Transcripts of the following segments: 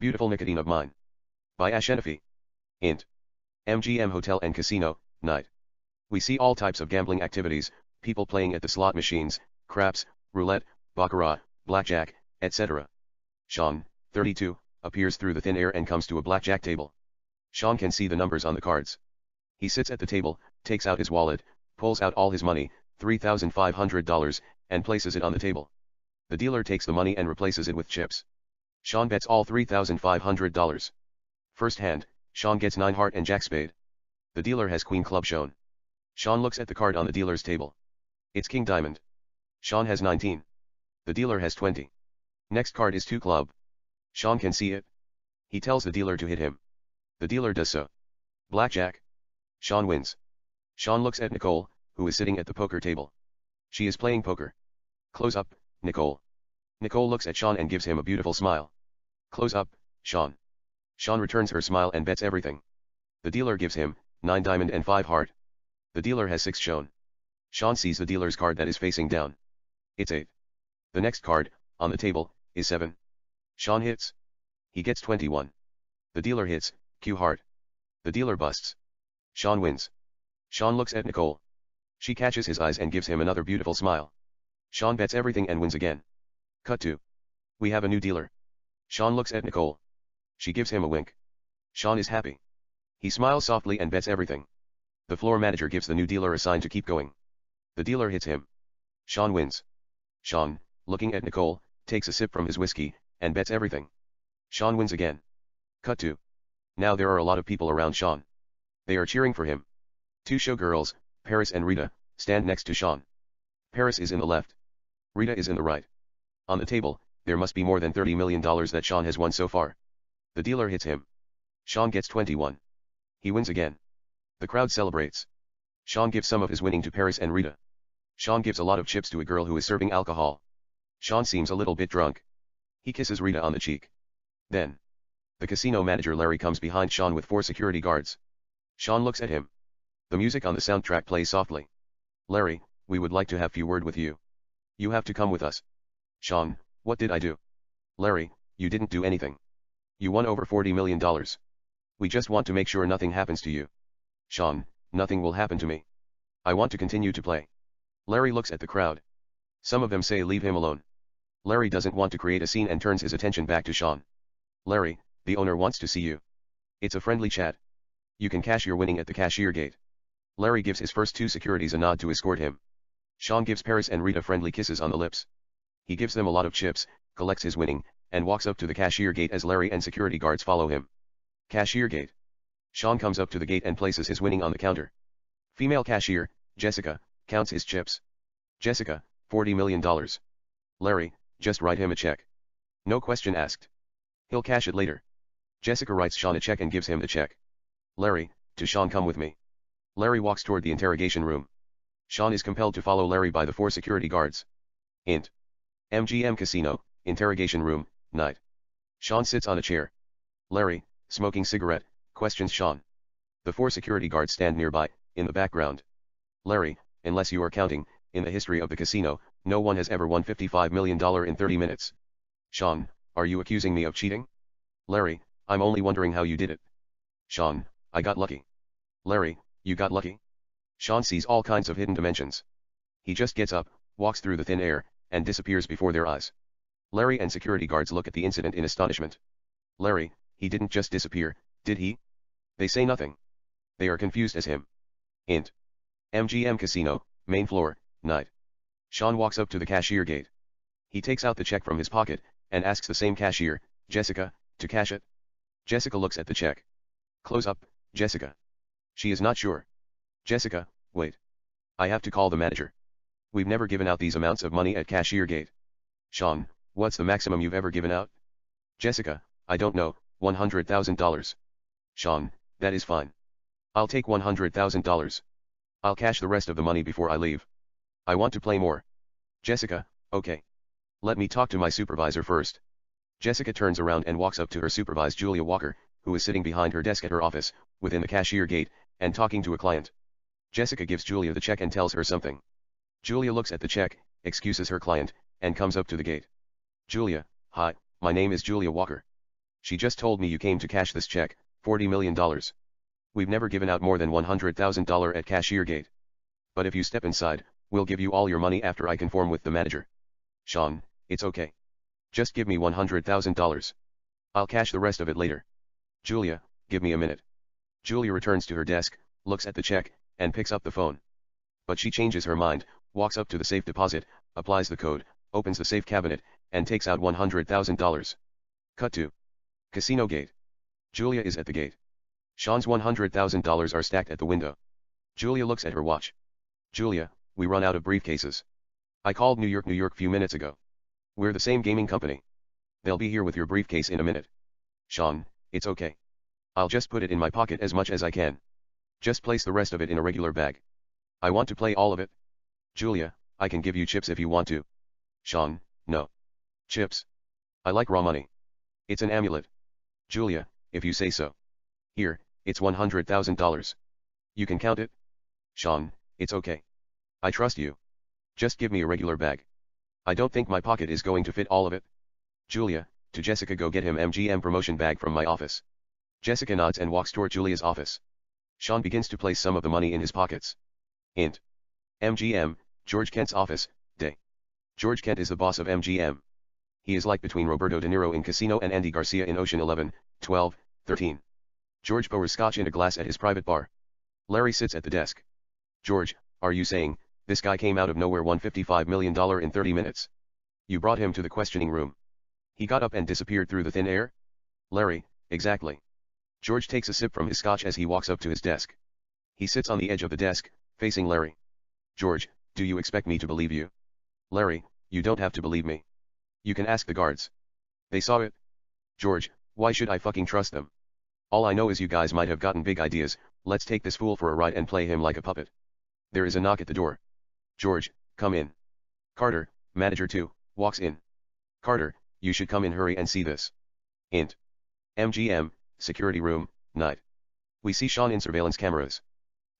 Beautiful Nicotine of Mine. By Ashenifi. Int. MGM Hotel and Casino, night. We see all types of gambling activities, people playing at the slot machines, craps, roulette, baccarat, blackjack, etc. Sean, 32, appears through the thin air and comes to a blackjack table. Sean can see the numbers on the cards. He sits at the table, takes out his wallet, pulls out all his money, $3,500, and places it on the table. The dealer takes the money and replaces it with chips. Sean bets all $3,500. First hand, Sean gets 9 heart and jack spade. The dealer has queen club shown. Sean looks at the card on the dealer's table. It's king diamond. Sean has 19. The dealer has 20. Next card is 2 club. Sean can see it. He tells the dealer to hit him. The dealer does so. Blackjack. Sean wins. Sean looks at Nicole, who is sitting at the poker table. She is playing poker. Close up, Nicole. Nicole looks at Sean and gives him a beautiful smile. Close up, Sean. Sean returns her smile and bets everything. The dealer gives him 9 diamond and 5 heart. The dealer has 6 shown. Sean sees the dealer's card that is facing down. It's 8. The next card, on the table, is 7. Sean hits. He gets 21. The dealer hits, Q heart. The dealer busts. Sean wins. Sean looks at Nicole. She catches his eyes and gives him another beautiful smile. Sean bets everything and wins again. Cut to. We have a new dealer. Sean looks at Nicole. She gives him a wink. Sean is happy. He smiles softly and bets everything. The floor manager gives the new dealer a sign to keep going. The dealer hits him. Sean wins. Sean, looking at Nicole, takes a sip from his whiskey, and bets everything. Sean wins again. Cut to. Now there are a lot of people around Sean. They are cheering for him. 2 showgirls, Paris and Rita, stand next to Sean. Paris is in the left. Rita is in the right. On the table, there must be more than $30 million that Sean has won so far. The dealer hits him. Sean gets 21. He wins again. The crowd celebrates. Sean gives some of his winning to Paris and Rita. Sean gives a lot of chips to a girl who is serving alcohol. Sean seems a little bit drunk. He kisses Rita on the cheek. Then, the casino manager Larry comes behind Sean with 4 security guards. Sean looks at him. The music on the soundtrack plays softly. Larry, we would like to have few word with you. You have to come with us. Sean, what did I do? Larry, you didn't do anything. You won over $40 million. We just want to make sure nothing happens to you. Sean, nothing will happen to me. I want to continue to play. Larry looks at the crowd. Some of them say leave him alone. Larry doesn't want to create a scene and turns his attention back to Sean. Larry, the owner wants to see you. It's a friendly chat. You can cash your winning at the cashier gate. Larry gives his first 2 securities a nod to escort him. Sean gives Paris and Rita friendly kisses on the lips. He gives them a lot of chips, collects his winning, and walks up to the cashier gate as Larry and security guards follow him. Cashier gate. Sean comes up to the gate and places his winning on the counter. Female cashier, Jessica, counts his chips. Jessica, $40 million. Larry, just write him a check. No question asked. He'll cash it later. Jessica writes Sean a check and gives him the check. Larry, to Sean, come with me. Larry walks toward the interrogation room. Sean is compelled to follow Larry by the 4 security guards. Int. MGM Casino, interrogation room, night. Sean sits on a chair. Larry, smoking cigarette, questions Sean. The 4 security guards stand nearby, in the background. Larry, unless you are counting, in the history of the casino, no one has ever won $55 million in 30 minutes. Sean, are you accusing me of cheating? Larry, I'm only wondering how you did it. Sean, I got lucky. Larry, you got lucky? Sean sees all kinds of hidden dimensions. He just gets up, walks through the thin air, and disappears before their eyes. Larry and security guards look at the incident in astonishment. Larry, he didn't just disappear, did he? They say nothing. They are confused as him. Int. MGM Casino, main floor, night. Sean walks up to the cashier gate. He takes out the check from his pocket, and asks the same cashier, Jessica, to cash it. Jessica looks at the check. Close up, Jessica. She is not sure. Jessica, wait. I have to call the manager. We've never given out these amounts of money at cashier gate. Sean, what's the maximum you've ever given out? Jessica, I don't know, $100,000. Sean, that is fine. I'll take $100,000. I'll cash the rest of the money before I leave. I want to play more. Jessica, okay. Let me talk to my supervisor first. Jessica turns around and walks up to her supervisor Julia Walker, who is sitting behind her desk at her office, within the cashier gate, and talking to a client. Jessica gives Julia the check and tells her something. Julia looks at the check, excuses her client, and comes up to the gate. Julia, hi, my name is Julia Walker. She just told me you came to cash this check, $40 million. We've never given out more than $100,000 at cashier gate. But if you step inside, we'll give you all your money after I conform with the manager. Sean, it's okay. Just give me $100,000. I'll cash the rest of it later. Julia, give me a minute. Julia returns to her desk, looks at the check, and picks up the phone. But she changes her mind, walks up to the safe deposit, applies the code, opens the safe cabinet, and takes out $100,000. Cut to casino gate. Julia is at the gate. Sean's $100,000 are stacked at the window. Julia looks at her watch. Julia, we run out of briefcases. I called New York few minutes ago. We're the same gaming company. They'll be here with your briefcase in a minute. Sean, it's okay. I'll just put it in my pocket as much as I can. Just place the rest of it in a regular bag. I want to play all of it. Julia, I can give you chips if you want to. Sean, no. Chips. I like raw money. It's an amulet. Julia, if you say so. Here, it's $100,000. You can count it? Sean, it's okay. I trust you. Just give me a regular bag. I don't think my pocket is going to fit all of it. Julia, to Jessica, go get him MGM promotion bag from my office. Jessica nods and walks toward Julia's office. Sean begins to place some of the money in his pockets. Int. MGM, George Kent's office, day. George Kent is the boss of MGM. He is like between Roberto De Niro in Casino and Andy Garcia in Ocean 11, 12, 13. George pours scotch in a glass at his private bar. Larry sits at the desk. George, are you saying, this guy came out of nowhere, won $55 million in 30 minutes? You brought him to the questioning room. He got up and disappeared through the thin air? Larry, exactly. George takes a sip from his scotch as he walks up to his desk. He sits on the edge of the desk, facing Larry. George, do you expect me to believe you? Larry, you don't have to believe me. You can ask the guards. They saw it. George, why should I fucking trust them? All I know is you guys might have gotten big ideas. Let's take this fool for a ride and play him like a puppet. There is a knock at the door. George, come in. Carter, manager 2, walks in. Carter, you should come in, hurry and see this. Int. MGM, security room, night. We see Sean in surveillance cameras.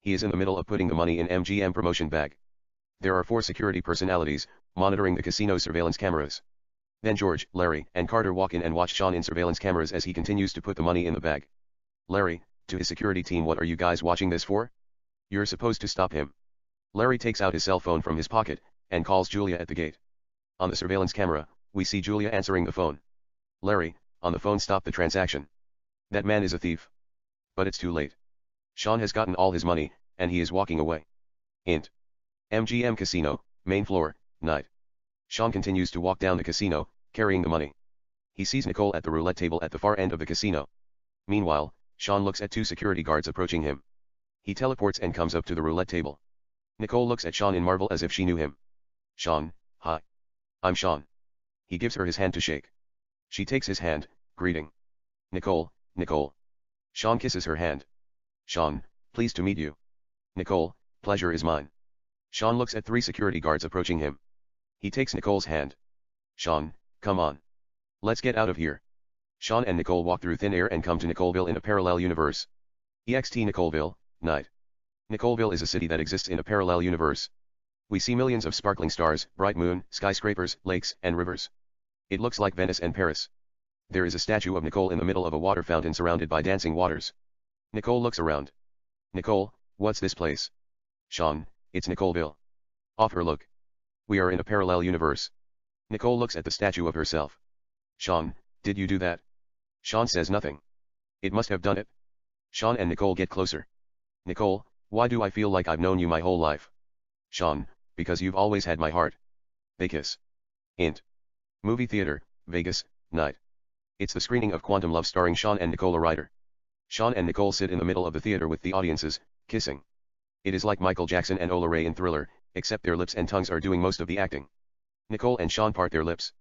He is in the middle of putting the money in MGM promotion bag. There are 4 security personalities, monitoring the casino surveillance cameras. Then George, Larry, and Carter walk in and watch Sean in surveillance cameras as he continues to put the money in the bag. Larry, to his security team, what are you guys watching this for? You're supposed to stop him. Larry takes out his cell phone from his pocket, and calls Julia at the gate. On the surveillance camera, we see Julia answering the phone. Larry, on the phone, stop the transaction. That man is a thief. But it's too late. Sean has gotten all his money, and he is walking away. Int. MGM Casino, main floor, night. Sean continues to walk down the casino, carrying the money. He sees Nicole at the roulette table at the far end of the casino. Meanwhile, Sean looks at 2 security guards approaching him. He teleports and comes up to the roulette table. Nicole looks at Sean in marvel as if she knew him. Sean, hi. I'm Sean. He gives her his hand to shake. She takes his hand, greeting. Nicole, Nicole. Sean kisses her hand. Sean, pleased to meet you. Nicole, pleasure is mine. Sean looks at 3 security guards approaching him. He takes Nicole's hand. Sean, come on. Let's get out of here. Sean and Nicole walk through thin air and come to Nicoleville in a parallel universe. EXT Nicoleville, night. Nicoleville is a city that exists in a parallel universe. We see millions of sparkling stars, bright moon, skyscrapers, lakes, and rivers. It looks like Venice and Paris. There is a statue of Nicole in the middle of a water fountain surrounded by dancing waters. Nicole looks around. Nicole, what's this place? Sean, it's Nicoleville. Off her look. We are in a parallel universe. Nicole looks at the statue of herself. Sean, did you do that? Sean says nothing. It must have done it. Sean and Nicole get closer. Nicole, why do I feel like I've known you my whole life? Sean, because you've always had my heart. They kiss. Int. Movie theater, Vegas, night. It's the screening of Quantum Love starring Sean and Nicola Ryder. Sean and Nicole sit in the middle of the theater with the audiences, kissing. It is like Michael Jackson and Ola Ray in Thriller, except their lips and tongues are doing most of the acting. Nicole and Sean part their lips.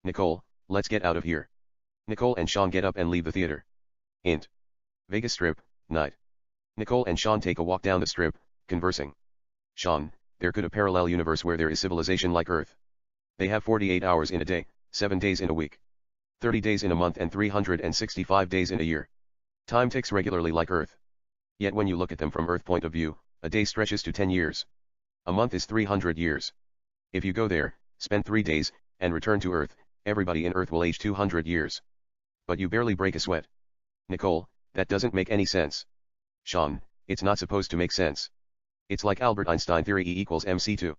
Nicole, let's get out of here. Nicole and Sean get up and leave the theater. Int. Vegas Strip, night. Nicole and Sean take a walk down the strip, conversing. Sean, there could a parallel universe where there is civilization like Earth. They have 48 hours in a day, 7 days in a week, 30 days in a month and 365 days in a year. Time ticks regularly like Earth. Yet when you look at them from Earth point of view, a day stretches to 10 years. A month is 300 years. If you go there, spend 3 days, and return to Earth, everybody in Earth will age 200 years. But you barely break a sweat. Nicole, that doesn't make any sense. Sean, it's not supposed to make sense. It's like Albert Einstein theory E equals mc2.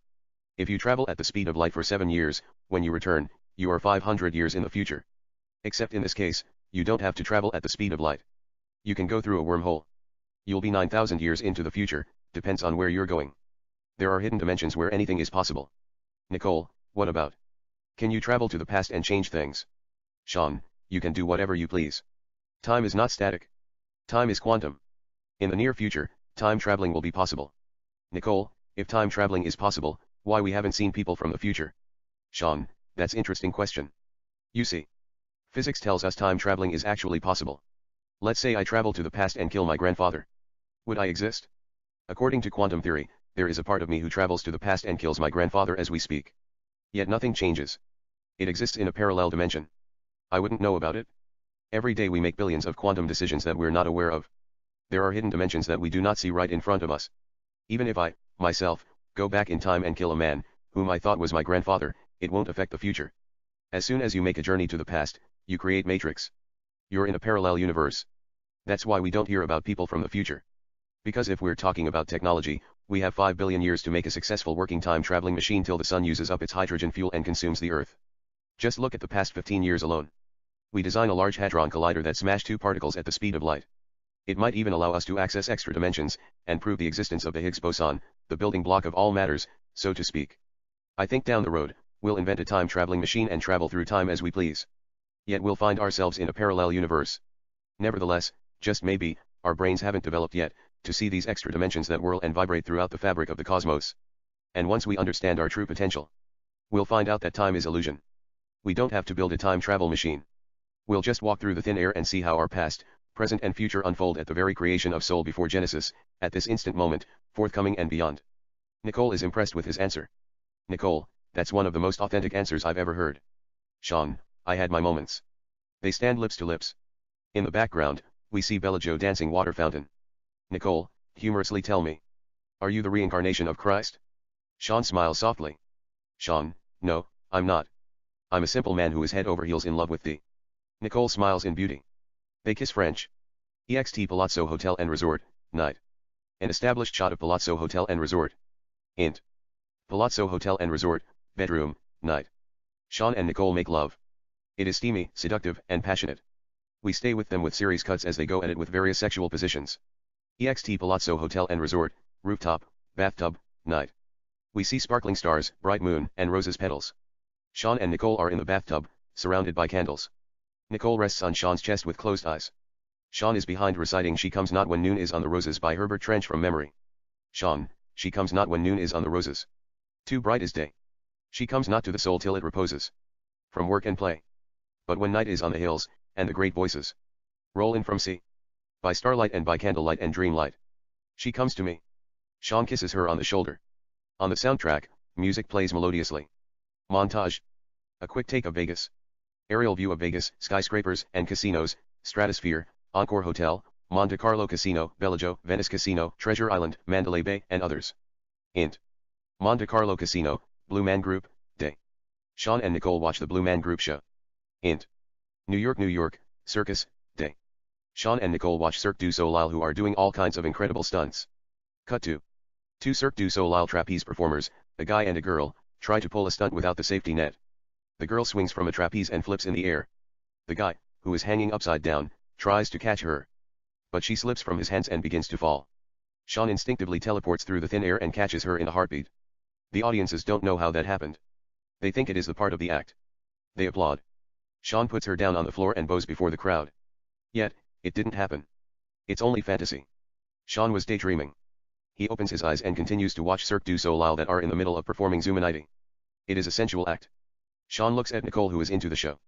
If you travel at the speed of light for 7 years, when you return, you are 500 years in the future. Except in this case, you don't have to travel at the speed of light. You can go through a wormhole. You'll be 9,000 years into the future, depends on where you're going. There are hidden dimensions where anything is possible. Nicole, what about? Can you travel to the past and change things? Sean, you can do whatever you please. Time is not static. Time is quantum. In the near future, time traveling will be possible. Nicole, if time traveling is possible, why we haven't seen people from the future? Sean, that's interesting question. You see, physics tells us time traveling is actually possible. Let's say I travel to the past and kill my grandfather. Would I exist? According to quantum theory, there is a part of me who travels to the past and kills my grandfather as we speak. Yet nothing changes. It exists in a parallel dimension. I wouldn't know about it. Every day we make billions of quantum decisions that we're not aware of. There are hidden dimensions that we do not see right in front of us. Even if I, myself, go back in time and kill a man, whom I thought was my grandfather, it won't affect the future. As soon as you make a journey to the past, you create Matrix. You're in a parallel universe. That's why we don't hear about people from the future. Because if we're talking about technology, we have 5 billion years to make a successful working time-traveling machine till the sun uses up its hydrogen fuel and consumes the Earth. Just look at the past 15 years alone. We design a large hadron collider that smashed 2 particles at the speed of light. It might even allow us to access extra dimensions, and prove the existence of the Higgs boson, the building block of all matters, so to speak. I think down the road, we'll invent a time-traveling machine and travel through time as we please. Yet we'll find ourselves in a parallel universe. Nevertheless, just maybe, our brains haven't developed yet, to see these extra dimensions that whirl and vibrate throughout the fabric of the cosmos. And once we understand our true potential, we'll find out that time is illusion. We don't have to build a time travel machine. We'll just walk through the thin air and see how our past, present and future unfold at the very creation of soul before Genesis, at this instant moment, forthcoming and beyond. Nicole is impressed with his answer. Nicole, that's one of the most authentic answers I've ever heard. Sean, I had my moments. They stand lips to lips. In the background, we see Bellagio dancing water fountain. Nicole, humorously tell me. Are you the reincarnation of Christ? Sean smiles softly. Sean, no, I'm not. I'm a simple man who is head over heels in love with thee. Nicole smiles in beauty. They kiss French. EXT Palazzo Hotel and Resort, night. An established shot of Palazzo Hotel and Resort. Int. Palazzo Hotel and Resort, bedroom, night. Sean and Nicole make love. It is steamy, seductive, and passionate. We stay with them with series cuts as they go at it with various sexual positions. EXT Palazzo Hotel and Resort, rooftop, bathtub, night. We see sparkling stars, bright moon, and roses petals. Sean and Nicole are in the bathtub, surrounded by candles. Nicole rests on Sean's chest with closed eyes. Sean is behind reciting She Comes Not When Noon Is on the Roses by Herbert Trench from memory. Sean, she comes not when noon is on the roses. Too bright is day. She comes not to the soul till it reposes from work and play. But when night is on the hills, and the great voices roll in from sea, by starlight and by candlelight and dreamlight, she comes to me. Sean kisses her on the shoulder. On the soundtrack, music plays melodiously. Montage. A quick take of Vegas. Aerial view of Vegas, skyscrapers and casinos, Stratosphere, Encore Hotel, Monte Carlo Casino, Bellagio, Venice Casino, Treasure Island, Mandalay Bay, and others. Int. Monte Carlo Casino, Blue Man Group, day. Sean and Nicole watch the Blue Man Group show. Int. New York, circus, day. Sean and Nicole watch Cirque du Soleil who are doing all kinds of incredible stunts. Cut to 2 Cirque du Soleil trapeze performers, a guy and a girl, try to pull a stunt without the safety net. The girl swings from a trapeze and flips in the air. The guy, who is hanging upside down, tries to catch her. But she slips from his hands and begins to fall. Sean instinctively teleports through the thin air and catches her in a heartbeat. The audiences don't know how that happened. They think it is the part of the act. They applaud. Sean puts her down on the floor and bows before the crowd. Yet, it didn't happen. It's only fantasy. Sean was daydreaming. He opens his eyes and continues to watch Cirque du Soleil that are in the middle of performing Zumanity. It is a sensual act. Sean looks at Nicole who is into the show.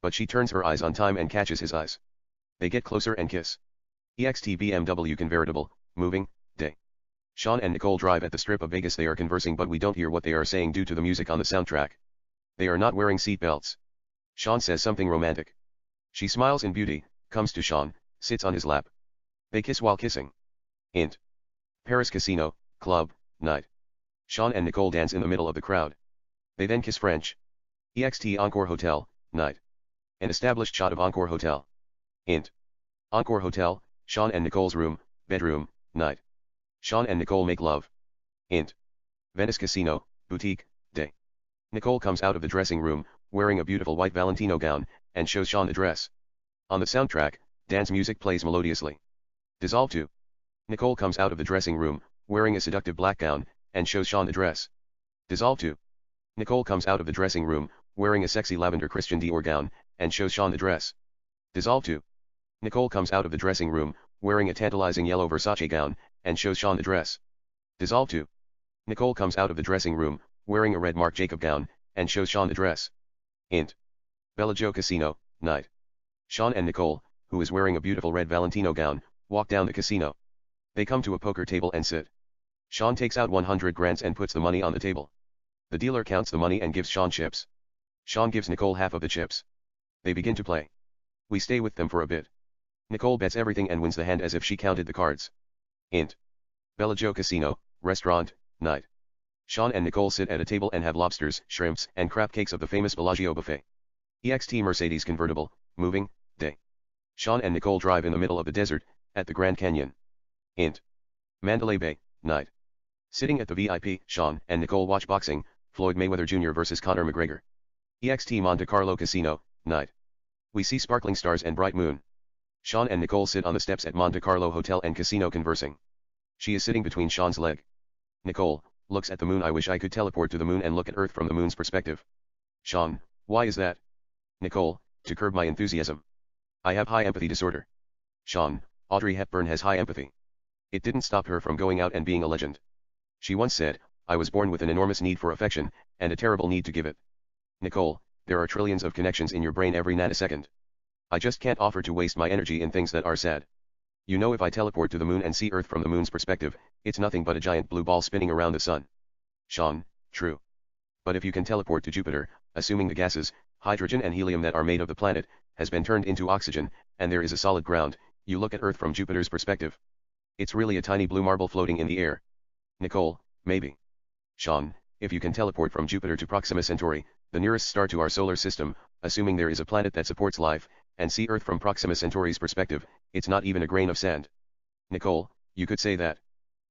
But she turns her eyes on time and catches his eyes. They get closer and kiss. EXT BMW convertible, moving, day. Sean and Nicole drive at the strip of Vegas. They are conversing but we don't hear what they are saying due to the music on the soundtrack. They are not wearing seat belts. Sean says something romantic. She smiles in beauty, comes to Sean, sits on his lap. They kiss while kissing. Int. Paris Casino, club, night. Sean and Nicole dance in the middle of the crowd. They then kiss French. EXT Encore Hotel, night. An established shot of Encore Hotel. Int. Encore Hotel, Sean and Nicole's room, bedroom, night. Sean and Nicole make love. Int. Venice Casino, boutique, day. Nicole comes out of the dressing room, wearing a beautiful white Valentino gown, and shows Sean the dress. On the soundtrack, dance music plays melodiously. Dissolve to. Nicole comes out of the dressing room, wearing a seductive black gown, and shows Sean the dress. Dissolve to. Nicole comes out of the dressing room, wearing a sexy lavender Christian Dior gown, and shows Sean the dress. Dissolve to. Nicole comes out of the dressing room, wearing a tantalizing yellow Versace gown, and shows Sean the dress. Dissolve to. Nicole comes out of the dressing room, wearing a red Marc Jacob gown, and shows Sean the dress. Int. Bellagio Casino, night. Sean and Nicole, who is wearing a beautiful red Valentino gown, walk down the casino. They come to a poker table and sit. Sean takes out 100 grands and puts the money on the table. The dealer counts the money and gives Sean chips. Sean gives Nicole half of the chips. They begin to play. We stay with them for a bit. Nicole bets everything and wins the hand as if she counted the cards. Int. Bellagio Casino, restaurant, night. Sean and Nicole sit at a table and have lobsters, shrimps, and crab cakes of the famous Bellagio buffet. EXT Mercedes convertible, moving, day. Sean and Nicole drive in the middle of the desert, at the Grand Canyon. Int. Mandalay Bay, night. Sitting at the VIP, Sean and Nicole watch boxing, Floyd Mayweather Jr. vs. Conor McGregor. EXT Monte Carlo Casino, night. We see sparkling stars and bright moon. Sean and Nicole sit on the steps at Monte Carlo Hotel and Casino conversing. She is sitting between Sean's leg. Nicole looks at the moon. I wish I could teleport to the moon and look at Earth from the moon's perspective. Sean, why is that? Nicole, to curb my enthusiasm. I have high empathy disorder. Sean, Audrey Hepburn has high empathy. It didn't stop her from going out and being a legend. She once said, I was born with an enormous need for affection, and a terrible need to give it. Nicole, there are trillions of connections in your brain every nanosecond. I just can't offer to waste my energy in things that are sad. You know, if I teleport to the moon and see Earth from the moon's perspective, it's nothing but a giant blue ball spinning around the sun. Sean, true. But if you can teleport to Jupiter, assuming the gases, hydrogen and helium that are made of the planet, has been turned into oxygen, and there is a solid ground, you look at Earth from Jupiter's perspective. It's really a tiny blue marble floating in the air. Nicole, maybe. Sean, if you can teleport from Jupiter to Proxima Centauri, the nearest star to our solar system, assuming there is a planet that supports life, and see Earth from Proxima Centauri's perspective, it's not even a grain of sand. Nicole, you could say that.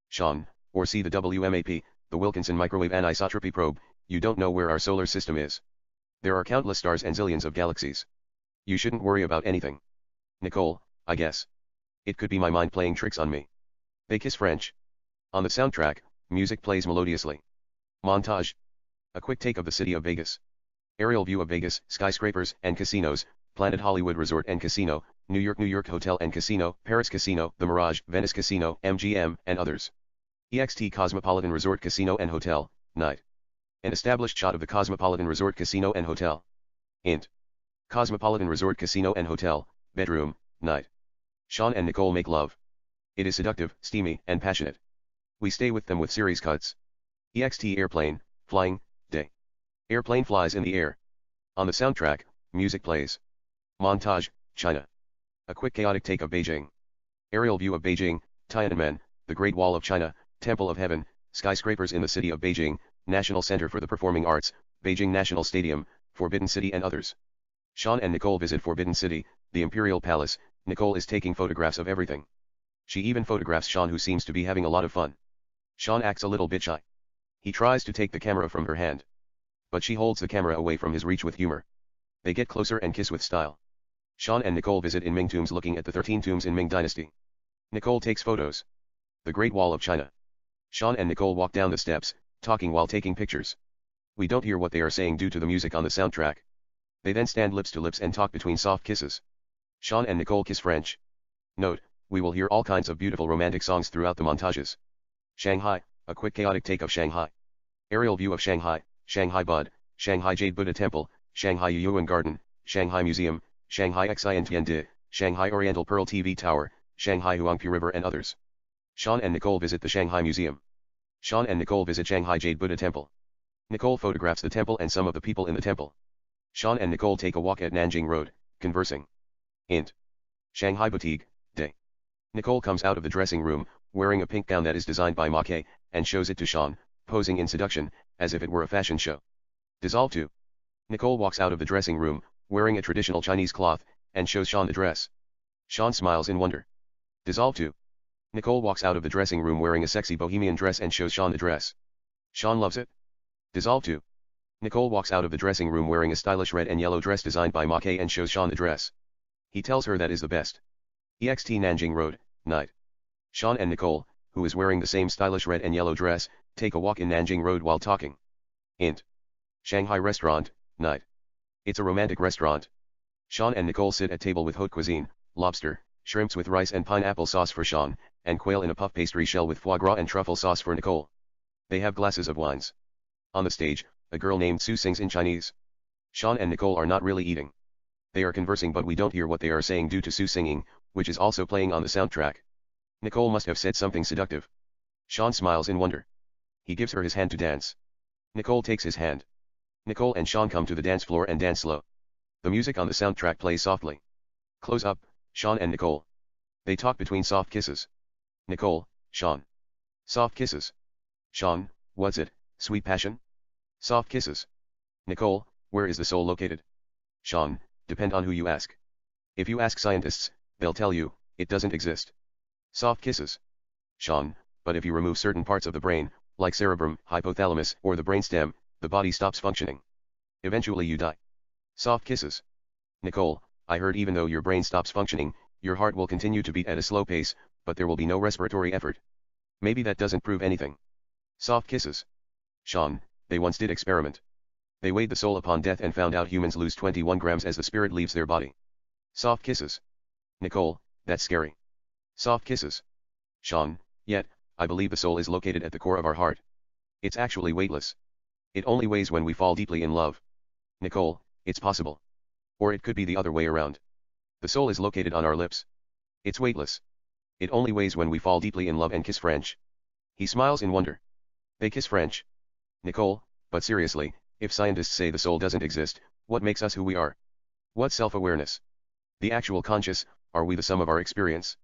Sean, or see the WMAP, the Wilkinson Microwave Anisotropy Probe, you don't know where our solar system is. There are countless stars and zillions of galaxies. You shouldn't worry about anything. Nicole, I guess. It could be my mind playing tricks on me. They kiss French. On the soundtrack, music plays melodiously. Montage. A quick take of the city of Vegas. Aerial view of Vegas, skyscrapers and casinos, Planet Hollywood Resort and Casino, New York Hotel and Casino, Paris Casino, The Mirage, Venice Casino, MGM, and others. EXT Cosmopolitan Resort Casino and Hotel, night. An established shot of the Cosmopolitan Resort Casino and Hotel. Int. Cosmopolitan Resort Casino and Hotel, bedroom, night. Sean and Nicole make love. It is seductive, steamy, and passionate. We stay with them with series cuts. EXT Airplane, flying, day. Airplane flies in the air. On the soundtrack, music plays. Montage, China. A quick chaotic take of Beijing. Aerial view of Beijing, Tiananmen, the Great Wall of China, Temple of Heaven, skyscrapers in the city of Beijing, National Center for the Performing Arts, Beijing National Stadium, Forbidden City and others. Sean and Nicole visit Forbidden City, the Imperial Palace. Nicole is taking photographs of everything. She even photographs Sean, who seems to be having a lot of fun. Sean acts a little bit shy. He tries to take the camera from her hand. But she holds the camera away from his reach with humor. They get closer and kiss with style. Sean and Nicole visit in Ming tombs, looking at the 13 tombs in Ming Dynasty. Nicole takes photos. The Great Wall of China. Sean and Nicole walk down the steps, talking while taking pictures. We don't hear what they are saying due to the music on the soundtrack. They then stand lips to lips and talk between soft kisses. Sean and Nicole kiss French. Note, we will hear all kinds of beautiful romantic songs throughout the montages. Shanghai, a quick chaotic take of Shanghai. Aerial view of Shanghai, Shanghai Bud, Shanghai Jade Buddha Temple, Shanghai Yuyuan Garden, Shanghai Museum, Shanghai Xiantiandi, Shanghai Oriental Pearl TV Tower, Shanghai Huangpu River and others. Sean and Nicole visit the Shanghai Museum. Sean and Nicole visit Shanghai Jade Buddha Temple. Nicole photographs the temple and some of the people in the temple. Sean and Nicole take a walk at Nanjing Road, conversing. Int. Shanghai Boutique, day. Nicole comes out of the dressing room, wearing a pink gown that is designed by Mackay, and shows it to Sean, posing in seduction, as if it were a fashion show. Dissolve to. Nicole walks out of the dressing room, wearing a traditional Chinese cloth, and shows Sean the dress. Sean smiles in wonder. Dissolve to. Nicole walks out of the dressing room wearing a sexy bohemian dress and shows Sean the dress. Sean loves it. Dissolve to. Nicole walks out of the dressing room wearing a stylish red and yellow dress designed by Mackay and shows Sean the dress. He tells her that is the best. EXT Nanjing Road, night. Sean and Nicole, who is wearing the same stylish red and yellow dress, take a walk in Nanjing Road while talking. Int. Shanghai restaurant, night. It's a romantic restaurant. Sean and Nicole sit at table with haute cuisine, lobster, shrimps with rice and pineapple sauce for Sean, and quail in a puff pastry shell with foie gras and truffle sauce for Nicole. They have glasses of wines. On the stage, a girl named Sue sings in Chinese. Sean and Nicole are not really eating. They are conversing but we don't hear what they are saying due to Sue singing, which is also playing on the soundtrack. Nicole must have said something seductive. Sean smiles in wonder. He gives her his hand to dance. Nicole takes his hand. Nicole and Sean come to the dance floor and dance slow. The music on the soundtrack plays softly. Close up, Sean and Nicole. They talk between soft kisses. Nicole, Sean. Soft kisses. Sean, what's it, sweet passion? Soft kisses. Nicole, where is the soul located? Sean, depend on who you ask. If you ask scientists, they'll tell you, it doesn't exist. Soft kisses. Sean, but if you remove certain parts of the brain, like cerebrum, hypothalamus, or the brainstem, the body stops functioning. Eventually you die. Soft kisses. Nicole, I heard even though your brain stops functioning, your heart will continue to beat at a slow pace, but there will be no respiratory effort. Maybe that doesn't prove anything. Soft kisses. Sean, they once did experiment. They weighed the soul upon death and found out humans lose 21 grams as the spirit leaves their body. Soft kisses. Nicole, that's scary. Soft kisses. Sean, yet, I believe the soul is located at the core of our heart. It's actually weightless. It only weighs when we fall deeply in love. Nicole, it's possible. Or it could be the other way around. The soul is located on our lips. It's weightless. It only weighs when we fall deeply in love and kiss French. He smiles in wonder. They kiss French. Nicole, but seriously, if scientists say the soul doesn't exist, what makes us who we are? What self-awareness? The actual conscious, are we the sum of our experience?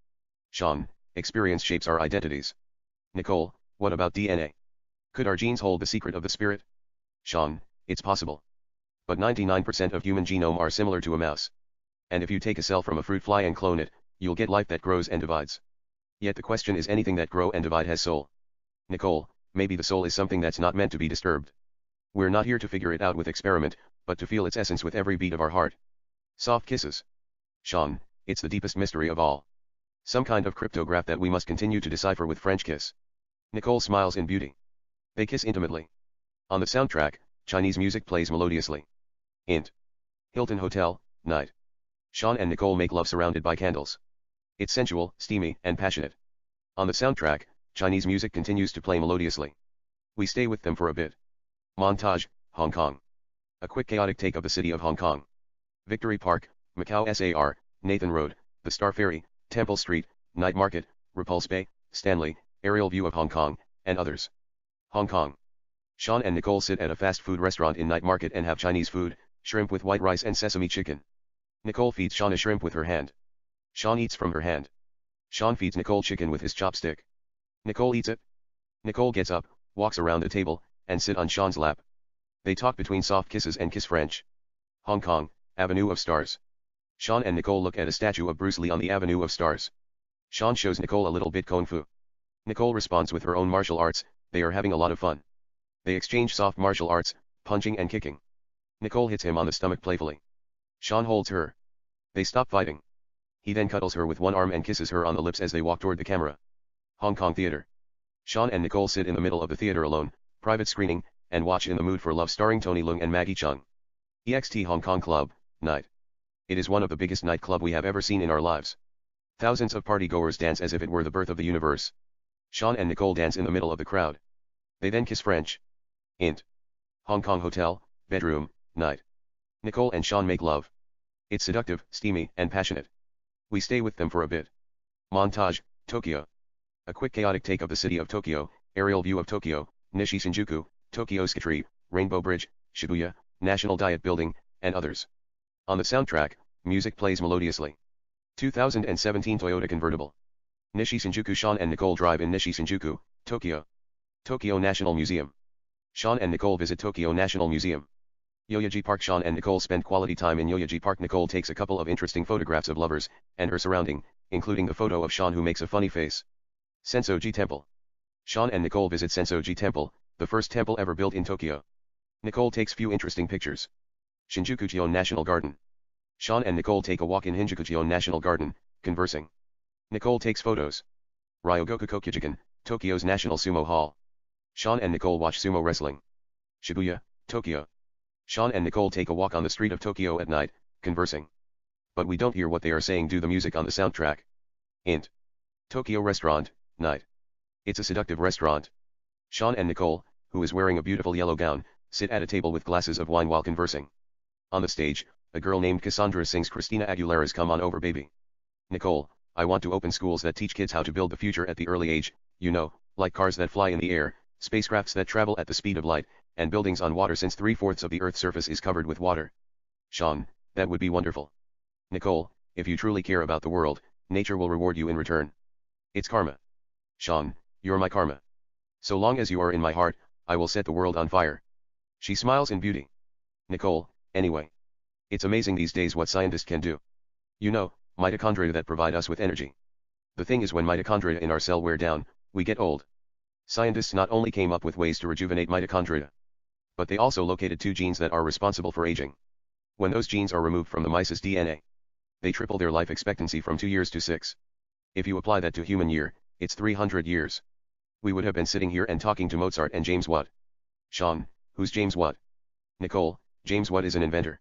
Sean, experience shapes our identities. Nicole, what about DNA? Could our genes hold the secret of the spirit? Sean, it's possible. But 99% of human genome are similar to a mouse. And if you take a cell from a fruit fly and clone it, you'll get life that grows and divides. Yet the question is, anything that grow and divide has soul. Nicole, maybe the soul is something that's not meant to be disturbed. We're not here to figure it out with experiment, but to feel its essence with every beat of our heart. Soft kisses. Sean, it's the deepest mystery of all. Some kind of cryptograph that we must continue to decipher with French kiss. Nicole smiles in beauty. They kiss intimately. On the soundtrack, Chinese music plays melodiously. Int. Hilton Hotel, night. Sean and Nicole make love surrounded by candles. It's sensual, steamy, and passionate. On the soundtrack, Chinese music continues to play melodiously. We stay with them for a bit. Montage, Hong Kong. A quick chaotic take of the city of Hong Kong. Victory Park, Macau SAR, Nathan Road, the Star Ferry, Temple Street, Night Market, Repulse Bay, Stanley, aerial view of Hong Kong, and others. Hong Kong. Sean and Nicole sit at a fast food restaurant in Night Market and have Chinese food, shrimp with white rice and sesame chicken. Nicole feeds Sean a shrimp with her hand. Sean eats from her hand. Sean feeds Nicole chicken with his chopstick. Nicole eats it. Nicole gets up, walks around the table, and sit on Sean's lap. They talk between soft kisses and kiss French. Hong Kong, Avenue of Stars. Sean and Nicole look at a statue of Bruce Lee on the Avenue of Stars. Sean shows Nicole a little bit kung fu. Nicole responds with her own martial arts. They are having a lot of fun. They exchange soft martial arts, punching and kicking. Nicole hits him on the stomach playfully. Sean holds her. They stop fighting. He then cuddles her with one arm and kisses her on the lips as they walk toward the camera. Hong Kong Theater. Sean and Nicole sit in the middle of the theater alone, private screening, and watch In the Mood for Love starring Tony Leung and Maggie Cheung. EXT Hong Kong Club, night. It is one of the biggest nightclub we have ever seen in our lives. Thousands of party-goers dance as if it were the birth of the universe. Sean and Nicole dance in the middle of the crowd. They then kiss French. Int. Hong Kong Hotel, bedroom, night. Nicole and Sean make love. It's seductive, steamy, and passionate. We stay with them for a bit. Montage, Tokyo. A quick chaotic take of the city of Tokyo, aerial view of Tokyo, Nishi Shinjuku, Tokyo Skytree, Rainbow Bridge, Shibuya, National Diet Building, and others. On the soundtrack, music plays melodiously. 2017 Toyota convertible. Nishi Shinjuku. Sean and Nicole drive in Nishi Shinjuku, Tokyo. Tokyo National Museum. Sean and Nicole visit Tokyo National Museum. Yoyogi Park. Sean and Nicole spend quality time in Yoyogi Park. Nicole takes a couple of interesting photographs of lovers and her surrounding, including the photo of Sean who makes a funny face. Sensoji Temple. Sean and Nicole visit Sensoji Temple, the first temple ever built in Tokyo. Nicole takes few interesting pictures. Shinjuku-cheon National Garden. Sean and Nicole take a walk in Shinjuku-cheon National Garden, conversing. Nicole takes photos. Ryogoku Kokujikan, Tokyo's National Sumo Hall. Sean and Nicole watch sumo wrestling. Shibuya, Tokyo. Sean and Nicole take a walk on the street of Tokyo at night, conversing. But we don't hear what they are saying due to the music on the soundtrack. Int. Tokyo Restaurant, night. It's a seductive restaurant. Sean and Nicole, who is wearing a beautiful yellow gown, sit at a table with glasses of wine while conversing. On the stage, a girl named Cassandra sings Christina Aguilera's Come On Over Baby. Nicole, I want to open schools that teach kids how to build the future at the early age, you know, like cars that fly in the air, spacecrafts that travel at the speed of light, and buildings on water since 3/4 of the Earth's surface is covered with water. Sean, that would be wonderful. Nicole, if you truly care about the world, nature will reward you in return. It's karma. Sean, you're my karma. So long as you are in my heart, I will set the world on fire. She smiles in beauty. Nicole, anyway. It's amazing these days what scientists can do. You know, mitochondria that provide us with energy. The thing is when mitochondria in our cell wear down, we get old. Scientists not only came up with ways to rejuvenate mitochondria, but they also located 2 genes that are responsible for aging. When those genes are removed from the mice's DNA, they triple their life expectancy from 2 years to 6. If you apply that to human year, it's 300 years. We would have been sitting here and talking to Mozart and James Watt. Sean, who's James Watt? Nicole, James Watt is an inventor.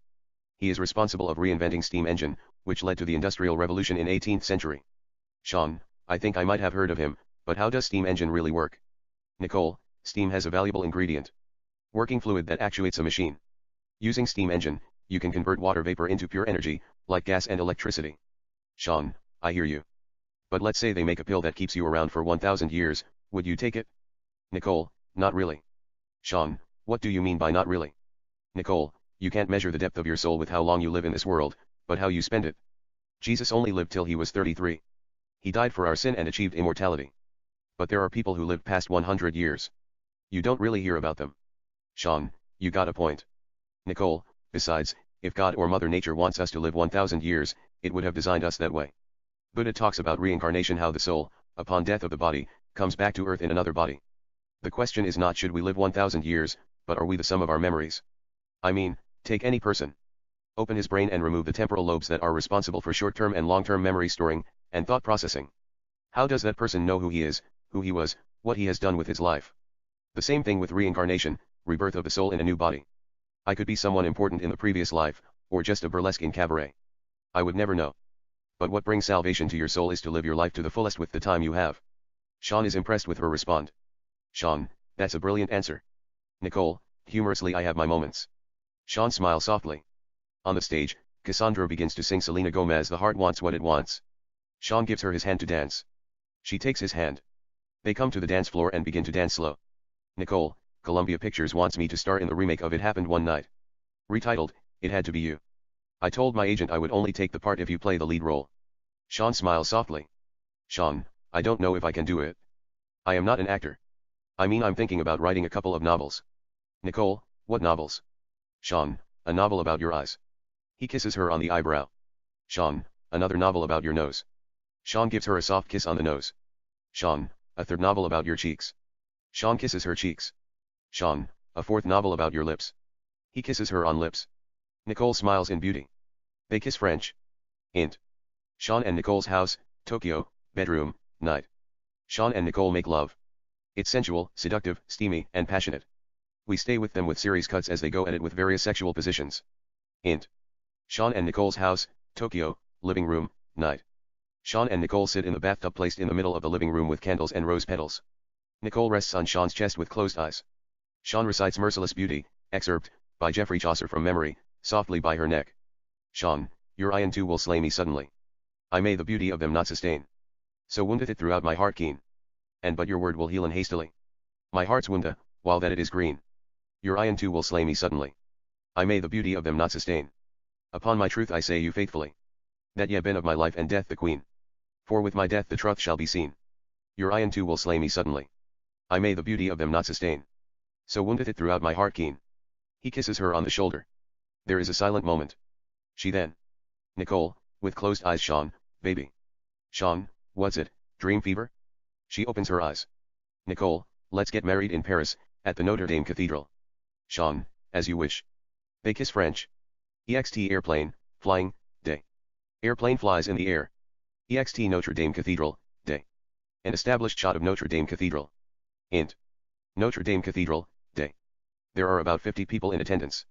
He is responsible of reinventing steam engine, which led to the Industrial Revolution in 18th century. Sean, I think I might have heard of him, but how does steam engine really work? Nicole, steam has a valuable ingredient. Working fluid that actuates a machine. Using steam engine, you can convert water vapor into pure energy, like gas and electricity. Sean, I hear you. But let's say they make a pill that keeps you around for 1,000 years, would you take it? Nicole, not really. Sean, what do you mean by not really? Nicole, you can't measure the depth of your soul with how long you live in this world, but how you spend it. Jesus only lived till he was 33. He died for our sin and achieved immortality. But there are people who lived past 100 years. You don't really hear about them. Sean, you got a point. Nicole, besides, if God or Mother Nature wants us to live 1,000 years, it would have designed us that way. Buddha talks about reincarnation, how the soul, upon death of the body, comes back to earth in another body. The question is not should we live 1,000 years, but are we the sum of our memories? I mean, take any person. Open his brain and remove the temporal lobes that are responsible for short-term and long-term memory storing, and thought processing. How does that person know who he is, who he was, what he has done with his life? The same thing with reincarnation, rebirth of the soul in a new body. I could be someone important in the previous life, or just a burlesque in cabaret. I would never know. But what brings salvation to your soul is to live your life to the fullest with the time you have. Sean is impressed with her respond. Sean, that's a brilliant answer. Nicole, humorously I have my moments. Sean smiles softly. On the stage, Cassandra begins to sing Selena Gomez The Heart Wants What It Wants. Sean gives her his hand to dance. She takes his hand. They come to the dance floor and begin to dance slow. Nicole, Columbia Pictures wants me to star in the remake of It Happened One Night. Retitled, It Had to Be You. I told my agent I would only take the part if you play the lead role. Sean smiles softly. Sean, I don't know if I can do it. I am not an actor. I mean I'm thinking about writing a couple of novels. Nicole, what novels? Sean, a novel about your eyes. He kisses her on the eyebrow. Sean, another novel about your nose. Sean gives her a soft kiss on the nose. Sean, a third novel about your cheeks. Sean kisses her cheeks. Sean, a fourth novel about your lips. He kisses her on lips. Nicole smiles in beauty. They kiss French. Int. Sean and Nicole's house, Tokyo, bedroom, night. Sean and Nicole make love. It's sensual, seductive, steamy, and passionate. We stay with them with series cuts as they go at it with various sexual positions. Int. Sean and Nicole's house, Tokyo, living room, night. Sean and Nicole sit in the bathtub placed in the middle of the living room with candles and rose petals. Nicole rests on Sean's chest with closed eyes. Sean recites Merciless Beauty, excerpt, by Geoffrey Chaucer from memory, softly by her neck. Sean, your eye and too will slay me suddenly. I may the beauty of them not sustain. So woundeth it throughout my heart keen. And but your word will heal and hastily. My heart's wounda, while that it is green. Your eye and too will slay me suddenly. I may the beauty of them not sustain. Upon my truth I say you faithfully. That ye been of my life and death the queen. For with my death the truth shall be seen. Your eye and too will slay me suddenly. I may the beauty of them not sustain. So woundeth it throughout my heart keen. He kisses her on the shoulder. There is a silent moment. She then. Nicole, with closed eyes. Sean, baby. Sean, what's it, dream fever? She opens her eyes. Nicole, let's get married in Paris, at the Notre Dame Cathedral. Sean, as you wish. They kiss French. EXT airplane, flying, day. Airplane flies in the air. EXT Notre Dame Cathedral, day. An established shot of Notre Dame Cathedral. Int. Notre Dame Cathedral, day. There are about 50 people in attendance.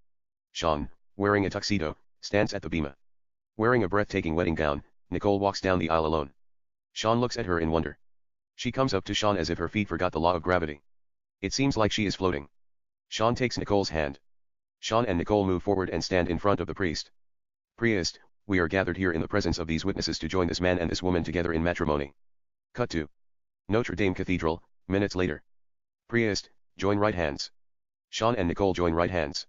Sean, wearing a tuxedo, stands at the bema. Wearing a breathtaking wedding gown, Nicole walks down the aisle alone. Sean looks at her in wonder. She comes up to Sean as if her feet forgot the law of gravity. It seems like she is floating. Sean takes Nicole's hand. Sean and Nicole move forward and stand in front of the priest. Priest, we are gathered here in the presence of these witnesses to join this man and this woman together in matrimony. Cut to Notre Dame Cathedral, minutes later. Priest, join right hands. Sean and Nicole join right hands.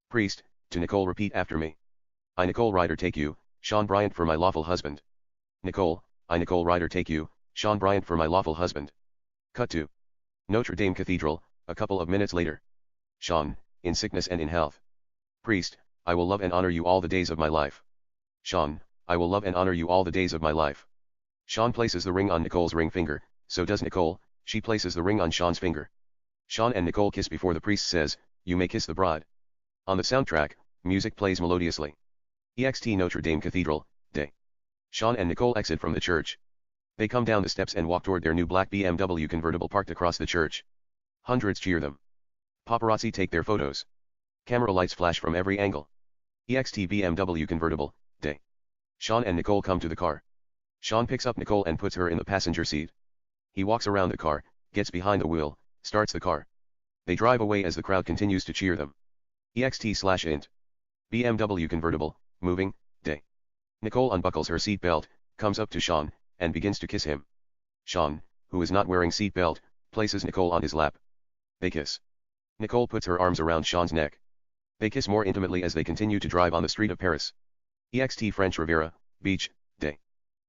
Priest, to Nicole, repeat after me. I Nicole Ryder take you, Sean Bryant, for my lawful husband. Nicole, I Nicole Ryder take you, Sean Bryant, for my lawful husband. Cut to Notre Dame Cathedral, a couple of minutes later. Sean, in sickness and in health. Priest, I will love and honor you all the days of my life. Sean, I will love and honor you all the days of my life. Sean places the ring on Nicole's ring finger, so does Nicole, she places the ring on Sean's finger. Sean and Nicole kiss before the priest says, you may kiss the bride. On the soundtrack, music plays melodiously. EXT Notre Dame Cathedral, day. Sean and Nicole exit from the church. They come down the steps and walk toward their new black BMW convertible parked across the church. Hundreds cheer them. Paparazzi take their photos. Camera lights flash from every angle. EXT BMW convertible, day. Sean and Nicole come to the car. Sean picks up Nicole and puts her in the passenger seat. He walks around the car, gets behind the wheel, starts the car. They drive away as the crowd continues to cheer them. EXT/int. BMW convertible, moving, day. Nicole unbuckles her seat belt, comes up to Sean, and begins to kiss him. Sean, who is not wearing seat belt, places Nicole on his lap. They kiss. Nicole puts her arms around Sean's neck. They kiss more intimately as they continue to drive on the street of Paris. EXT French Riviera, beach, day.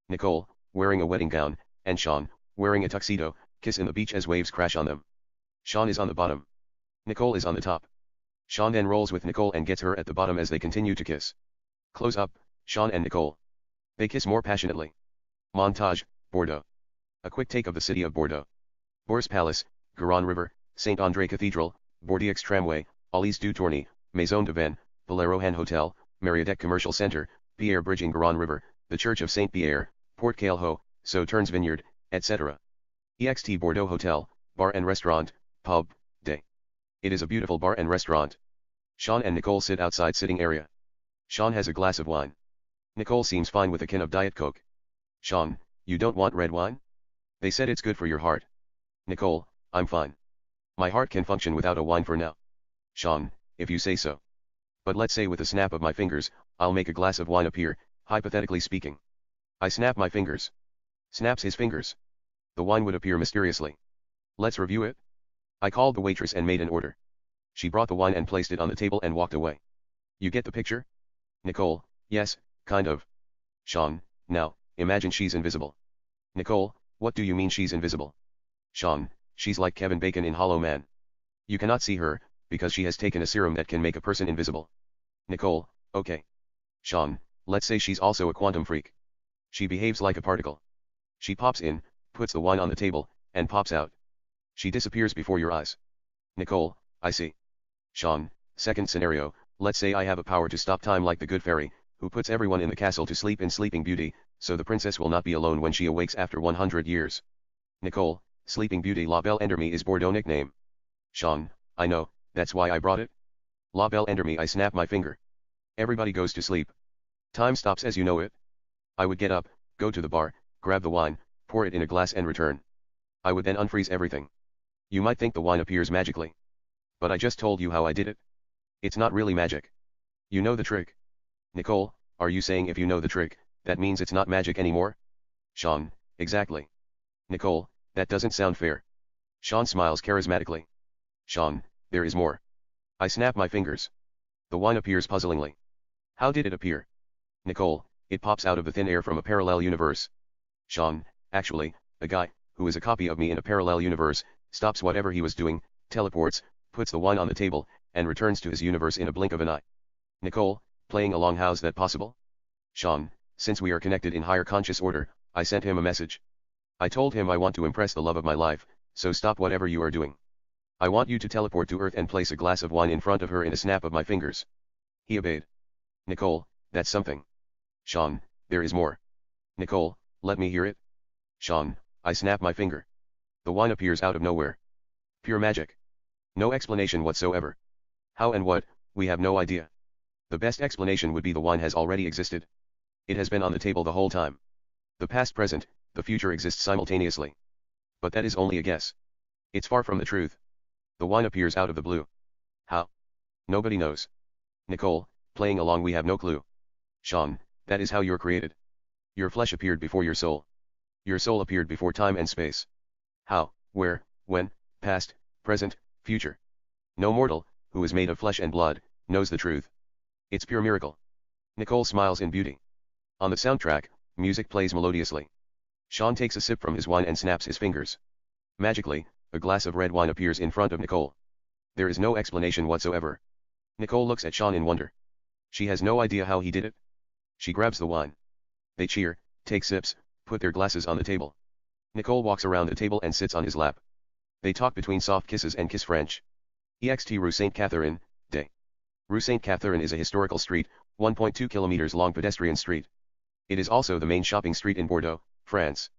Nicole, wearing a wedding gown, and Sean, wearing a tuxedo, kiss in the beach as waves crash on them. Sean is on the bottom. Nicole is on the top. Sean then rolls with Nicole and gets her at the bottom as they continue to kiss. Close up, Sean and Nicole. They kiss more passionately. Montage, Bordeaux. A quick take of the city of Bordeaux. Bourse Palace, Garonne River, Saint-André Cathedral, Bordeaux Tramway, Alice du Tourney, Maison de Vin, Palais Rohan Hotel, Mariadeck Commercial Center, Pierre Bridging Garonne River, the Church of Saint-Pierre, Port Calho, Sauternes Vineyard, etc. EXT Bordeaux Hotel, Bar and Restaurant, Pub, day. It is a beautiful bar and restaurant. Sean and Nicole sit outside sitting area. Sean has a glass of wine. Nicole seems fine with a can of Diet Coke. Sean, you don't want red wine? They said it's good for your heart. Nicole, I'm fine. My heart can function without a wine for now. Sean, if you say so. But let's say with a snap of my fingers, I'll make a glass of wine appear, hypothetically speaking. I snap my fingers. Snaps his fingers. The wine would appear mysteriously. Let's review it. I called the waitress and made an order. She brought the wine and placed it on the table and walked away. You get the picture? Nicole, yes, kind of. Sean, now, imagine she's invisible. Nicole, what do you mean she's invisible? Sean, she's like Kevin Bacon in Hollow Man. You cannot see her, because she has taken a serum that can make a person invisible. Nicole, okay. Sean, let's say she's also a quantum freak. She behaves like a particle. She pops in, puts the wine on the table, and pops out. She disappears before your eyes. Nicole, I see. Sean, second scenario, let's say I have a power to stop time like the good fairy, who puts everyone in the castle to sleep in Sleeping Beauty, so the princess will not be alone when she awakes after 100 years. Nicole, Sleeping Beauty La Belle Endormie is Bordeaux nickname. Sean, I know, that's why I brought it. La Belle Endormie, I snap my finger. Everybody goes to sleep. Time stops as you know it. I would get up, go to the bar, grab the wine, pour it in a glass and return. I would then unfreeze everything. You might think the wine appears magically. But I just told you how I did it. It's not really magic. You know the trick. Nicole, are you saying if you know the trick, that means it's not magic anymore? Sean, exactly. Nicole, that doesn't sound fair. Sean smiles charismatically. Sean, there is more. I snap my fingers. The wine appears puzzlingly. How did it appear? Nicole, it pops out of the thin air from a parallel universe. Sean, actually, a guy, who is a copy of me in a parallel universe, stops whatever he was doing, teleports, puts the wine on the table, and returns to his universe in a blink of an eye. Nicole, playing along, how's that possible? Sean, since we are connected in higher conscious order, I sent him a message. I told him I want to impress the love of my life, so stop whatever you are doing. I want you to teleport to Earth and place a glass of wine in front of her in a snap of my fingers. He obeyed. Nicole, that's something. Sean, there is more. Nicole, let me hear it. Sean, I snap my finger. The wine appears out of nowhere. Pure magic. No explanation whatsoever. How and what, we have no idea. The best explanation would be the wine has already existed. It has been on the table the whole time. The past, present, the future exists simultaneously. But that is only a guess. It's far from the truth. The wine appears out of the blue. How? Nobody knows. Nicole, playing along, we have no clue. Sean, that is how you're created. Your flesh appeared before your soul. Your soul appeared before time and space. How, where, when, past, present, future. No mortal, who is made of flesh and blood, knows the truth. It's pure miracle. Nicole smiles in beauty. On the soundtrack, music plays melodiously. Sean takes a sip from his wine and snaps his fingers. Magically, a glass of red wine appears in front of Nicole. There is no explanation whatsoever. Nicole looks at Sean in wonder. She has no idea how he did it. She grabs the wine. They cheer, take sips, put their glasses on the table. Nicole walks around the table and sits on his lap. They talk between soft kisses and kiss French. Ext Rue Sainte Catherine, Day. Rue Sainte Catherine is a historical street, 1.2 kilometers long pedestrian street. It is also the main shopping street in Bordeaux, France.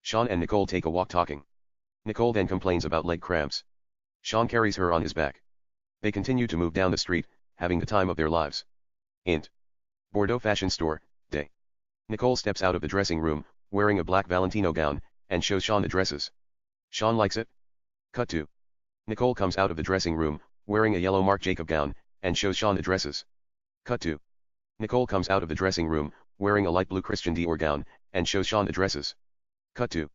Sean and Nicole take a walk talking. Nicole then complains about leg cramps. Sean carries her on his back. They continue to move down the street, having the time of their lives. Int. Bordeaux fashion store, Day. Nicole steps out of the dressing room, wearing a black Valentino gown, and shows Sean the dresses. Sean likes it. Cut to. Nicole comes out of the dressing room, wearing a yellow Marc Jacob gown, and shows Sean the dresses. Cut to. Nicole comes out of the dressing room, wearing a light blue Christian Dior gown, and shows Sean the dresses. Cut to.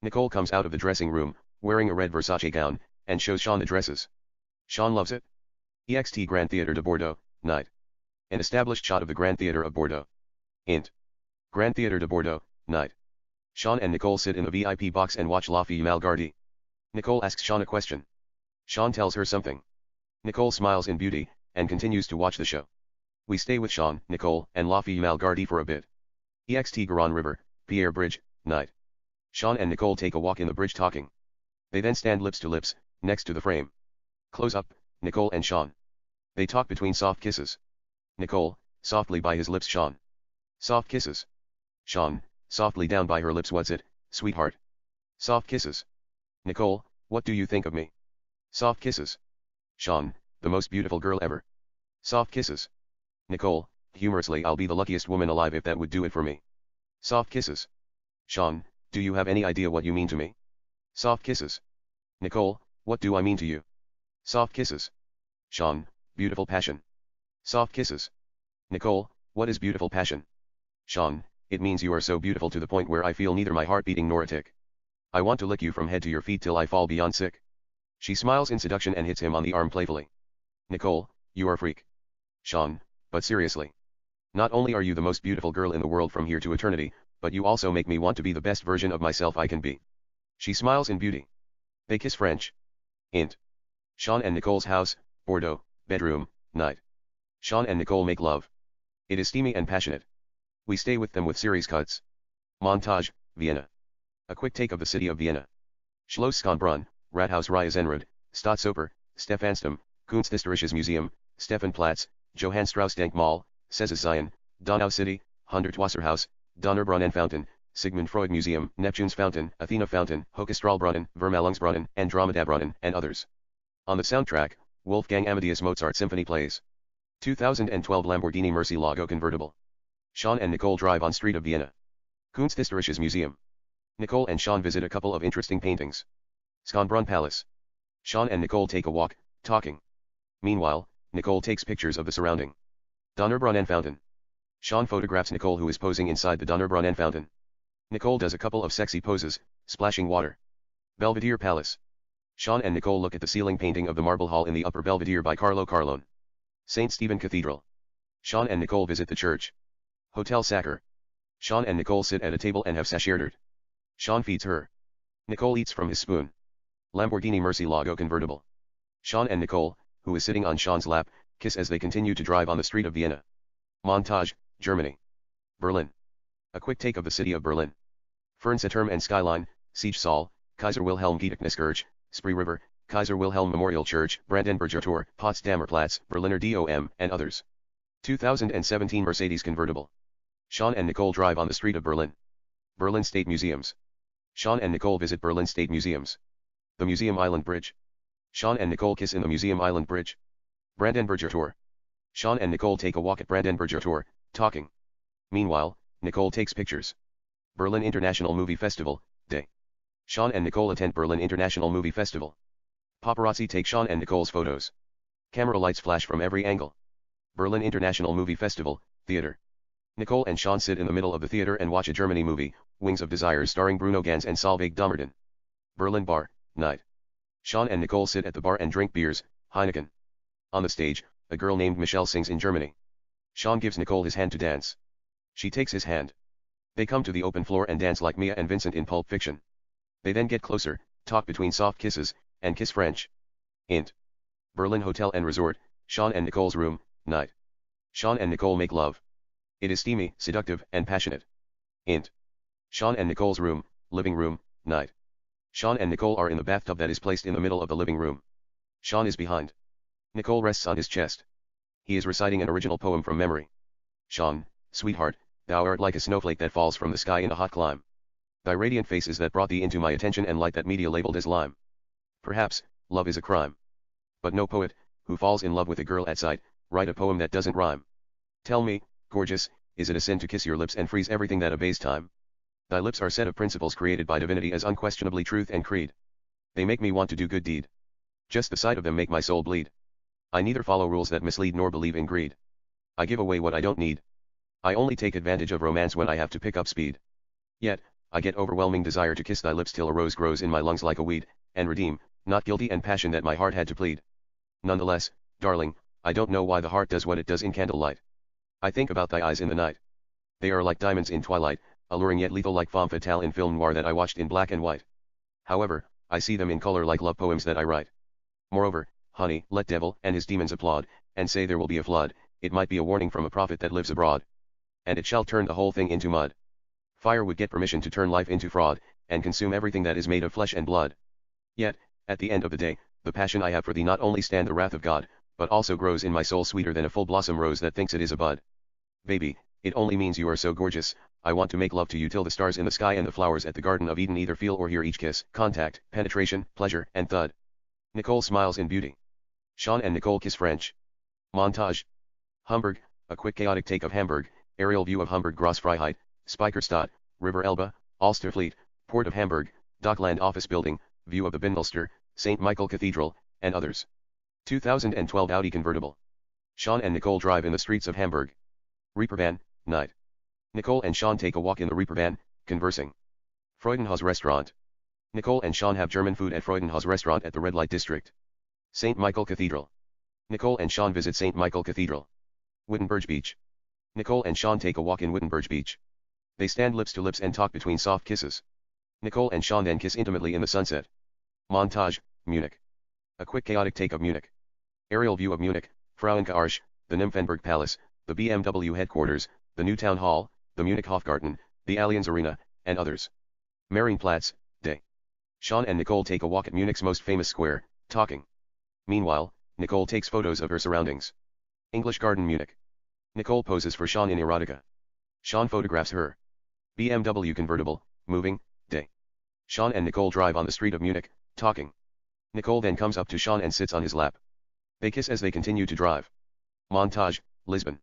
Nicole comes out of the dressing room, wearing a red Versace gown, and shows Sean the dresses. Sean loves it. Ext Grand Theatre de Bordeaux, night. An established shot of the Grand Theatre of Bordeaux. Int. Grand Theatre de Bordeaux, night. Sean and Nicole sit in the VIP box and watch La Fille Malgardy. Nicole asks Sean a question. Sean tells her something. Nicole smiles in beauty, and continues to watch the show. We stay with Sean, Nicole, and La Fille Malgardy for a bit. Ext Garonne River, Pierre Bridge, night. Sean and Nicole take a walk in the bridge talking. They then stand lips to lips, next to the frame. Close up, Nicole and Sean. They talk between soft kisses. Nicole, softly by his lips. Sean. Soft kisses. Sean, softly down by her lips. What's it, sweetheart? Soft kisses. Nicole, what do you think of me? Soft kisses. Sean, the most beautiful girl ever. Soft kisses. Nicole, humorously, I'll be the luckiest woman alive if that would do it for me. Soft kisses. Sean, do you have any idea what you mean to me? Soft kisses. Nicole, what do I mean to you? Soft kisses. Sean, beautiful passion. Soft kisses. Nicole, what is beautiful passion? Sean, it means you are so beautiful to the point where I feel neither my heart beating nor a tick. I want to lick you from head to your feet till I fall beyond sick. She smiles in seduction and hits him on the arm playfully. Nicole, you are a freak. Sean, but seriously. Not only are you the most beautiful girl in the world from here to eternity, but you also make me want to be the best version of myself I can be. She smiles in beauty. They kiss French. Int. Sean and Nicole's house, Bordeaux, bedroom, night. Sean and Nicole make love. It is steamy and passionate. We stay with them with series cuts. Montage, Vienna. A quick take of the city of Vienna. Schloss Schönbrunn, Rathaus Reisenrad, Staatsoper, Stephansdom, Kunsthistorisches Museum, Stephanplatz, Johann Strauss Denkmal, Cezes Zion, Donau City, Hundertwasserhaus, Donnerbrunnenfountain, Sigmund Freud Museum, Neptune's Fountain, Athena Fountain, Hokestrahlbrunnen, Vermellungsbrunnen, Andromedabrunnen, and others. On the soundtrack, Wolfgang Amadeus Mozart Symphony plays. 2012 Lamborghini Murcielago convertible. Sean and Nicole drive on street of Vienna. Kunsthistorisches Museum. Nicole and Sean visit a couple of interesting paintings. Schönbrunn Palace. Sean and Nicole take a walk, talking. Meanwhile, Nicole takes pictures of the surrounding. Donnerbrunnen Fountain. Sean photographs Nicole who is posing inside the Donnerbrunnen Fountain. Nicole does a couple of sexy poses, splashing water. Belvedere Palace. Sean and Nicole look at the ceiling painting of the Marble Hall in the Upper Belvedere by Carlo Carlone. St. Stephen Cathedral. Sean and Nicole visit the church. Hotel Sacher. Sean and Nicole sit at a table and have sascherdert. Sean feeds her. Nicole eats from his spoon. Lamborghini Murcielago convertible. Sean and Nicole, who is sitting on Sean's lap, Kiss as they continue to drive on the street of Vienna. Montage, Germany. Berlin. A quick take of the city of Berlin. Fernsehturm and skyline, Siege Saal, Kaiser Wilhelm Gedächtniskirche, Spree River, Kaiser Wilhelm Memorial Church, Brandenburger Tor, Potsdamer Platz, Berliner Dom, and others. 2017 Mercedes convertible. Sean and Nicole drive on the street of Berlin. Berlin State Museums. Sean and Nicole visit Berlin State Museums. The Museum Island Bridge. Sean and Nicole kiss in the Museum Island Bridge. Brandenburger Tor. Sean and Nicole take a walk at Brandenburger Tor, talking. Meanwhile, Nicole takes pictures. Berlin International Movie Festival, Day. Sean and Nicole attend Berlin International Movie Festival. Paparazzi take Sean and Nicole's photos. Camera lights flash from every angle. Berlin International Movie Festival, Theater. Nicole and Sean sit in the middle of the theater and watch a Germany movie, Wings of Desire starring Bruno Ganz and Solveig Dommerden. Berlin Bar, Night. Sean and Nicole sit at the bar and drink beers, Heineken. On the stage, a girl named Michelle sings in Germany. Sean gives Nicole his hand to dance. She takes his hand. They come to the open floor and dance like Mia and Vincent in Pulp Fiction. They then get closer, talk between soft kisses, and kiss French. Int. Berlin Hotel and Resort, Sean and Nicole's room, night. Sean and Nicole make love. It is steamy, seductive, and passionate. Int. Sean and Nicole's room, living room, night. Sean and Nicole are in the bathtub that is placed in the middle of the living room. Sean is behind. Nicole rests on his chest. He is reciting an original poem from memory. Sean, sweetheart, thou art like a snowflake that falls from the sky in a hot clime. Thy radiant face is that brought thee into my attention and light that media labeled as lime. Perhaps, love is a crime. But no poet, who falls in love with a girl at sight, write a poem that doesn't rhyme. Tell me, gorgeous, is it a sin to kiss your lips and freeze everything that obeys time? Thy lips are set of principles created by divinity as unquestionably truth and creed. They make me want to do good deed. Just the sight of them make my soul bleed. I neither follow rules that mislead nor believe in greed. I give away what I don't need. I only take advantage of romance when I have to pick up speed. Yet, I get overwhelming desire to kiss thy lips till a rose grows in my lungs like a weed, and redeem, not guilty and passion that my heart had to plead. Nonetheless, darling, I don't know why the heart does what it does in candlelight. I think about thy eyes in the night. They are like diamonds in twilight, alluring yet lethal like femme fatale in film noir that I watched in black and white. However, I see them in color like love poems that I write. Moreover, honey, let devil and his demons applaud, and say there will be a flood, it might be a warning from a prophet that lives abroad. And it shall turn the whole thing into mud. Fire would get permission to turn life into fraud, and consume everything that is made of flesh and blood. Yet, at the end of the day, the passion I have for thee not only stand the wrath of God, but also grows in my soul sweeter than a full blossom rose that thinks it is a bud. Baby, it only means you are so gorgeous, I want to make love to you till the stars in the sky and the flowers at the Garden of Eden either feel or hear each kiss, contact, penetration, pleasure, and thud. Nicole smiles in beauty. Sean and Nicole kiss French. Montage. Hamburg, a quick chaotic take of Hamburg, aerial view of Hamburg Grossfreiheit, Speicherstadt, River Elbe, Alsterfleet, Port of Hamburg, Dockland Office Building, view of the Bindmelster, St. Michael Cathedral, and others. 2012 Audi convertible. Sean and Nicole drive in the streets of Hamburg. Reeperbahn, night. Nicole and Sean take a walk in the Reeperbahn, conversing. Freudenhaus restaurant. Nicole and Sean have German food at Freudenhaus restaurant at the red light district. St. Michael Cathedral. Nicole and Sean visit St. Michael Cathedral. Wittenberg Beach. Nicole and Sean take a walk in Wittenberg Beach. They stand lips to lips and talk between soft kisses. Nicole and Sean then kiss intimately in the sunset. Montage, Munich. A quick chaotic take of Munich. Aerial view of Munich, Frauenkirche, the Nymphenburg Palace, the BMW headquarters, the new town hall, the Munich Hofgarten, the Allianz Arena, and others. Marienplatz, Day. Sean and Nicole take a walk at Munich's most famous square, talking. Meanwhile, Nicole takes photos of her surroundings. English Garden Munich. Nicole poses for Sean in erotica. Sean photographs her. BMW convertible, moving, day. Sean and Nicole drive on the street of Munich, talking. Nicole then comes up to Sean and sits on his lap. They kiss as they continue to drive. Montage, Lisbon.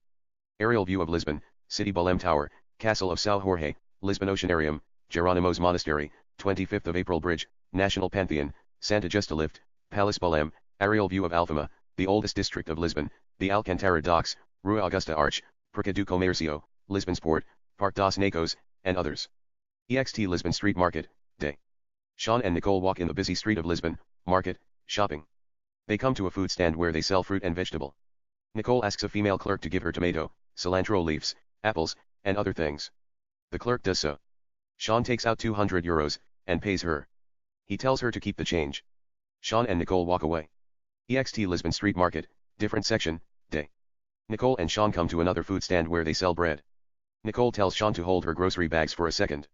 Aerial view of Lisbon, City Belém Tower, Castle of São Jorge, Lisbon Oceanarium, Geronimo's Monastery, 25th of April Bridge, National Pantheon, Santa Justa Lift, Palace Belém, aerial view of Alfama, the oldest district of Lisbon, the Alcantara Docks, Rua Augusta Arch, Praça do Comércio, Lisbon Sport, Parque das Nacos, and others. EXT Lisbon Street Market, day. Sean and Nicole walk in the busy street of Lisbon, market, shopping. They come to a food stand where they sell fruit and vegetable. Nicole asks a female clerk to give her tomato, cilantro leaves, apples, and other things. The clerk does so. Sean takes out €200, and pays her. He tells her to keep the change. Sean and Nicole walk away. EXT Lisbon Street Market, different section, day. Nicole and Sean come to another food stand where they sell bread. Nicole tells Sean to hold her grocery bags for a second.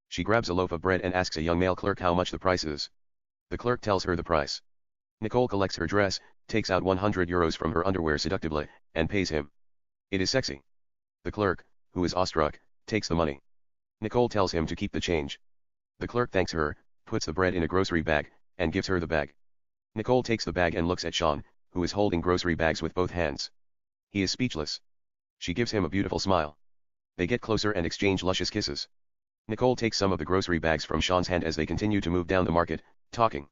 She grabs a loaf of bread and asks a young male clerk how much the price is. The clerk tells her the price. Nicole collects her dress, takes out €100 from her underwear seductively, and pays him. It is sexy. The clerk, who is awestruck, takes the money. Nicole tells him to keep the change. The clerk thanks her, puts the bread in a grocery bag, and gives her the bag. Nicole takes the bag and looks at Sean, who is holding grocery bags with both hands. He is speechless. She gives him a beautiful smile. They get closer and exchange luscious kisses. Nicole takes some of the grocery bags from Sean's hand as they continue to move down the market, talking.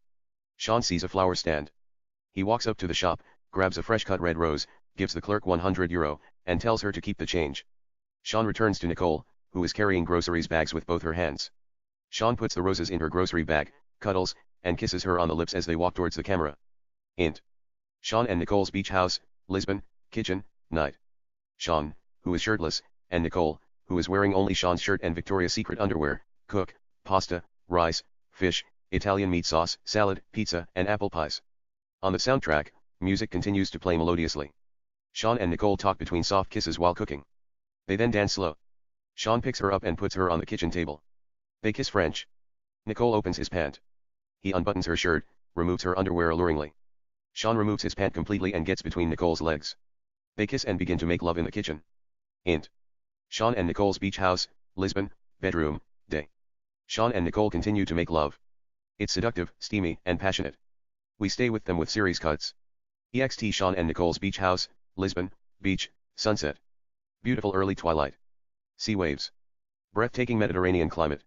Sean sees a flower stand. He walks up to the shop, grabs a fresh-cut red rose, gives the clerk €100, and tells her to keep the change. Sean returns to Nicole, who is carrying groceries bags with both her hands. Sean puts the roses in her grocery bag, cuddles, and kisses her on the lips as they walk towards the camera. Int. Sean and Nicole's beach house, Lisbon, kitchen, night. Sean, who is shirtless, and Nicole, who is wearing only Sean's shirt and Victoria's Secret underwear, cook, pasta, rice, fish, Italian meat sauce, salad, pizza, and apple pies. On the soundtrack, music continues to play melodiously. Sean and Nicole talk between soft kisses while cooking. They then dance slow. Sean picks her up and puts her on the kitchen table. They kiss French. Nicole opens his pant. He unbuttons her shirt, removes her underwear alluringly. Sean removes his pant completely and gets between Nicole's legs. They kiss and begin to make love in the kitchen. Int. Sean and Nicole's beach house, Lisbon, bedroom, day. Sean and Nicole continue to make love. It's seductive, steamy, and passionate. We stay with them with series cuts. EXT Sean and Nicole's beach house, Lisbon, beach, sunset. Beautiful early twilight. Sea waves. Breathtaking Mediterranean climate.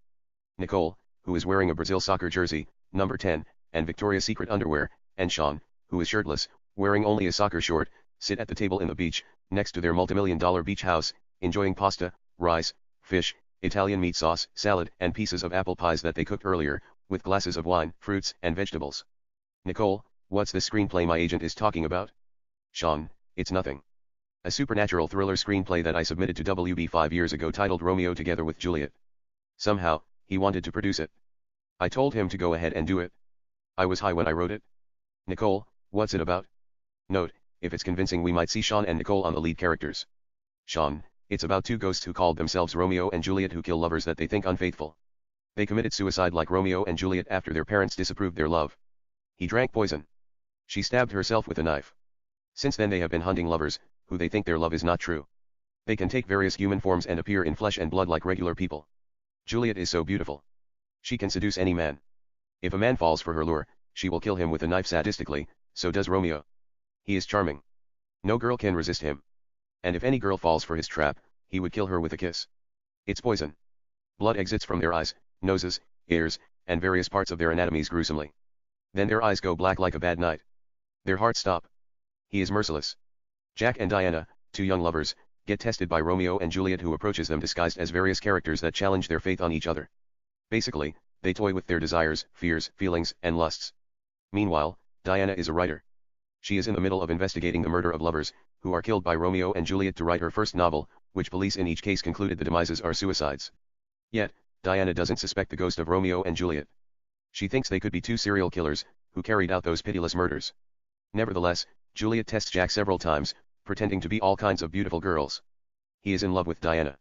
Nicole, who is wearing a Brazil soccer jersey, number 10, and Victoria's Secret underwear, and Sean, who is shirtless, wearing only a soccer short, sit at the table in the beach, next to their multimillion-dollar beach house, enjoying pasta, rice, fish, Italian meat sauce, salad, and pieces of apple pies that they cooked earlier, with glasses of wine, fruits, and vegetables. Nicole, what's the screenplay my agent is talking about? Sean, it's nothing. A supernatural thriller screenplay that I submitted to WB 5 years ago titled Romeo Together with Juliet. Somehow, he wanted to produce it. I told him to go ahead and do it. I was high when I wrote it. Nicole, what's it about? Note, if it's convincing we might see Sean and Nicole on the lead characters. Sean, it's about two ghosts who called themselves Romeo and Juliet who kill lovers that they think unfaithful. They committed suicide like Romeo and Juliet after their parents disapproved their love. He drank poison. She stabbed herself with a knife. Since then they have been hunting lovers, who they think their love is not true. They can take various human forms and appear in flesh and blood like regular people. Juliet is so beautiful. She can seduce any man. If a man falls for her lure, she will kill him with a knife sadistically, so does Romeo. He is charming. No girl can resist him. And if any girl falls for his trap, he would kill her with a kiss. It's poison. Blood exits from their eyes, noses, ears, and various parts of their anatomies gruesomely. Then their eyes go black like a bad night. Their hearts stop. He is merciless. Jack and Diana, two young lovers, get tested by Romeo and Juliet who approaches them disguised as various characters that challenge their faith on each other. Basically, they toy with their desires, fears, feelings, and lusts. Meanwhile, Diana is a writer. She is in the middle of investigating the murder of lovers, who are killed by Romeo and Juliet to write her first novel, which police in each case concluded the demises are suicides. Yet, Diana doesn't suspect the ghost of Romeo and Juliet. She thinks they could be two serial killers, who carried out those pitiless murders. Nevertheless, Juliet tests Jack several times, pretending to be all kinds of beautiful girls. He is in love with Diana.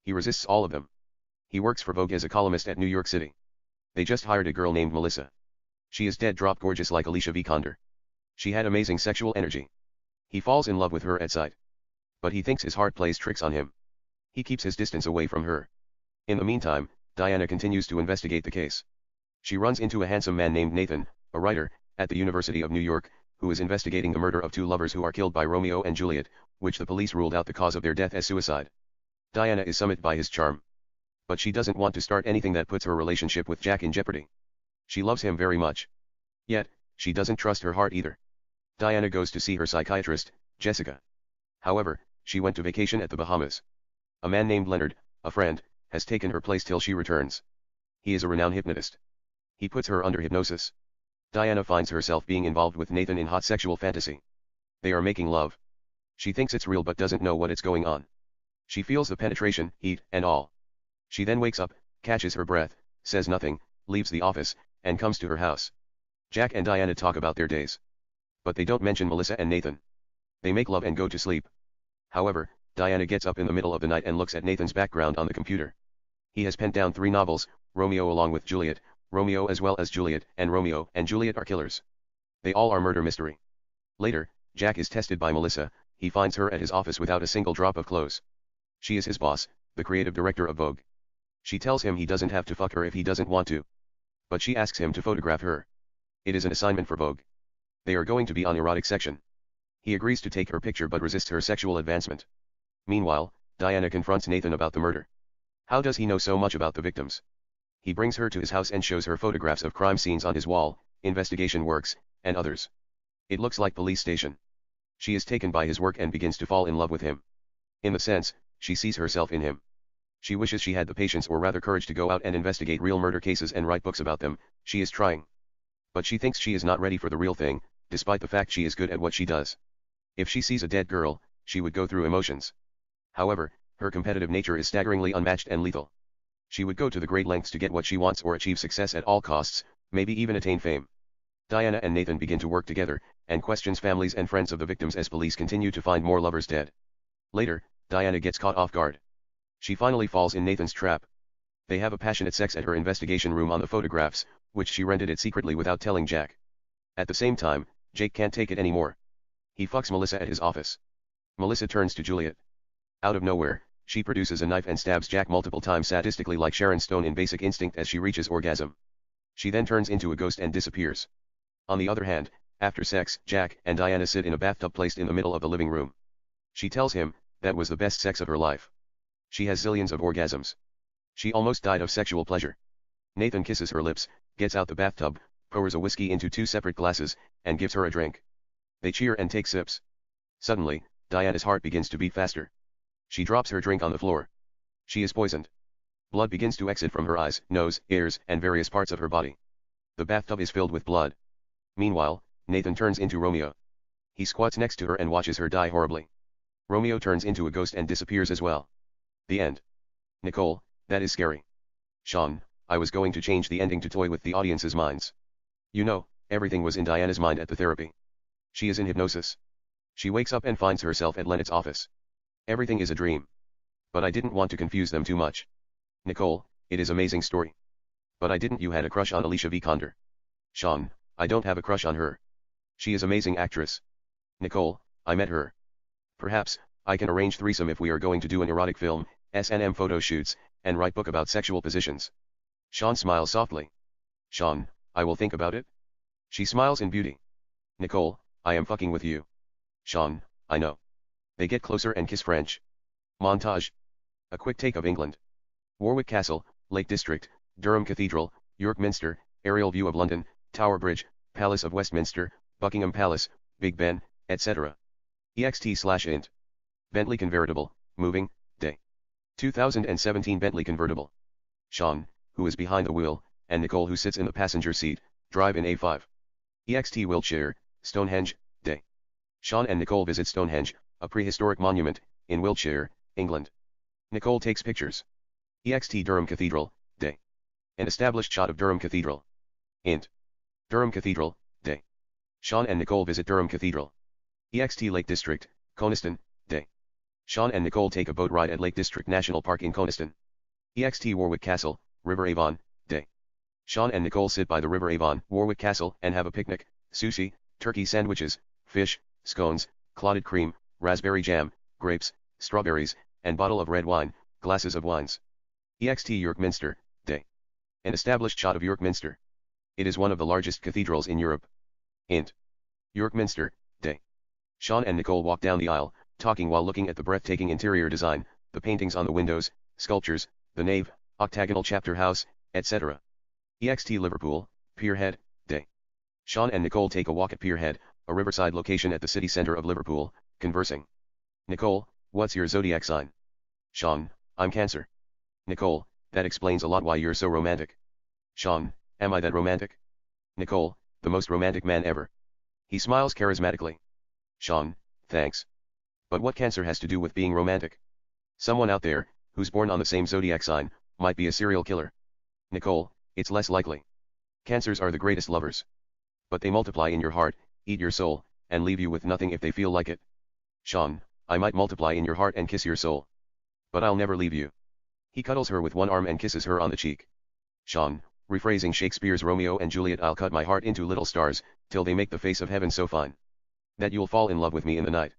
He resists all of them. He works for Vogue as a columnist at New York City. They just hired a girl named Melissa. She is dead drop gorgeous like Alicia Vikander. She had amazing sexual energy. He falls in love with her at sight. But he thinks his heart plays tricks on him. He keeps his distance away from her. In the meantime, Diana continues to investigate the case. She runs into a handsome man named Nathan, a writer, at the University of New York, who is investigating the murder of two lovers who are killed by Romeo and Juliet, which the police ruled out the cause of their death as suicide. Diana is summoned by his charm. But she doesn't want to start anything that puts her relationship with Jack in jeopardy. She loves him very much. Yet, she doesn't trust her heart either. Diana goes to see her psychiatrist, Jessica. However, she went to vacation at the Bahamas. A man named Leonard, a friend, has taken her place till she returns. He is a renowned hypnotist. He puts her under hypnosis. Diana finds herself being involved with Nathan in hot sexual fantasy. They are making love. She thinks it's real but doesn't know what it's going on. She feels the penetration, heat, and all. She then wakes up, catches her breath, says nothing, leaves the office, and comes to her house. Jack and Diana talk about their days. But they don't mention Melissa and Nathan. They make love and go to sleep. However, Diana gets up in the middle of the night and looks at Nathan's background on the computer. He has penned down 3 novels, Romeo along with Juliet, Romeo as well as Juliet, and Romeo and Juliet are killers. They all are murder mystery. Later, Jack is tested by Melissa. He finds her at his office without a single drop of clothes. She is his boss, the creative director of Vogue. She tells him he doesn't have to fuck her if he doesn't want to. But she asks him to photograph her. It is an assignment for Vogue. They are going to be on erotic section. He agrees to take her picture but resists her sexual advancement. Meanwhile, Diana confronts Nathan about the murder. How does he know so much about the victims? He brings her to his house and shows her photographs of crime scenes on his wall, investigation works, and others. It looks like police station. She is taken by his work and begins to fall in love with him. In the sense, she sees herself in him. She wishes she had the patience or rather courage to go out and investigate real murder cases and write books about them. She is trying. But she thinks she is not ready for the real thing, despite the fact she is good at what she does. If she sees a dead girl, she would go through emotions. However, her competitive nature is staggeringly unmatched and lethal. She would go to the great lengths to get what she wants or achieve success at all costs, maybe even attain fame. Diana and Nathan begin to work together, and questions families and friends of the victims as police continue to find more lovers dead. Later, Diana gets caught off guard. She finally falls in Nathan's trap. They have a passionate sex at her investigation room on the photographs, which she rented it secretly without telling Jack. At the same time, Jake can't take it anymore. He fucks Melissa at his office. Melissa turns to Juliet. Out of nowhere, she produces a knife and stabs Jack multiple times sadistically like Sharon Stone in Basic Instinct as she reaches orgasm. She then turns into a ghost and disappears. On the other hand, after sex, Jack and Diana sit in a bathtub placed in the middle of the living room. She tells him, that was the best sex of her life. She has zillions of orgasms. She almost died of sexual pleasure. Nathan kisses her lips, gets out the bathtub, pours a whiskey into 2 separate glasses, and gives her a drink. They cheer and take sips. Suddenly, Diana's heart begins to beat faster. She drops her drink on the floor. She is poisoned. Blood begins to exit from her eyes, nose, ears, and various parts of her body. The bathtub is filled with blood. Meanwhile, Nathan turns into Romeo. He squats next to her and watches her die horribly. Romeo turns into a ghost and disappears as well. The end. Nicole, that is scary. Sean, I was going to change the ending to toy with the audience's minds. You know, everything was in Diana's mind at the therapy. She is in hypnosis. She wakes up and finds herself at Leonard's office. Everything is a dream. But I didn't want to confuse them too much. Nicole, it is amazing story. But I didn't. You had a crush on Alicia Vikander. Sean, I don't have a crush on her. She is amazing actress. Nicole, I met her. Perhaps, I can arrange threesome if we are going to do an erotic film, S&M photo shoots, and write book about sexual positions. Sean smiles softly. Sean, I will think about it. She smiles in beauty. Nicole, I am fucking with you. Sean, I know. They get closer and kiss. French. Montage. A quick take of England. Warwick Castle, Lake District, Durham Cathedral, York Minster, aerial view of London, Tower Bridge, Palace of Westminster, Buckingham Palace, Big Ben, etc. ext/int. Bentley convertible, moving, day. 2017 Bentley convertible. Sean, who is behind the wheel, and Nicole who sits in the passenger seat, drive in A5. ext Wiltshire, Stonehenge, day. Sean and Nicole visit Stonehenge, a prehistoric monument, in Wiltshire, England. Nicole takes pictures. ext Durham Cathedral, day. An established shot of Durham Cathedral. Int. Durham Cathedral, day. Sean and Nicole visit Durham Cathedral. ext Lake District, Coniston, day. Sean and Nicole take a boat ride at Lake District National Park in Coniston. ext Warwick Castle, River Avon, day. Sean and Nicole sit by the River Avon, Warwick Castle, and have a picnic, sushi, turkey sandwiches, fish, scones, clotted cream, raspberry jam, grapes, strawberries, and bottle of red wine, glasses of wines. ext York Minster, day. An established shot of York Minster. It is one of the largest cathedrals in Europe. Int. York Minster, day. Sean and Nicole walk down the aisle, talking while looking at the breathtaking interior design, the paintings on the windows, sculptures, the nave, octagonal chapter house, etc. ext Liverpool, Pierhead, day. Sean and Nicole take a walk at Pierhead, a riverside location at the city center of Liverpool, conversing. Nicole, what's your zodiac sign? Sean, I'm Cancer. Nicole, that explains a lot why you're so romantic. Sean, am I that romantic? Nicole, the most romantic man ever. He smiles charismatically. Sean, thanks. But what Cancer has to do with being romantic? Someone out there, who's born on the same zodiac sign, might be a serial killer. Nicole, it's less likely. Cancers are the greatest lovers. But they multiply in your heart, eat your soul, and leave you with nothing if they feel like it. Sean, I might multiply in your heart and kiss your soul. But I'll never leave you. He cuddles her with one arm and kisses her on the cheek. Sean, rephrasing Shakespeare's Romeo and Juliet, I'll cut my heart into little stars, till they make the face of heaven so fine that you'll fall in love with me in the night.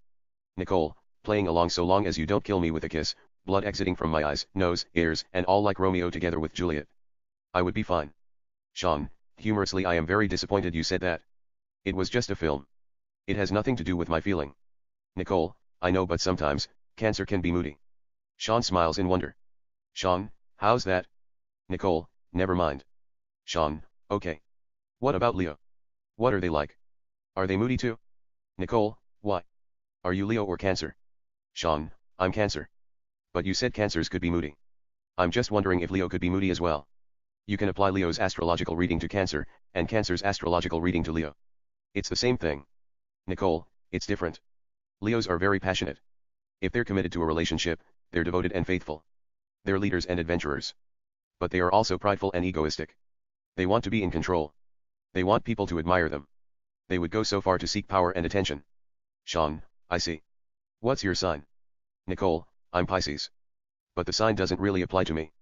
Nicole, playing along, so long as you don't kill me with a kiss, blood exiting from my eyes, nose, ears, and all like Romeo together with Juliet. I would be fine. Sean, humorously, I am very disappointed you said that. It was just a film. It has nothing to do with my feeling. Nicole, I know, but sometimes, Cancer can be moody. Sean smiles in wonder. Sean, how's that? Nicole, never mind. Sean, okay. What about Leo? What are they like? Are they moody too? Nicole, why? Are you Leo or Cancer? Sean, I'm Cancer. But you said Cancers could be moody. I'm just wondering if Leo could be moody as well. You can apply Leo's astrological reading to Cancer, and Cancer's astrological reading to Leo. It's the same thing. Nicole, it's different. Leos are very passionate. If they're committed to a relationship, they're devoted and faithful. They're leaders and adventurers. But they are also prideful and egoistic. They want to be in control. They want people to admire them. They would go so far to seek power and attention. Sean, I see. What's your sign? Nicole, I'm Pisces. But the sign doesn't really apply to me.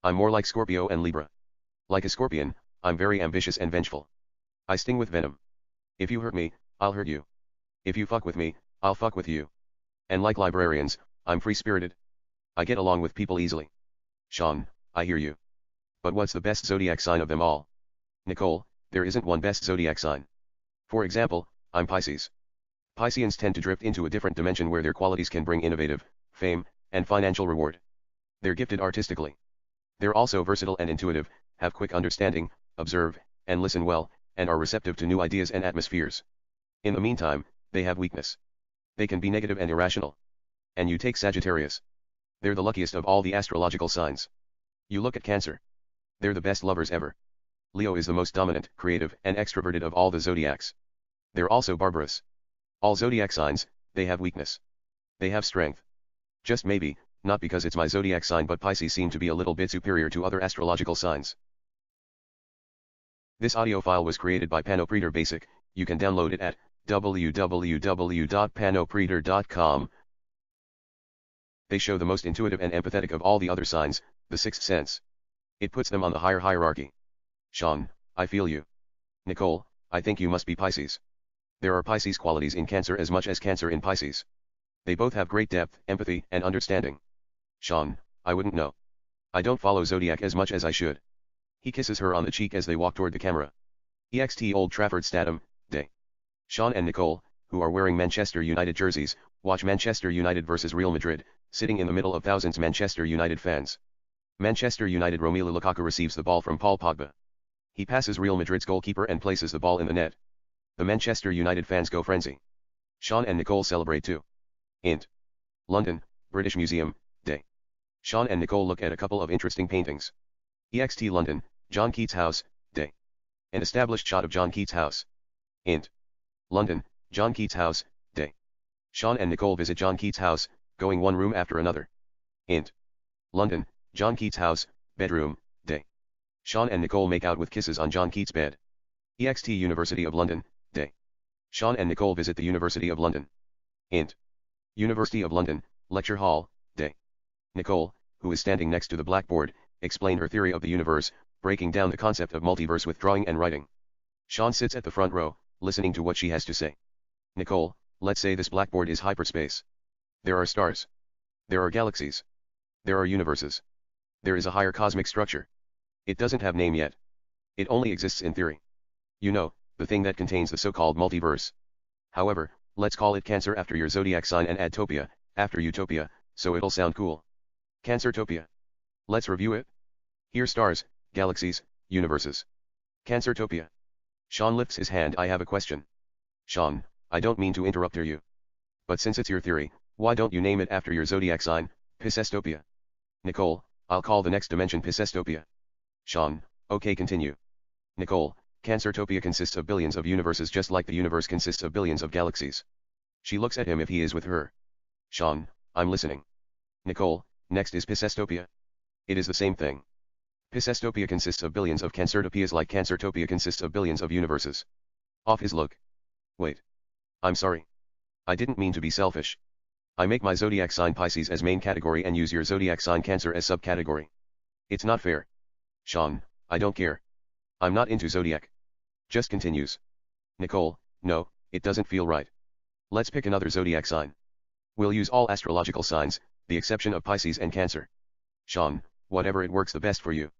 I'm more like Scorpio and Libra. Like a scorpion, I'm very ambitious and vengeful. I sting with venom. If you hurt me, I'll hurt you. If you fuck with me, I'll fuck with you. And like librarians, I'm free-spirited. I get along with people easily. Sean, I hear you. But what's the best zodiac sign of them all? Nicole, there isn't one best zodiac sign. For example, I'm Pisces. Pisceans tend to drift into a different dimension where their qualities can bring innovative, fame, and financial reward. They're gifted artistically. They're also versatile and intuitive, have quick understanding, observe, and listen well, and are receptive to new ideas and atmospheres. In the meantime, they have weakness. They can be negative and irrational. And you take Sagittarius. They're the luckiest of all the astrological signs. You look at Cancer. They're the best lovers ever. Leo is the most dominant, creative, and extroverted of all the zodiacs. They're also barbarous. All zodiac signs, they have weakness. They have strength. Just maybe, not because it's my zodiac sign, but Pisces seem to be a little bit superior to other astrological signs. This audio file was created by Panopreader Basic. You can download it at www.panopreader.com. They show the most intuitive and empathetic of all the other signs, the sixth sense. It puts them on the higher hierarchy. Sean, I feel you. Nicole, I think you must be Pisces. There are Pisces qualities in Cancer as much as Cancer in Pisces. They both have great depth, empathy, and understanding. Sean, I wouldn't know. I don't follow Zodiac as much as I should. He kisses her on the cheek as they walk toward the camera. EXT Old Trafford Statham, Day. Sean and Nicole, who are wearing Manchester United jerseys, watch Manchester United vs Real Madrid, sitting in the middle of thousands Manchester United fans. Manchester United Romelu Lukaku receives the ball from Paul Pogba. He passes Real Madrid's goalkeeper and places the ball in the net. The Manchester United fans go frenzy. Sean and Nicole celebrate too. Int. London, British Museum, Day. Sean and Nicole look at a couple of interesting paintings. EXT London, John Keats House, Day. An established shot of John Keats House. Int. London, John Keats House, Day. Sean and Nicole visit John Keats House, going one room after another. Int. London, John Keats House, bedroom, Day. Sean and Nicole make out with kisses on John Keats' bed. EXT University of London, Day. Sean and Nicole visit the University of London. Int. University of London, Lecture Hall, Day. Nicole, who is standing next to the blackboard, explained her theory of the universe, breaking down the concept of multiverse with drawing and writing. Sean sits at the front row, listening to what she has to say. Nicole, let's say this blackboard is hyperspace. There are stars. There are galaxies. There are universes. There is a higher cosmic structure. It doesn't have name yet. It only exists in theory. You know, the thing that contains the so-called multiverse. However, let's call it Cancer after your zodiac sign and add Topia, after Utopia, so it'll sound cool. Cancertopia. Let's review it. Here stars, galaxies, universes. Cancertopia. Sean lifts his hand. I have a question. Sean, I don't mean to interrupt you. But since it's your theory, why don't you name it after your zodiac sign, Piscestopia? Nicole, I'll call the next dimension Piscestopia. Sean, okay, continue. Nicole, Cancertopia consists of billions of universes just like the universe consists of billions of galaxies. She looks at him if he is with her. Sean, I'm listening. Nicole, next is Piscestopia. It is the same thing. Piscestopia consists of billions of Cancertopias like Cancertopia consists of billions of universes. Off his look. Wait. I'm sorry. I didn't mean to be selfish. I make my zodiac sign Pisces as main category and use your zodiac sign Cancer as subcategory. It's not fair. Sean, I don't care. I'm not into zodiac. Just continues. Nicole, no, it doesn't feel right. Let's pick another zodiac sign. We'll use all astrological signs, the exception of Pisces and Cancer. Sean, whatever it works the best for you.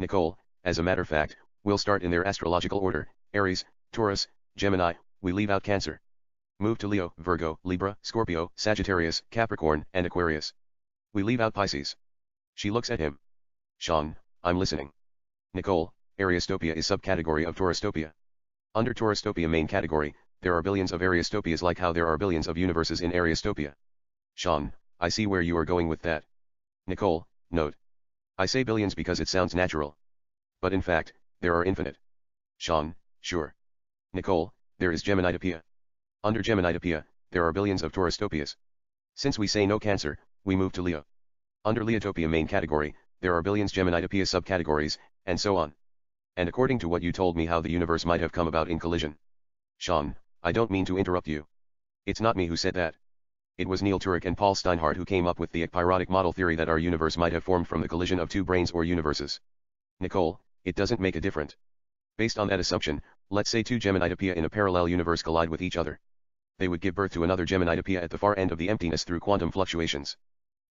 Nicole, as a matter of fact, we'll start in their astrological order: Aries, Taurus, Gemini, we leave out Cancer. Move to Leo, Virgo, Libra, Scorpio, Sagittarius, Capricorn, and Aquarius. We leave out Pisces. She looks at him. Sean, I'm listening. Nicole, Ariostopia is subcategory of Taurostopia. Under Taurostopia main category, there are billions of Ariostopias, like how there are billions of universes in Ariostopia. Sean, I see where you are going with that. Nicole, note. I say billions because it sounds natural. But in fact, there are infinite. Sean, sure. Nicole, there is Geminitopia. Under Geminitopia, there are billions of Taurostopias. Since we say no Cancer, we move to Leo. Under Leotopia main category, there are billions Geminitopia subcategories, and so on. And according to what you told me how the universe might have come about in collision. Sean, I don't mean to interrupt you. It's not me who said that. It was Neil Turek and Paul Steinhardt who came up with the ekpyrotic model theory that our universe might have formed from the collision of two brains or universes. Nicole, it doesn't make a difference. Based on that assumption, let's say two Geminitopia in a parallel universe collide with each other. They would give birth to another Geminitopia at the far end of the emptiness through quantum fluctuations.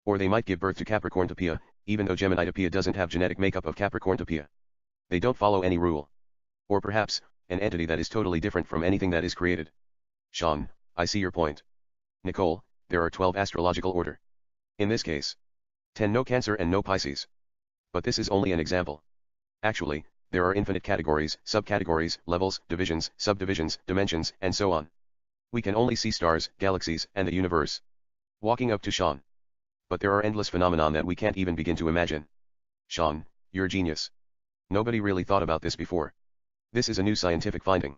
Or they might give birth to Capricorntopia, even though Geminitopia doesn't have genetic makeup of Capricorntopia. They don't follow any rule. Or perhaps, an entity that is totally different from anything that is created. Sean, I see your point. Nicole, there are 12 astrological order. In this case, 10 no Cancer and no Pisces. But this is only an example. Actually, there are infinite categories, subcategories, levels, divisions, subdivisions, dimensions, and so on. We can only see stars, galaxies, and the universe. Walking up to Sean. But there are endless phenomenon that we can't even begin to imagine. Sean, you're a genius. Nobody really thought about this before. This is a new scientific finding.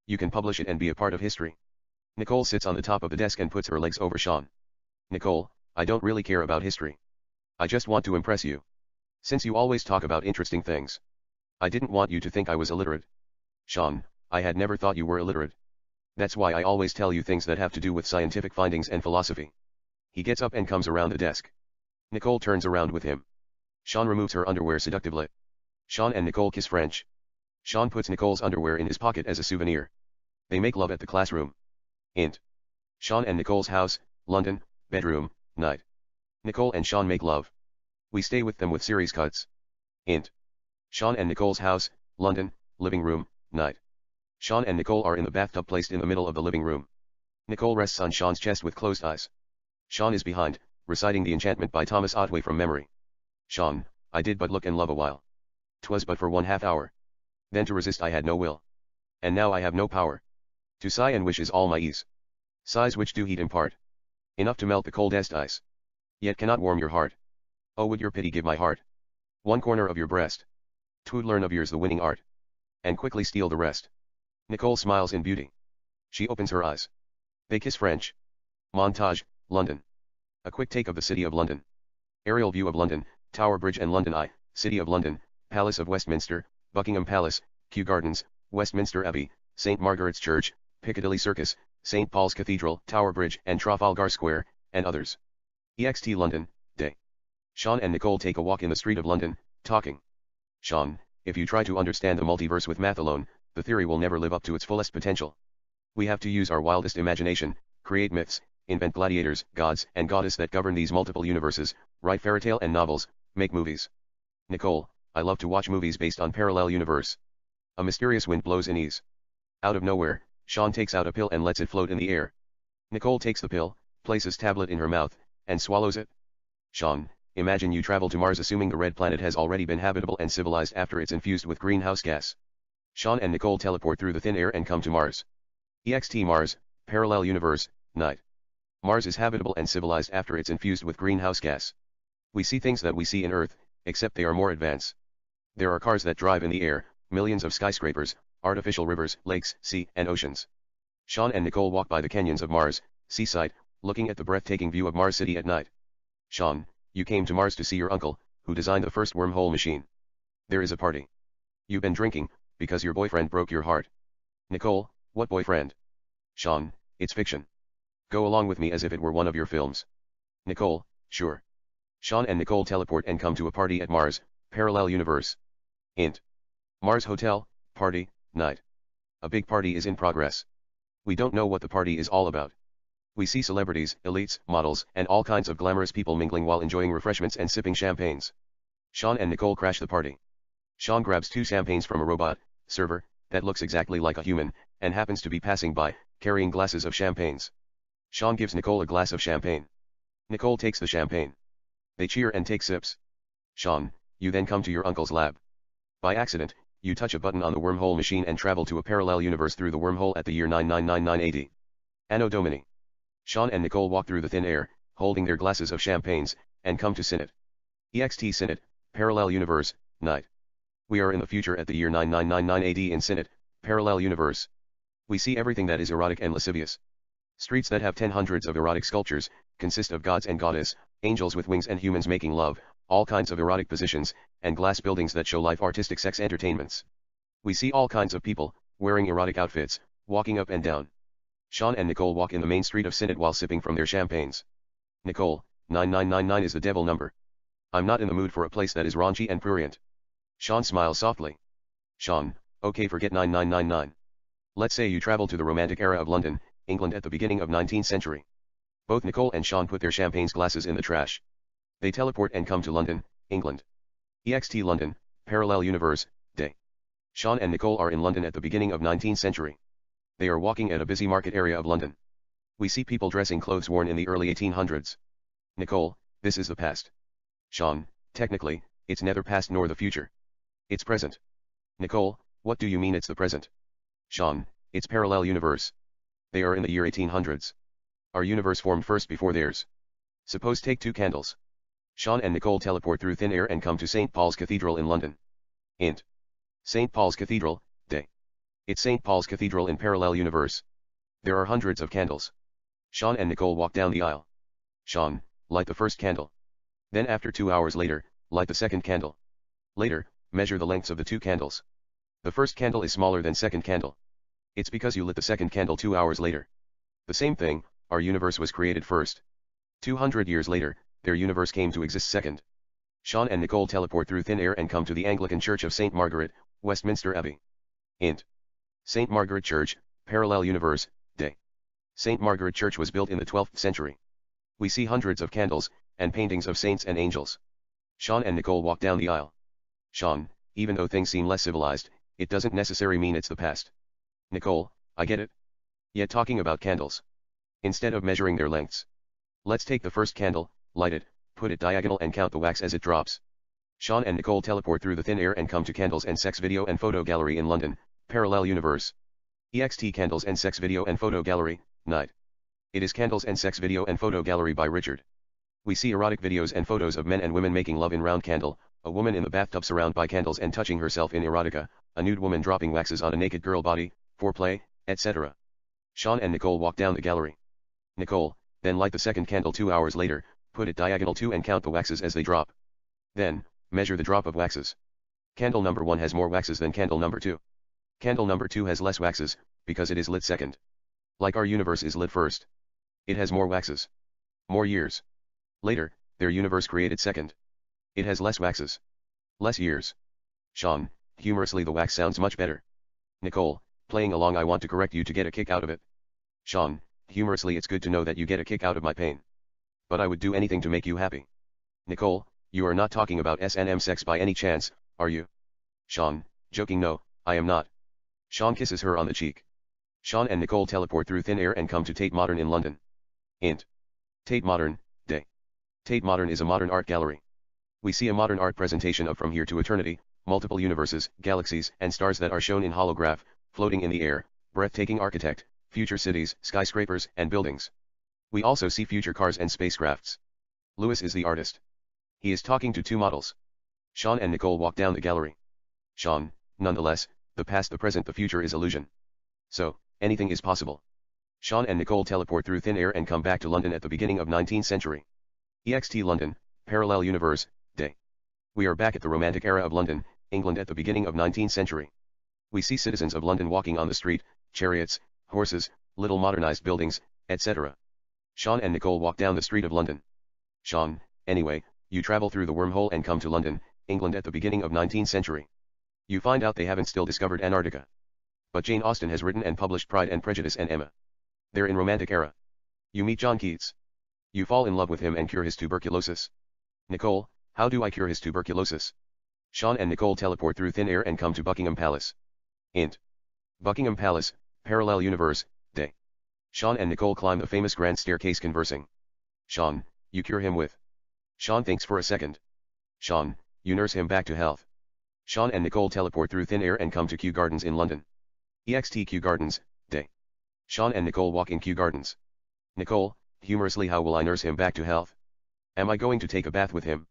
You can publish it and be a part of history. Nicole sits on the top of the desk and puts her legs over Sean. Nicole, I don't really care about history. I just want to impress you. Since you always talk about interesting things. I didn't want you to think I was illiterate. Sean, I had never thought you were illiterate. That's why I always tell you things that have to do with scientific findings and philosophy. He gets up and comes around the desk. Nicole turns around with him. Sean removes her underwear seductively. Sean and Nicole kiss French. Sean puts Nicole's underwear in his pocket as a souvenir. They make love at the classroom. Int. Sean and Nicole's house, London, bedroom, night. Nicole and Sean make love. We stay with them with series cuts. Int. Sean and Nicole's house, London, living room, night. Sean and Nicole are in the bathtub placed in the middle of the living room. Nicole rests on Sean's chest with closed eyes. Sean is behind, reciting the enchantment by Thomas Otway from memory. Sean, I did but look and love a while. 'Twas but for 1/2 hour. Then to resist I had no will. And now I have no power. To sigh and wish is all my ease. Sighs which do heat impart. Enough to melt the coldest ice. Yet cannot warm your heart. Oh, would your pity give my heart one corner of your breast. 'Twould learn of yours the winning art. And quickly steal the rest. Nicole smiles in beauty. She opens her eyes. They kiss French. Montage, London. A quick take of the City of London. Aerial view of London, Tower Bridge and London Eye, City of London, Palace of Westminster, Buckingham Palace, Kew Gardens, Westminster Abbey, St. Margaret's Church, Piccadilly Circus, St. Paul's Cathedral, Tower Bridge and Trafalgar Square, and others. EXT London, Day. Sean and Nicole take a walk in the street of London, talking. Sean, if you try to understand the multiverse with math alone, the theory will never live up to its fullest potential. We have to use our wildest imagination, create myths, invent gladiators, gods and goddess that govern these multiple universes, write fairytale and novels, make movies. Nicole, I love to watch movies based on parallel universe. A mysterious wind blows in ease. Out of nowhere, Sean takes out a pill and lets it float in the air. Nicole takes the pill, places tablet in her mouth, and swallows it. Sean, imagine you travel to Mars assuming the red planet has already been habitable and civilized after it's infused with greenhouse gas. Sean and Nicole teleport through the thin air and come to Mars. EXT Mars, parallel universe, night. Mars is habitable and civilized after it's infused with greenhouse gas. We see things that we see in Earth, except they are more advanced. There are cars that drive in the air, millions of skyscrapers, artificial rivers, lakes, sea, and oceans. Sean and Nicole walk by the canyons of Mars, seaside, looking at the breathtaking view of Mars City at night. Sean, you came to Mars to see your uncle, who designed the first wormhole machine. There is a party. You've been drinking, because your boyfriend broke your heart. Nicole, what boyfriend? Sean, it's fiction. Go along with me as if it were one of your films. Nicole, sure. Sean and Nicole teleport and come to a party at Mars, parallel universe. Int. Mars Hotel, party, night. A big party is in progress. We don't know what the party is all about. We see celebrities, elites, models, and all kinds of glamorous people mingling while enjoying refreshments and sipping champagnes. Sean and Nicole crash the party. Sean grabs 2 champagnes from a robot server that looks exactly like a human, and happens to be passing by, carrying glasses of champagnes. Sean gives Nicole a glass of champagne. Nicole takes the champagne. They cheer and take sips. Sean, you then come to your uncle's lab. By accident, you touch a button on the wormhole machine and travel to a parallel universe through the wormhole at the year 9999 AD. Anno Domini. Sean and Nicole walk through the thin air, holding their glasses of champagnes, and come to Sinnet. EXT Sinnet, parallel universe, night. We are in the future at the year 9999 AD in Sinnet, parallel universe. We see everything that is erotic and lascivious. Streets that have 10 hundreds of erotic sculptures, consist of gods and goddess, angels with wings and humans making love, all kinds of erotic positions, and glass buildings that show life artistic sex entertainments. We see all kinds of people, wearing erotic outfits, walking up and down. Sean and Nicole walk in the main street of Sinnet while sipping from their champagnes. Nicole, 9999 is the devil number. I'm not in the mood for a place that is raunchy and prurient. Sean smiles softly. Sean, okay, forget 9999. Let's say you travel to the romantic era of London, England at the beginning of 19th century. Both Nicole and Sean put their champagne glasses in the trash. They teleport and come to London, England. EXT London, parallel universe, day. Sean and Nicole are in London at the beginning of 19th century. They are walking at a busy market area of London. We see people dressing clothes worn in the early 1800s. Nicole, this is the past. Sean, technically, it's neither past nor the future. It's present. Nicole, what do you mean it's the present? Sean, it's parallel universe. They are in the year 1800s. Our universe formed first before theirs. Suppose take 2 candles. Sean and Nicole teleport through thin air and come to St. Paul's Cathedral in London. Int. St. Paul's Cathedral, day. It's St. Paul's Cathedral in parallel universe. There are hundreds of candles. Sean and Nicole walk down the aisle. Sean, light the first candle. Then after 2 hours later, light the second candle. Later, measure the lengths of the 2 candles. The first candle is smaller than second candle. It's because you lit the second candle 2 hours later. The same thing, our universe was created first. 200 years later, their universe came to exist second. Sean and Nicole teleport through thin air and come to the Anglican Church of St. Margaret, Westminster Abbey. Int. St. Margaret Church, parallel universe, day. St. Margaret Church was built in the 12th century. We see hundreds of candles, and paintings of saints and angels. Sean and Nicole walk down the aisle. Sean, even though things seem less civilized, it doesn't necessarily mean it's the past. Nicole, I get it. Yet talking about candles. Instead of measuring their lengths. Let's take the first candle, light it, put it diagonal and count the wax as it drops. Sean and Nicole teleport through the thin air and come to Candles and Sex Video and Photo Gallery in London, parallel universe. EXT Candles and Sex Video and Photo Gallery, night. It is Candles and Sex Video and Photo Gallery by Richard. We see erotic videos and photos of men and women making love in round candle, a woman in the bathtub surrounded by candles and touching herself in erotica, a nude woman dropping waxes on a naked girl body, foreplay, etc. Sean and Nicole walk down the gallery. Nicole, then light the second candle 2 hours later, put it diagonal 2 and count the waxes as they drop. Then, measure the drop of waxes. Candle number 1 has more waxes than candle number 2. Candle number 2 has less waxes, because it is lit second. Like our universe is lit first. It has more waxes. More years. Later, their universe created second. It has less waxes. Less years. Sean, humorously the wax sounds much better. Nicole, playing along, I want to correct you to get a kick out of it. Sean, humorously it's good to know that you get a kick out of my pain. But I would do anything to make you happy. Nicole, you are not talking about S&M sex by any chance, are you? Sean, joking, no, I am not. Sean kisses her on the cheek. Sean and Nicole teleport through thin air and come to Tate Modern in London. Int. Tate Modern, day. Tate Modern is a modern art gallery. We see a modern art presentation of From Here to Eternity, multiple universes, galaxies, and stars that are shown in holograph, floating in the air, breathtaking architect, future cities, skyscrapers, and buildings. We also see future cars and spacecrafts. Lewis is the artist. He is talking to 2 models. Sean and Nicole walk down the gallery. Sean, nonetheless, the past, the present, the future is illusion. So, anything is possible. Sean and Nicole teleport through thin air and come back to London at the beginning of 19th century. EXT London, parallel universe, day. We are back at the romantic era of London, England at the beginning of 19th century. We see citizens of London walking on the street, chariots, horses, little modernized buildings, etc. Sean and Nicole walk down the street of London. Sean, anyway, you travel through the wormhole and come to London, England at the beginning of 19th century. You find out they haven't still discovered Antarctica. But Jane Austen has written and published Pride and Prejudice and Emma. They're in romantic era. You meet John Keats. You fall in love with him and cure his tuberculosis. Nicole, how do I cure his tuberculosis? Sean and Nicole teleport through thin air and come to Buckingham Palace. Int. Buckingham Palace, parallel universe, day. Sean and Nicole climb the famous grand staircase conversing. Sean, you cure him with. Sean thinks for a second. Sean, you nurse him back to health. Sean and Nicole teleport through thin air and come to Kew Gardens in London. EXT Kew Gardens, day. Sean and Nicole walk in Kew Gardens. Nicole, humorously, how will I nurse him back to health? Am I going to take a bath with him?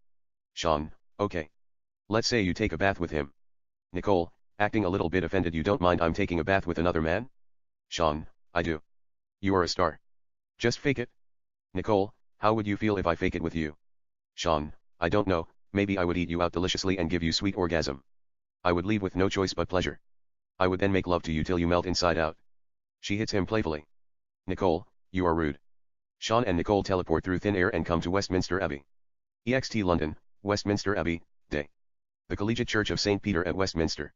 Sean, okay. Let's say you take a bath with him. Nicole, acting a little bit offended, you don't mind I'm taking a bath with another man? Sean, I do. You are a star. Just fake it. Nicole, how would you feel if I fake it with you? Sean, I don't know, maybe I would eat you out deliciously and give you sweet orgasm. I would leave with no choice but pleasure. I would then make love to you till you melt inside out. She hits him playfully. Nicole, you are rude. Sean and Nicole teleport through thin air and come to Westminster Abbey. EXT London, Westminster Abbey, day. The Collegiate Church of St. Peter at Westminster.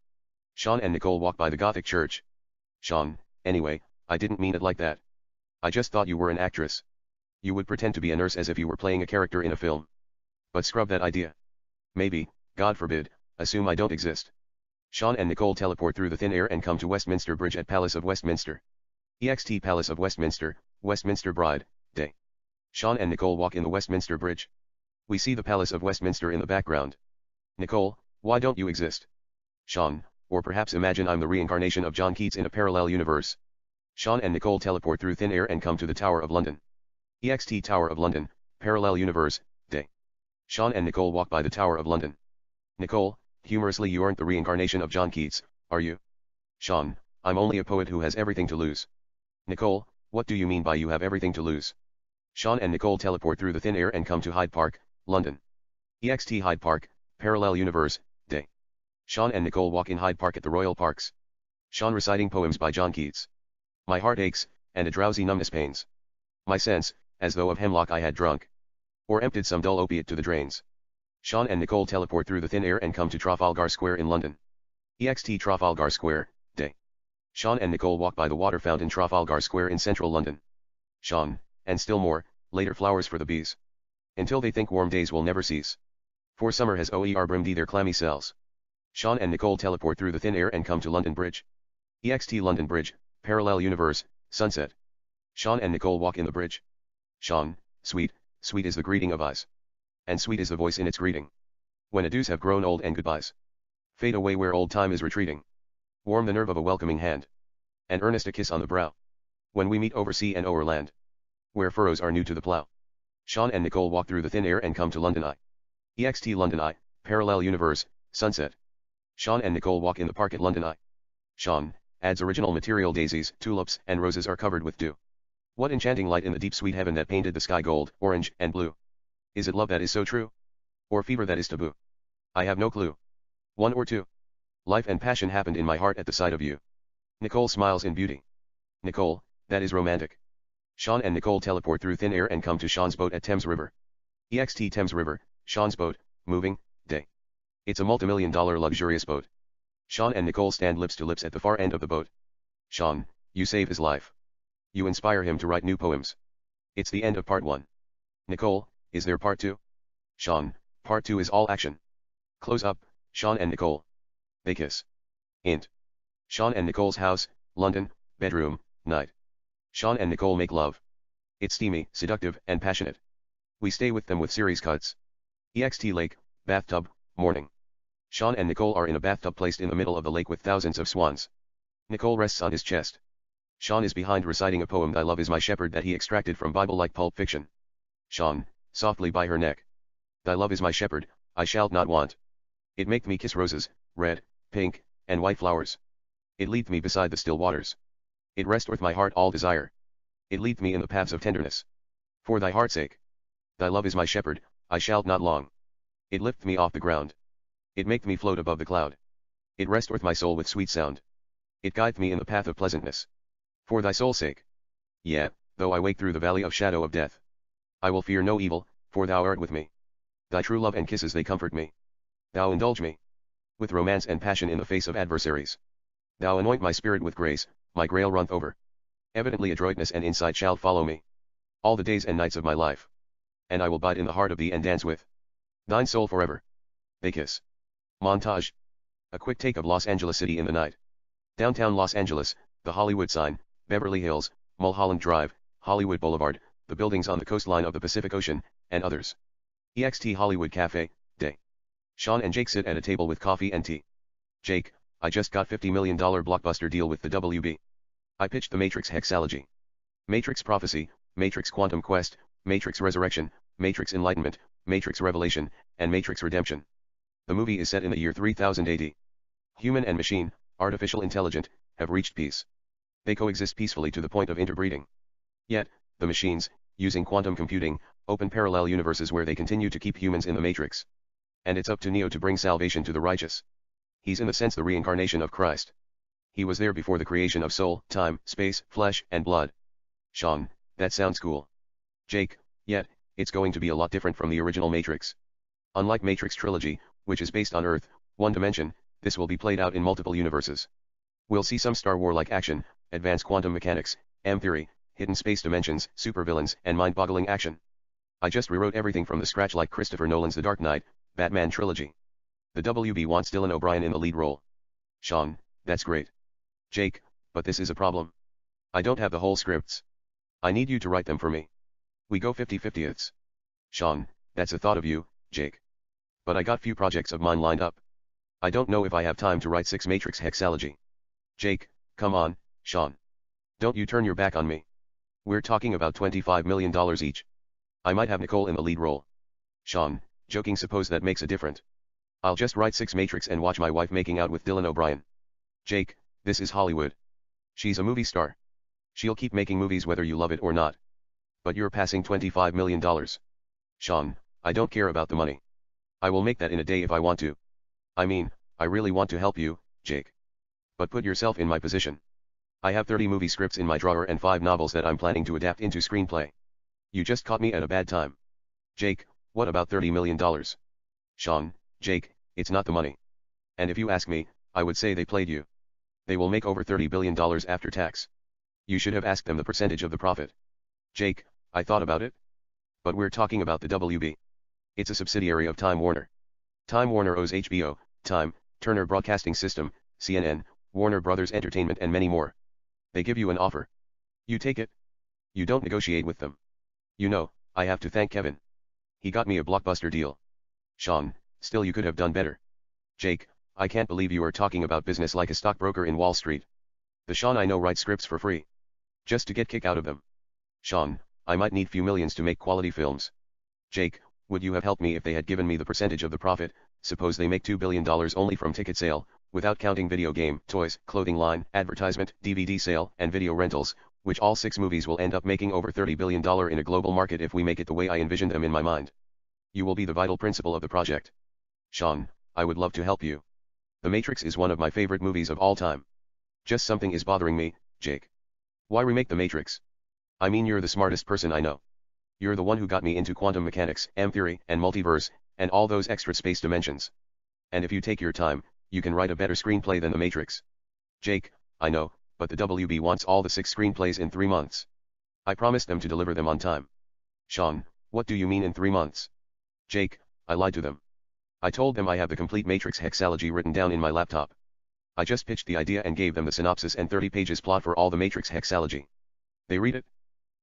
Sean and Nicole walk by the Gothic church. Sean, anyway, I didn't mean it like that. I just thought you were an actress. You would pretend to be a nurse as if you were playing a character in a film. But scrub that idea. Maybe, God forbid, assume I don't exist. Sean and Nicole teleport through the thin air and come to Westminster Bridge at Palace of Westminster. EXT Palace of Westminster, Westminster Bride, day. Sean and Nicole walk in the Westminster Bridge. We see the Palace of Westminster in the background. Nicole, why don't you exist? Sean, or perhaps imagine I'm the reincarnation of John Keats in a parallel universe. Sean and Nicole teleport through thin air and come to the Tower of London. EXT Tower of London, parallel universe, day. Sean and Nicole walk by the Tower of London. Nicole, humorously, you aren't the reincarnation of John Keats, are you? Sean, I'm only a poet who has everything to lose. Nicole, what do you mean by you have everything to lose? Sean and Nicole teleport through the thin air and come to Hyde Park, London. EXT Hyde Park, parallel universe, day. Sean and Nicole walk in Hyde Park at the Royal Parks. Sean reciting poems by John Keats. My heart aches, and a drowsy numbness pains my sense, as though of hemlock I had drunk, or emptied some dull opiate to the drains. Sean and Nicole teleport through the thin air and come to Trafalgar Square in London. EXT Trafalgar Square, day. Sean and Nicole walk by the water fountain Trafalgar Square in central London. Sean, and still more, later flowers for the bees. Until they think warm days will never cease. For summer has brimmed their clammy cells. Sean and Nicole teleport through the thin air and come to London Bridge. EXT London Bridge, parallel universe, sunset. Sean and Nicole walk in the bridge. Sean, sweet, sweet is the greeting of eyes. And sweet is the voice in its greeting. When adieus have grown old and goodbyes fade away where old time is retreating. Warm the nerve of a welcoming hand. And earnest a kiss on the brow. When we meet over sea and o'er land. Where furrows are new to the plow. Sean and Nicole walk through the thin air and come to London Eye. EXT London Eye, parallel universe, sunset. Sean and Nicole walk in the park at London Eye. Sean, adds original material daisies, tulips, and roses are covered with dew. What enchanting light in the deep sweet heaven that painted the sky gold, orange, and blue. Is it love that is so true? Or fever that is taboo? I have no clue. 1 or 2. Life and passion happened in my heart at the sight of you. Nicole smiles in beauty. Nicole, that is romantic. Sean and Nicole teleport through thin air and come to Sean's boat at Thames River. EXT Thames River, Sean's boat, moving, day. It's a multi-million-dollar luxurious boat. Sean and Nicole stand lips to lips at the far end of the boat. Sean, you save his life. You inspire him to write new poems. It's the end of part 1. Nicole, is there part 2? Sean, part 2 is all action. Close up, Sean and Nicole. They kiss. Int. Sean and Nicole's house, London, bedroom, night. Sean and Nicole make love. It's steamy, seductive, and passionate. We stay with them with series cuts. EXT Lake, bathtub, morning. Sean and Nicole are in a bathtub placed in the middle of the lake with thousands of swans. Nicole rests on his chest. Sean is behind reciting a poem, Thy love is my shepherd, that he extracted from Bible-like pulp fiction. Sean, softly by her neck. Thy love is my shepherd, I shall not want. It maketh me kiss roses, red, pink, and white flowers. It leadeth me beside the still waters. It restoreth my heart all desire. It leadeth me in the paths of tenderness. For thy heart's sake. Thy love is my shepherd, I shall not long. It lifteth me off the ground. It maketh me float above the cloud. It restoreth my soul with sweet sound. It guideth me in the path of pleasantness. For thy soul's sake. Yeah, Though I wake through the valley of shadow of death, I will fear no evil, for thou art with me. Thy true love and kisses they comfort me. Thou indulge me with romance and passion in the face of adversaries. Thou anoint my spirit with grace, my grail runneth over. Evidently adroitness and insight shall follow me all the days and nights of my life. And I will bide in the heart of thee and dance with thine soul forever. They kiss. Montage. A quick take of Los Angeles City in the night. Downtown Los Angeles, the Hollywood sign, Beverly Hills, Mulholland Drive, Hollywood Boulevard, the buildings on the coastline of the Pacific Ocean, and others. EXT Hollywood Cafe, Day. Sean and Jake sit at a table with coffee and tea. Jake, I just got $50 million blockbuster deal with the WB. I pitched the Matrix Hexalogy. Matrix Prophecy, Matrix Quantum Quest, Matrix Resurrection, Matrix Enlightenment, Matrix Revelation, and Matrix Redemption. The movie is set in the year 3000 AD. Human and machine, artificial intelligent, have reached peace. They coexist peacefully to the point of interbreeding. Yet, the machines, using quantum computing, open parallel universes where they continue to keep humans in the Matrix. And it's up to Neo to bring salvation to the righteous. He's in a sense the reincarnation of Christ. He was there before the creation of soul, time, space, flesh, and blood. Sean, that sounds cool. Jake, yet, it's going to be a lot different from the original Matrix. Unlike Matrix Trilogy, which is based on Earth, one dimension, this will be played out in multiple universes. We'll see some Star Wars-like action, advanced quantum mechanics, M-theory, hidden space dimensions, supervillains, and mind-boggling action. I just rewrote everything from the scratch like Christopher Nolan's The Dark Knight, Batman trilogy. The WB wants Dylan O'Brien in the lead role. Sean, that's great. Jake, but this is a problem. I don't have the whole scripts. I need you to write them for me. We go 50-50ths. Sean, that's a thought of you, Jake. But I got few projects of mine lined up. I don't know if I have time to write 6 Matrix Hexalogy. Jake, come on, Sean. Don't you turn your back on me. We're talking about $25 million each. I might have Nicole in the lead role. Sean, joking, suppose that makes a difference. I'll just write 6 Matrix and watch my wife making out with Dylan O'Brien. Jake, this is Hollywood. She's a movie star. She'll keep making movies whether you love it or not. But you're passing $25 million. Sean, I don't care about the money. I will make that in a day if I want to. I mean, I really want to help you, Jake. But put yourself in my position. I have 30 movie scripts in my drawer and 5 novels that I'm planning to adapt into screenplay. You just caught me at a bad time. Jake, what about $30 million? Sean, Jake, it's not the money. And if you ask me, I would say they played you. They will make over $30 billion after tax. You should have asked them the percentage of the profit. Jake, I thought about it. But we're talking about the WB. It's a subsidiary of Time Warner. Time Warner owes HBO, Time, Turner Broadcasting System, CNN, Warner Brothers Entertainment and many more. They give you an offer. You take it. You don't negotiate with them. You know, I have to thank Kevin. He got me a blockbuster deal. Sean, still you could have done better. Jake, I can't believe you are talking about business like a stockbroker in Wall Street. The Sean I know writes scripts for free. Just to get kick out of them. Sean, I might need few millions to make quality films. Jake, would you have helped me if they had given me the percentage of the profit? Suppose they make $2 billion only from ticket sale, without counting video game, toys, clothing line, advertisement, DVD sale, and video rentals, which all 6 movies will end up making over $30 billion in a global market if we make it the way I envisioned them in my mind. You will be the vital principle of the project. Sean, I would love to help you. The Matrix is one of my favorite movies of all time. Just something is bothering me, Jake. Why remake The Matrix? I mean, you're the smartest person I know. You're the one who got me into quantum mechanics, M-theory, and multiverse, and all those extra space dimensions. And if you take your time, you can write a better screenplay than The Matrix. Jake, I know, but the WB wants all the 6 screenplays in 3 months. I promised them to deliver them on time. Sean, what do you mean in 3 months? Jake, I lied to them. I told them I have the complete Matrix Hexalogy written down in my laptop. I just pitched the idea and gave them the synopsis and 30 pages plot for all the Matrix Hexalogy. They read it.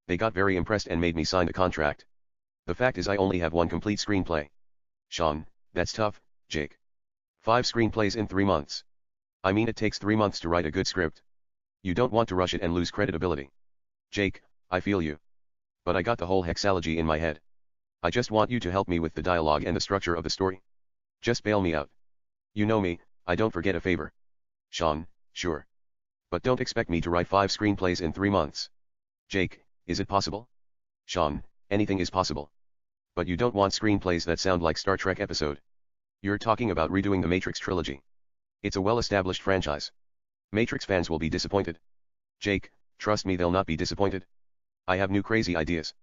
They got very impressed and made me sign the contract. The fact is I only have 1 complete screenplay. Sean, that's tough, Jake. 5 screenplays in 3 months. I mean, it takes 3 months to write a good script. You don't want to rush it and lose credibility. Jake, I feel you. But I got the whole hexalogy in my head. I just want you to help me with the dialogue and the structure of the story. Just bail me out. You know me, I don't forget a favor. Sean, sure. But don't expect me to write 5 screenplays in 3 months. Jake, is it possible? Sean, anything is possible. But you don't want screenplays that sound like Star Trek episode. You're talking about redoing the Matrix trilogy. It's a well-established franchise. Matrix fans will be disappointed. Jake, trust me, they'll not be disappointed. I have new crazy ideas.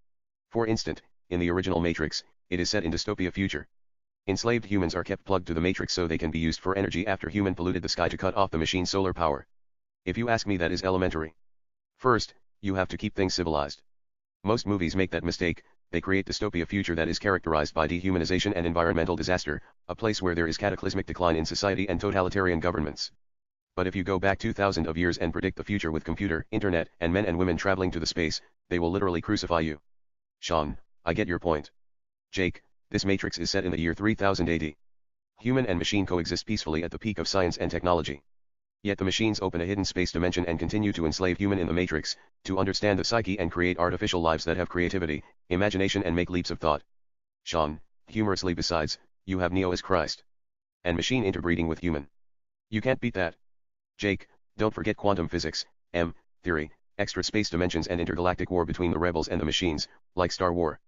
For instance, in the original Matrix, it is set in dystopia future. Enslaved humans are kept plugged to the Matrix so they can be used for energy after human polluted the sky to cut off the machine's solar power. If you ask me, that is elementary. First, you have to keep things civilized. Most movies make that mistake. They create dystopia future that is characterized by dehumanization and environmental disaster, a place where there is cataclysmic decline in society and totalitarian governments. But if you go back 2,000 of years and predict the future with computer, internet, and men and women traveling to the space, they will literally crucify you. Sean, I get your point. Jake, this Matrix is set in the year 3000 AD. Human and machine coexist peacefully at the peak of science and technology. Yet the machines open a hidden space dimension and continue to enslave human in the Matrix, to understand the psyche and create artificial lives that have creativity, imagination and make leaps of thought. Sean, humorously, besides, you have Neo as Christ. And machine interbreeding with human. You can't beat that. Jake, don't forget quantum physics, theory, extra space dimensions and intergalactic war between the rebels and the machines, like Star Wars.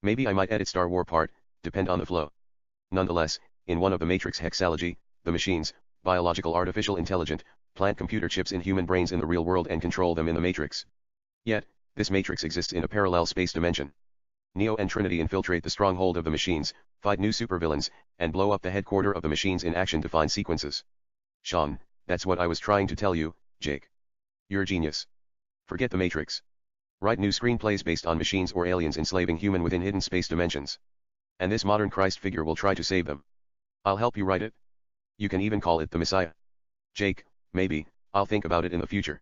Maybe I might edit Star Wars part, depend on the flow. Nonetheless, in one of the Matrix hexalogy, the machines, biological artificial intelligent, plant computer chips in human brains in the real world and control them in the Matrix. Yet, this Matrix exists in a parallel space dimension. Neo and Trinity infiltrate the stronghold of the machines, fight new supervillains, and blow up the headquarter of the machines in action-defined sequences. Sean, that's what I was trying to tell you, Jake. You're a genius. Forget the Matrix. Write new screenplays based on machines or aliens enslaving human within hidden space dimensions. And this modern Christ figure will try to save them. I'll help you write it. You can even call it the Messiah. Jake, maybe, I'll think about it in the future.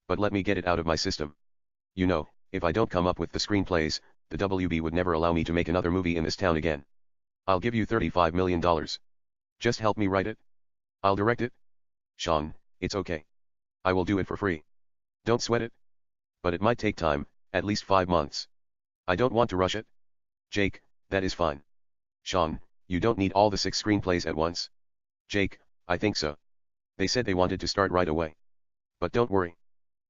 But let me get it out of my system. You know, if I don't come up with the screenplays, the WB would never allow me to make another movie in this town again. I'll give you $35 million. Just help me write it. I'll direct it. Sean, it's okay. I will do it for free. Don't sweat it. But it might take time, at least 5 months. I don't want to rush it. Jake, that is fine. Sean, you don't need all the 6 screenplays at once. Jake, I think so. They said they wanted to start right away. But don't worry.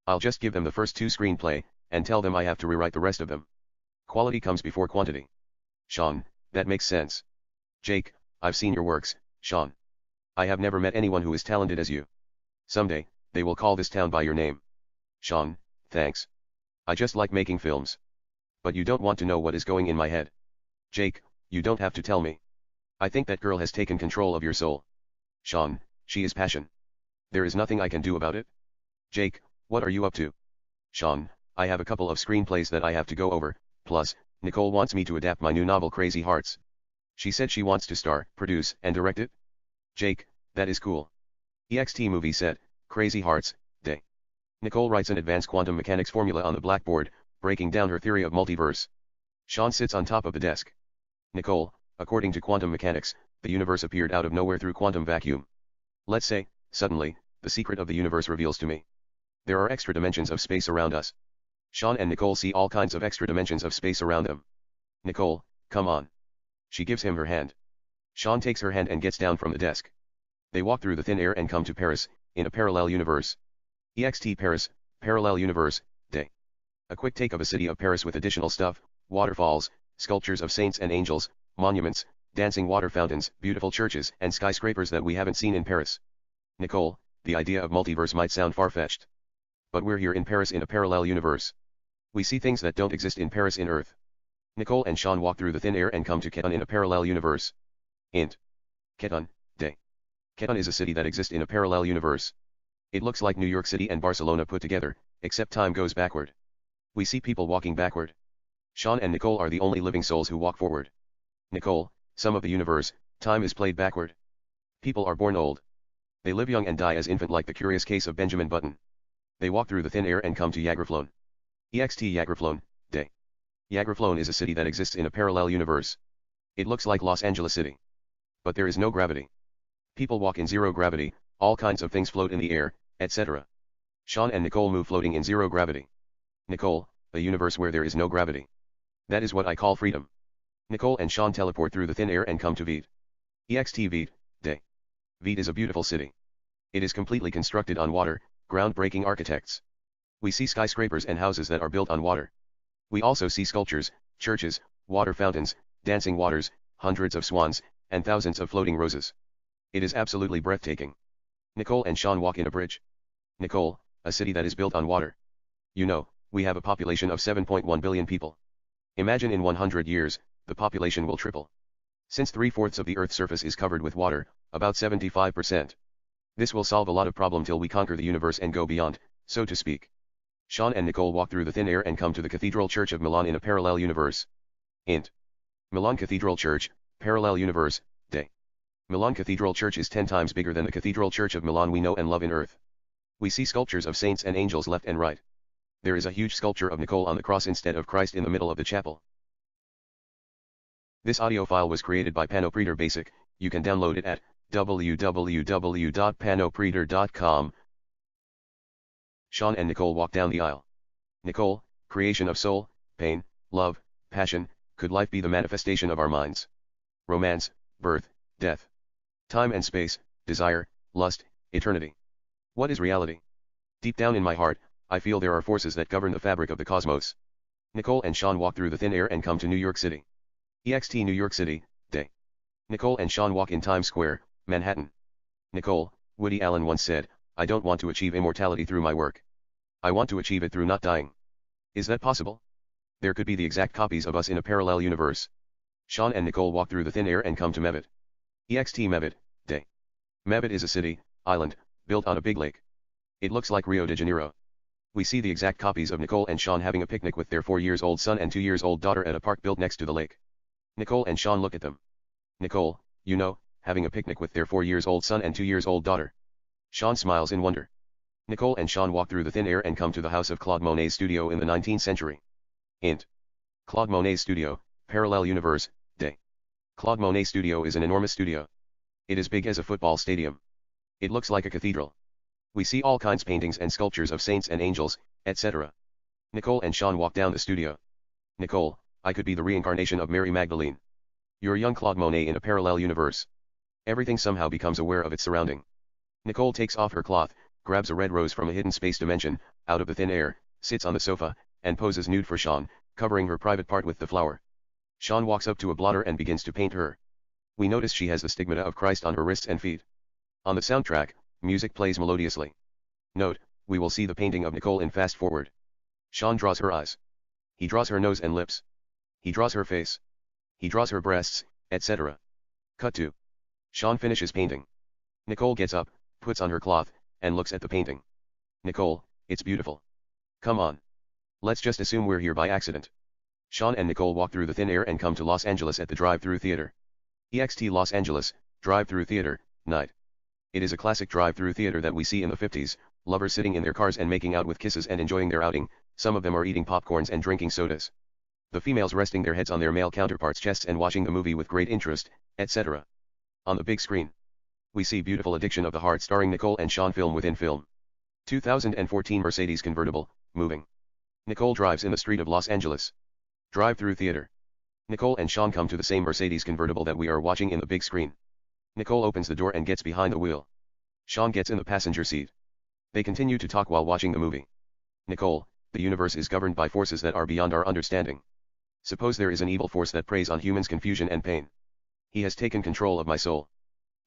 I'll just give them the first 2 screenplay, and tell them I have to rewrite the rest of them. Quality comes before quantity. Sean, that makes sense. Jake, I've seen your works, Sean. I have never met anyone who is talented as you. Someday, they will call this town by your name. Sean, thanks. I just like making films. But you don't want to know what is going in my head. Jake, you don't have to tell me. I think that girl has taken control of your soul. Sean, she is passion. There is nothing I can do about it. Jake, what are you up to? Sean, I have a couple of screenplays that I have to go over, plus, Nicole wants me to adapt my new novel Crazy Hearts. She said she wants to star, produce, and direct it. Jake, that is cool. EXT movie set, Crazy Hearts, Day. Nicole writes an advanced quantum mechanics formula on the blackboard, breaking down her theory of multiverse. Sean sits on top of the desk. Nicole, according to quantum mechanics, the universe appeared out of nowhere through quantum vacuum. Let's say, suddenly, the secret of the universe reveals to me. There are extra dimensions of space around us. Sean and Nicole see all kinds of extra dimensions of space around them. Nicole, come on. She gives him her hand. Sean takes her hand and gets down from the desk. They walk through the thin air and come to Paris, in a parallel universe. EXT Paris, parallel universe, day. A quick take of a city of Paris with additional stuff, waterfalls, sculptures of saints and angels, monuments, dancing water fountains, beautiful churches and skyscrapers that we haven't seen in Paris. Nicole, the idea of multiverse might sound far-fetched. But we're here in Paris in a parallel universe. We see things that don't exist in Paris in Earth. Nicole and Sean walk through the thin air and come to Keton in a parallel universe. Int. Keton, day. Keton is a city that exists in a parallel universe. It looks like New York City and Barcelona put together, except time goes backward. We see people walking backward. Sean and Nicole are the only living souls who walk forward. Nicole, some of the universe, time is played backward. People are born old. They live young and die as infant, like the curious case of Benjamin Button. They walk through the thin air and come to Yagraflone. EXT Yagraflone, day. Yagraflone is a city that exists in a parallel universe. It looks like Los Angeles City. But there is no gravity. People walk in zero gravity, all kinds of things float in the air, etc. Sean and Nicole move floating in zero gravity. Nicole, a universe where there is no gravity. That is what I call freedom. Nicole and Sean teleport through the thin air and come to Vite. EXT Vite, day. Vite is a beautiful city. It is completely constructed on water, groundbreaking architects. We see skyscrapers and houses that are built on water. We also see sculptures, churches, water fountains, dancing waters, hundreds of swans, and thousands of floating roses. It is absolutely breathtaking. Nicole and Sean walk in a bridge. Nicole, a city that is built on water. You know, We have a population of 7.1 billion people. Imagine in 100 years, the population will triple. Since 3/4 of the Earth's surface is covered with water, about 75%. This will solve a lot of problem till we conquer the universe and go beyond, so to speak. Sean and Nicole walk through the thin air and come to the Cathedral Church of Milan in a parallel universe. Int. Milan Cathedral Church, parallel universe, day. Milan Cathedral Church is 10 times bigger than the Cathedral Church of Milan we know and love in Earth. We see sculptures of saints and angels left and right. There is a huge sculpture of Nicole on the cross instead of Christ in the middle of the chapel. This audio file was created by Panopreader Basic. You can download it at www.panopreader.com. Sean and Nicole walk down the aisle. Nicole, creation of soul, pain, love, passion, could life be the manifestation of our minds? Romance, birth, death. Time and space, desire, lust, eternity. What is reality? Deep down in my heart, I feel there are forces that govern the fabric of the cosmos. Nicole and Sean walk through the thin air and come to New York City. EXT New York City, day. Nicole and Sean walk in Times Square, Manhattan. Nicole, Woody Allen once said, I don't want to achieve immortality through my work. I want to achieve it through not dying. Is that possible? There could be the exact copies of us in a parallel universe. Sean and Nicole walk through the thin air and come to Mevit. EXT Mevit, day. Mevit is a city, island, built on a big lake. It looks like Rio de Janeiro. We see the exact copies of Nicole and Sean having a picnic with their 4-year-old son and 2-year-old daughter at a park built next to the lake. Nicole and Sean look at them. Nicole, you know, having a picnic with their 4-year-old son and 2-year-old daughter. Sean smiles in wonder. Nicole and Sean walk through the thin air and come to the house of Claude Monet's studio in the 19th century. Int. Claude Monet's studio, parallel universe, day. Claude Monet's studio is an enormous studio. It is big as a football stadium. It looks like a cathedral. We see all kinds paintings and sculptures of saints and angels, etc. Nicole and Sean walk down the studio. Nicole, I could be the reincarnation of Mary Magdalene. You're young Claude Monet in a parallel universe. Everything somehow becomes aware of its surrounding. Nicole takes off her cloth, grabs a red rose from a hidden space dimension, out of the thin air, sits on the sofa, and poses nude for Sean, covering her private part with the flower. Sean walks up to a blotter and begins to paint her. We notice she has the stigmata of Christ on her wrists and feet. On the soundtrack, music plays melodiously. Note, we will see the painting of Nicole in fast forward. Sean draws her eyes. He draws her nose and lips. He draws her face. He draws her breasts, etc. Cut to. Sean finishes painting. Nicole gets up, puts on her cloth, and looks at the painting. Nicole, it's beautiful. Come on. Let's just assume we're here by accident. Sean and Nicole walk through the thin air and come to Los Angeles at the drive-through theater. EXT Los Angeles, drive-through theater, night. It is a classic drive-through theater that we see in the 50s, lovers sitting in their cars and making out with kisses and enjoying their outing, some of them are eating popcorns and drinking sodas. The females resting their heads on their male counterparts' chests and watching the movie with great interest, etc. On the big screen, we see Beautiful Addiction of the Heart starring Nicole and Sean film within film. 2014 Mercedes convertible, moving. Nicole drives in the street of Los Angeles. Drive-through theater. Nicole and Sean come to the same Mercedes convertible that we are watching in the big screen. Nicole opens the door and gets behind the wheel. Sean gets in the passenger seat. They continue to talk while watching the movie. Nicole, the universe is governed by forces that are beyond our understanding. Suppose there is an evil force that preys on humans' confusion and pain. He has taken control of my soul.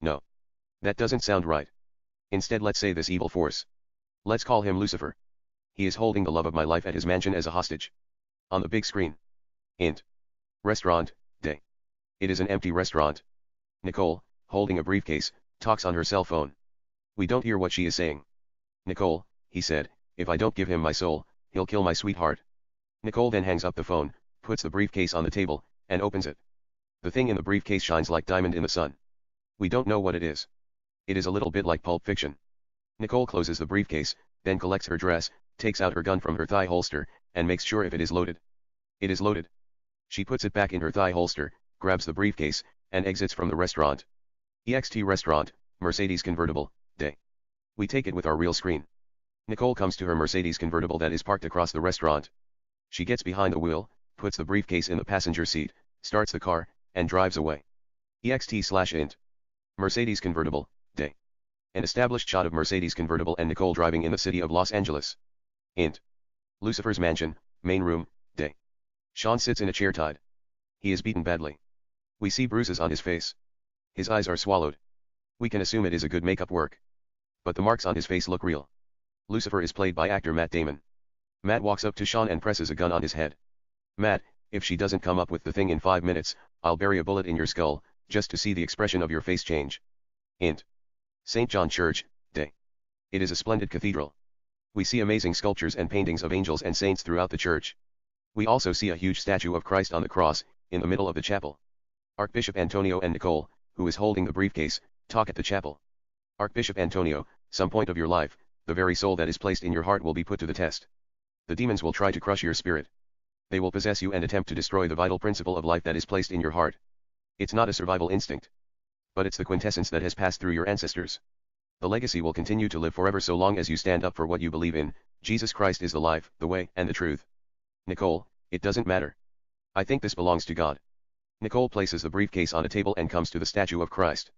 No. That doesn't sound right. Instead, let's say this evil force. Let's call him Lucifer. He is holding the love of my life at his mansion as a hostage. On the big screen. Int. Restaurant, day. It is an empty restaurant. Nicole, holding a briefcase, talks on her cell phone. We don't hear what she is saying. Nicole, he said, if I don't give him my soul, he'll kill my sweetheart. Nicole then hangs up the phone, puts the briefcase on the table, and opens it. The thing in the briefcase shines like diamond in the sun. We don't know what it is. It is a little bit like Pulp Fiction. Nicole closes the briefcase, then collects her dress, takes out her gun from her thigh holster, and makes sure if it is loaded. It is loaded. She puts it back in her thigh holster, grabs the briefcase, and exits from the restaurant. EXT Restaurant, Mercedes convertible, day. We take it with our real screen. Nicole comes to her Mercedes convertible that is parked across the restaurant. She gets behind the wheel, puts the briefcase in the passenger seat, starts the car, and drives away. EXT/int. Mercedes convertible, day. An established shot of Mercedes convertible and Nicole driving in the city of Los Angeles. Int. Lucifer's mansion, main room, day. Sean sits in a chair tied. He is beaten badly. We see bruises on his face. His eyes are swallowed. We can assume it is a good makeup work. But the marks on his face look real. Lucifer is played by actor Matt Damon. Matt walks up to Sean and presses a gun on his head. Matt, if she doesn't come up with the thing in 5 minutes, I'll bury a bullet in your skull, just to see the expression of your face change. Int. St. John Church, Day. It is a splendid cathedral. We see amazing sculptures and paintings of angels and saints throughout the church. We also see a huge statue of Christ on the cross, in the middle of the chapel. Archbishop Antonio and Nicole, who is holding the briefcase, talk at the chapel. Archbishop Antonio, some point of your life, the very soul that is placed in your heart will be put to the test. The demons will try to crush your spirit. They will possess you and attempt to destroy the vital principle of life that is placed in your heart. It's not a survival instinct. But it's the quintessence that has passed through your ancestors. The legacy will continue to live forever so long as you stand up for what you believe in. Jesus Christ is the life, the way, and the truth. Nicole, it doesn't matter. I think this belongs to God. Nicole places the briefcase on a table and comes to the statue of Christ.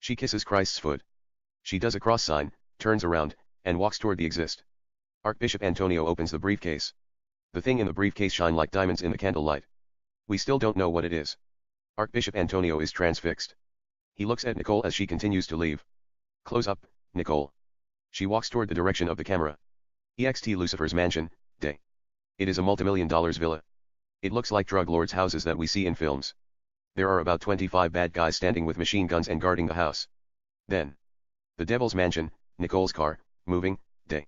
She kisses Christ's foot. She does a cross sign, turns around, and walks toward the exist. Archbishop Antonio opens the briefcase. The thing in the briefcase shine like diamonds in the candlelight. We still don't know what it is. Archbishop Antonio is transfixed. He looks at Nicole as she continues to leave. Close up, Nicole. She walks toward the direction of the camera. EXT Lucifer's mansion, Day. It is a multimillion-dollar villa. It looks like drug lords' houses that we see in films. There are about 25 bad guys standing with machine guns and guarding the house. Then. The Devil's Mansion, Nicole's car, moving, Day.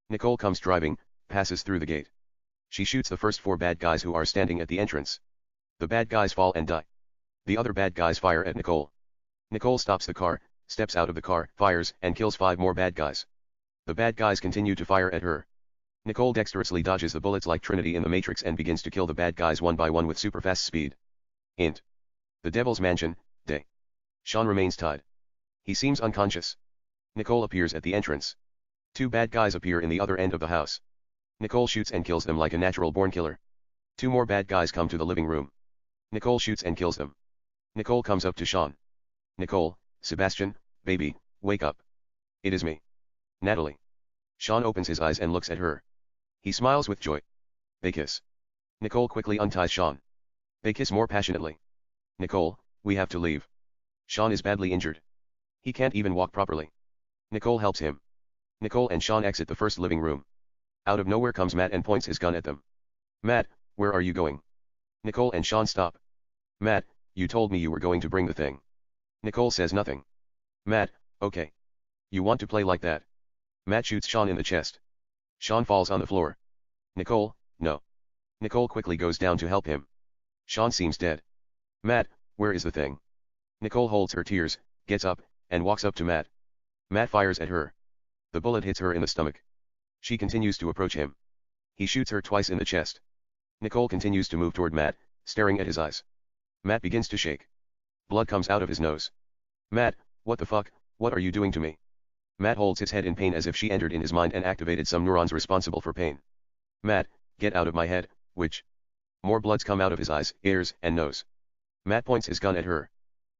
Nicole comes driving, passes through the gate. She shoots the first 4 bad guys who are standing at the entrance. The bad guys fall and die. The other bad guys fire at Nicole. Nicole stops the car, steps out of the car, fires, and kills 5 more bad guys. The bad guys continue to fire at her. Nicole dexterously dodges the bullets like Trinity in the Matrix and begins to kill the bad guys one by one with super fast speed. Int. The Devil's Mansion, Day. Sean remains tied. He seems unconscious. Nicole appears at the entrance. 2 bad guys appear in the other end of the house. Nicole shoots and kills them like a natural-born killer. 2 more bad guys come to the living room. Nicole shoots and kills them. Nicole comes up to Sean. Nicole, Sebastian, baby, wake up. It is me. Natalie. Sean opens his eyes and looks at her. He smiles with joy. They kiss. Nicole quickly unties Sean. They kiss more passionately. Nicole, we have to leave. Sean is badly injured. He can't even walk properly. Nicole helps him. Nicole and Sean exit the first living room. Out of nowhere comes Matt and points his gun at them. Matt, where are you going? Nicole and Sean stop. Matt, you told me you were going to bring the thing. Nicole says nothing. Matt, okay. You want to play like that? Matt shoots Sean in the chest. Sean falls on the floor. Nicole, no. Nicole quickly goes down to help him. Sean seems dead. Matt, where is the thing? Nicole holds her tears, gets up, and walks up to Matt. Matt fires at her. The bullet hits her in the stomach. She continues to approach him. He shoots her twice in the chest. Nicole continues to move toward Matt, staring at his eyes. Matt begins to shake. Blood comes out of his nose. Matt, what the fuck, what are you doing to me? Matt holds his head in pain as if she entered in his mind and activated some neurons responsible for pain. Matt, get out of my head, witch. More bloods come out of his eyes, ears, and nose. Matt points his gun at her.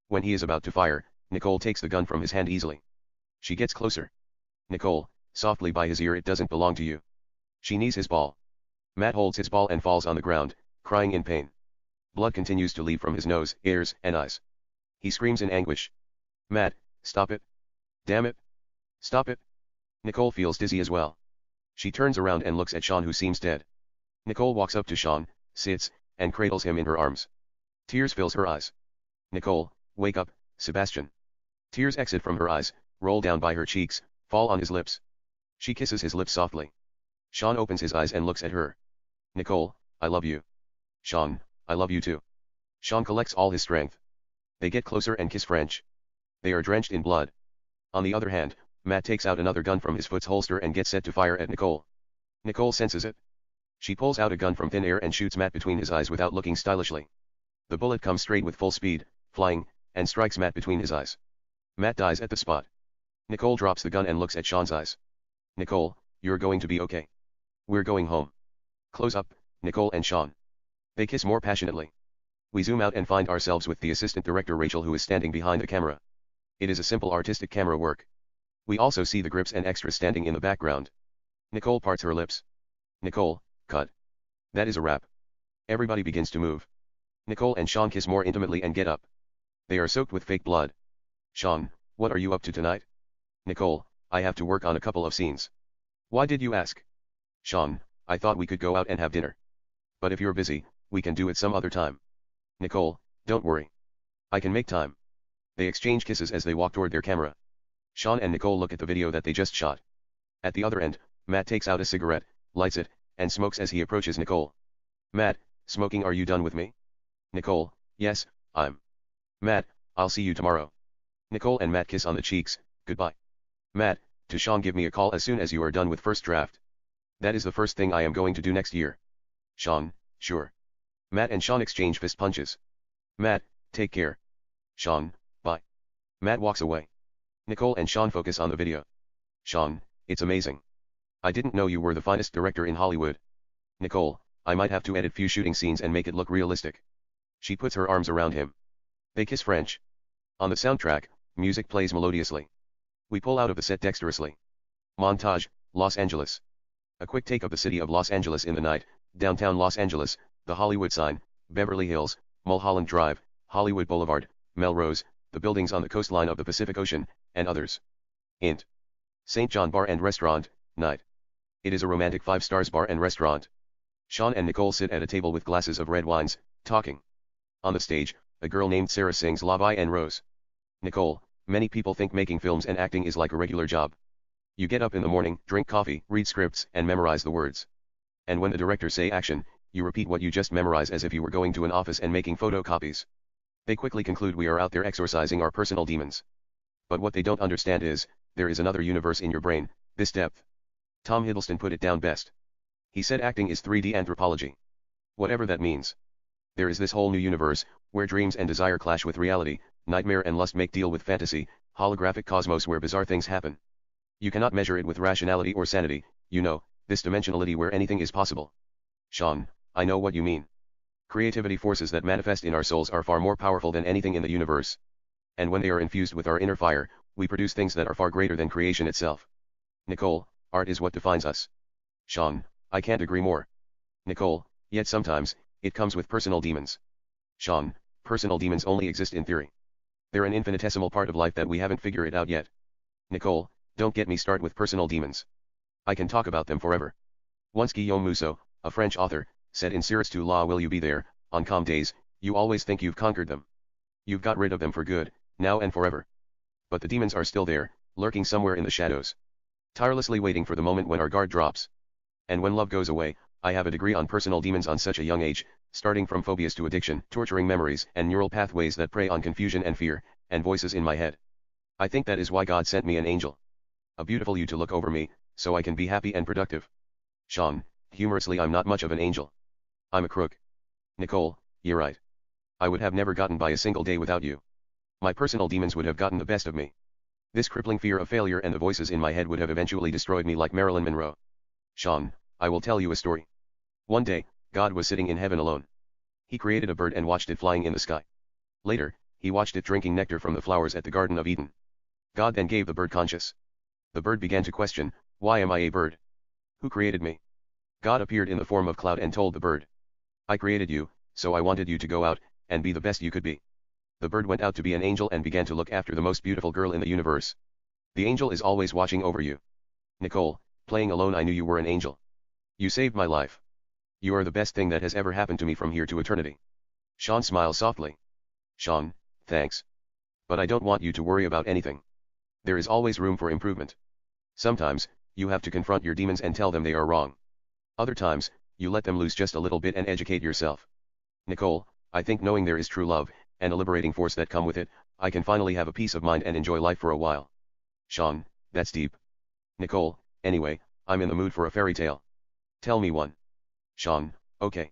When he is about to fire, Nicole takes the gun from his hand easily. She gets closer. Nicole, softly by his ear, it doesn't belong to you. She knees his ball. Matt holds his ball and falls on the ground, crying in pain. Blood continues to leave from his nose, ears, and eyes. He screams in anguish. Matt, stop it. Damn it. Stop it. Nicole feels dizzy as well. She turns around and looks at Sean, who seems dead. Nicole walks up to Sean, sits, and cradles him in her arms. Tears fills her eyes. Nicole, wake up, Sebastian. Tears exit from her eyes, roll down by her cheeks, fall on his lips. She kisses his lips softly. Sean opens his eyes and looks at her. Nicole, I love you. Sean, I love you too. Sean collects all his strength. They get closer and kiss French. They are drenched in blood. On the other hand, Matt takes out another gun from his foot's holster and gets set to fire at Nicole. Nicole senses it. She pulls out a gun from thin air and shoots Matt between his eyes without looking stylishly. The bullet comes straight with full speed, flying, and strikes Matt between his eyes. Matt dies at the spot. Nicole drops the gun and looks at Sean's eyes. Nicole, you're going to be okay. We're going home. Close up, Nicole and Sean. They kiss more passionately. We zoom out and find ourselves with the assistant director Rachel, who is standing behind the camera. It is a simple artistic camera work. We also see the grips and extras standing in the background. Nicole parts her lips. Nicole, cut. That is a wrap. Everybody begins to move. Nicole and Sean kiss more intimately and get up. They are soaked with fake blood. Sean, what are you up to tonight? Nicole, I have to work on a couple of scenes. Why did you ask? Sean, I thought we could go out and have dinner. But if you're busy, we can do it some other time. Nicole, don't worry. I can make time. They exchange kisses as they walk toward their camera. Sean and Nicole look at the video that they just shot. At the other end, Matt takes out a cigarette, lights it, and smokes as he approaches Nicole. Matt, smoking, are you done with me? Nicole, yes, I'm. Matt, I'll see you tomorrow. Nicole and Matt kiss on the cheeks, goodbye. Matt, to Sean, give me a call as soon as you are done with first draft. That is the first thing I am going to do next year. Sean, sure. Matt and Sean exchange fist punches. Matt, take care. Sean, bye. Matt walks away. Nicole and Sean focus on the video. Sean, it's amazing. I didn't know you were the finest director in Hollywood. Nicole, I might have to edit few shooting scenes and make it look realistic. She puts her arms around him. They kiss French. On the soundtrack, music plays melodiously. We pull out of the set dexterously. Montage, Los Angeles. A quick take of the city of Los Angeles in the night, downtown Los Angeles, the Hollywood sign, Beverly Hills, Mulholland Drive, Hollywood Boulevard, Melrose, the buildings on the coastline of the Pacific Ocean, and others. Int. St. John Bar and Restaurant, night. It is a romantic 5 stars bar and restaurant. Sean and Nicole sit at a table with glasses of red wines, talking. On the stage, a girl named Sarah sings La Vie en Rose. Nicole, many people think making films and acting is like a regular job. You get up in the morning, drink coffee, read scripts, and memorize the words. And when the directors say action, you repeat what you just memorized as if you were going to an office and making photocopies. They quickly conclude we are out there exorcising our personal demons. But what they don't understand is, there is another universe in your brain, this depth. Tom Hiddleston put it down best. He said acting is 3D anthropology. Whatever that means. There is this whole new universe, where dreams and desire clash with reality, nightmare and lust make deal with fantasy, holographic cosmos where bizarre things happen. You cannot measure it with rationality or sanity, you know, this dimensionality where anything is possible. Sean, I know what you mean. Creativity forces that manifest in our souls are far more powerful than anything in the universe. And when they are infused with our inner fire, we produce things that are far greater than creation itself. Nicole, art is what defines us. Sean, I can't agree more. Nicole, yet sometimes, it comes with personal demons. Sean, personal demons only exist in theory. They're an infinitesimal part of life that we haven't figured it out yet. Nicole, don't get me started with personal demons. I can talk about them forever. Once Guillaume Musso, a French author, said in Sirus to La Will You Be There, on calm days, you always think you've conquered them. You've got rid of them for good, now and forever. But the demons are still there, lurking somewhere in the shadows. Tirelessly waiting for the moment when our guard drops. And when love goes away, I have a degree on personal demons on such a young age, starting from phobias to addiction, torturing memories and neural pathways that prey on confusion and fear, and voices in my head. I think that is why God sent me an angel. A beautiful you to look over me, so I can be happy and productive. Sean, humorously, I'm not much of an angel. I'm a crook. Nicole, you're right. I would have never gotten by a single day without you. My personal demons would have gotten the best of me. This crippling fear of failure and the voices in my head would have eventually destroyed me like Marilyn Monroe. Sean, I will tell you a story. One day, God was sitting in heaven alone. He created a bird and watched it flying in the sky. Later, he watched it drinking nectar from the flowers at the Garden of Eden. God then gave the bird conscience. The bird began to question, why am I a bird? Who created me? God appeared in the form of cloud and told the bird. I created you, so I wanted you to go out, and be the best you could be. The bird went out to be an angel and began to look after the most beautiful girl in the universe. The angel is always watching over you. Nicole, playing alone, I knew you were an angel. You saved my life. You are the best thing that has ever happened to me from here to eternity. Sean smiles softly. Sean, thanks. But I don't want you to worry about anything. There is always room for improvement. Sometimes, you have to confront your demons and tell them they are wrong. Other times, you let them loose just a little bit and educate yourself. Nicole, I think knowing there is true love, and a liberating force that come with it, I can finally have a peace of mind and enjoy life for a while. Sean, that's deep. Nicole, anyway, I'm in the mood for a fairy tale. Tell me one. Sean, okay.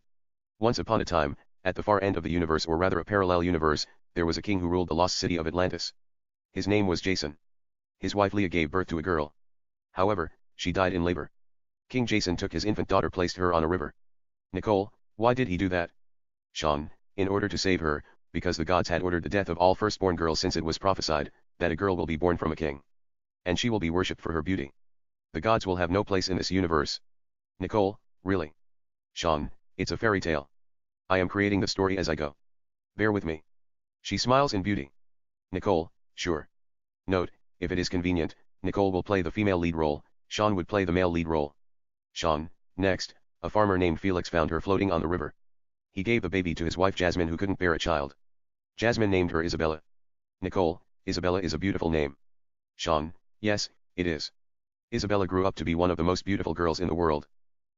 Once upon a time, at the far end of the universe, or rather a parallel universe, there was a king who ruled the lost city of Atlantis. His name was Jason. His wife Leah gave birth to a girl. However, she died in labor. King Jason took his infant daughter, placed her on a river. Nicole, why did he do that? Sean, in order to save her, because the gods had ordered the death of all firstborn girls, since it was prophesied that a girl will be born from a king. And she will be worshipped for her beauty. The gods will have no place in this universe. Nicole, really? Sean, it's a fairy tale. I am creating the story as I go. Bear with me. She smiles in beauty. Nicole, sure. Note, if it is convenient, Nicole will play the female lead role, Sean would play the male lead role. Sean, next, A farmer named Felix found her floating on the river. He gave the baby to his wife Jasmine, who couldn't bear a child. Jasmine named her Isabella. Nicole, Isabella is a beautiful name. Sean, yes, it is. Isabella grew up to be one of the most beautiful girls in the world.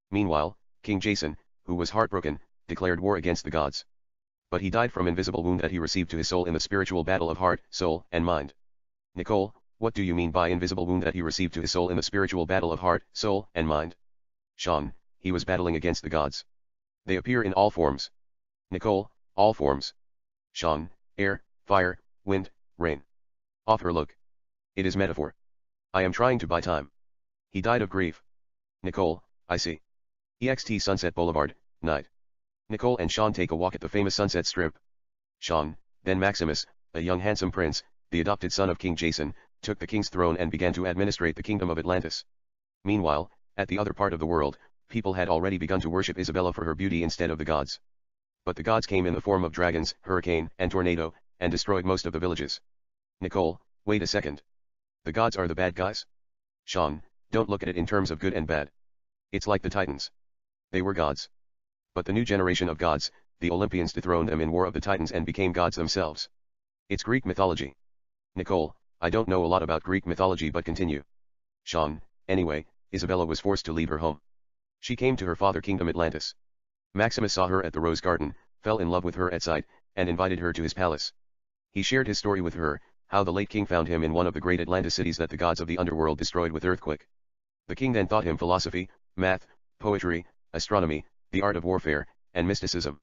Meanwhile, King Jason, who was heartbroken, declared war against the gods. But he died from invisible wound that he received to his soul in the spiritual battle of heart, soul, and mind. Nicole, what do you mean by invisible wound that he received to his soul in the spiritual battle of heart, soul, and mind? Sean, he was battling against the gods. They appear in all forms. Nicole, all forms. Sean, air, fire, wind, rain. Author look. It is metaphor. I am trying to buy time. He died of grief. Nicole, I see. EXT Sunset Boulevard, night. Nicole and Sean take a walk at the famous Sunset Strip. Sean, then Maximus, a young handsome prince, the adopted son of King Jason, took the king's throne and began to administrate the kingdom of Atlantis. Meanwhile, at the other part of the world, people had already begun to worship Isabella for her beauty instead of the gods. But the gods came in the form of dragons, hurricane, and tornado, and destroyed most of the villages. Nicole, wait a second. The gods are the bad guys? Sean, don't look at it in terms of good and bad. It's like the Titans. They were gods. But the new generation of gods, the Olympians, dethroned them in War of the Titans and became gods themselves. It's Greek mythology. Nicole, I don't know a lot about Greek mythology, but continue. Sean, anyway, Isabella was forced to leave her home. She came to her father kingdom Atlantis. Maximus saw her at the Rose Garden, fell in love with her at sight, and invited her to his palace. He shared his story with her, how the late king found him in one of the great Atlantis cities that the gods of the underworld destroyed with earthquake. The king then taught him philosophy, math, poetry, astronomy, the art of warfare, and mysticism.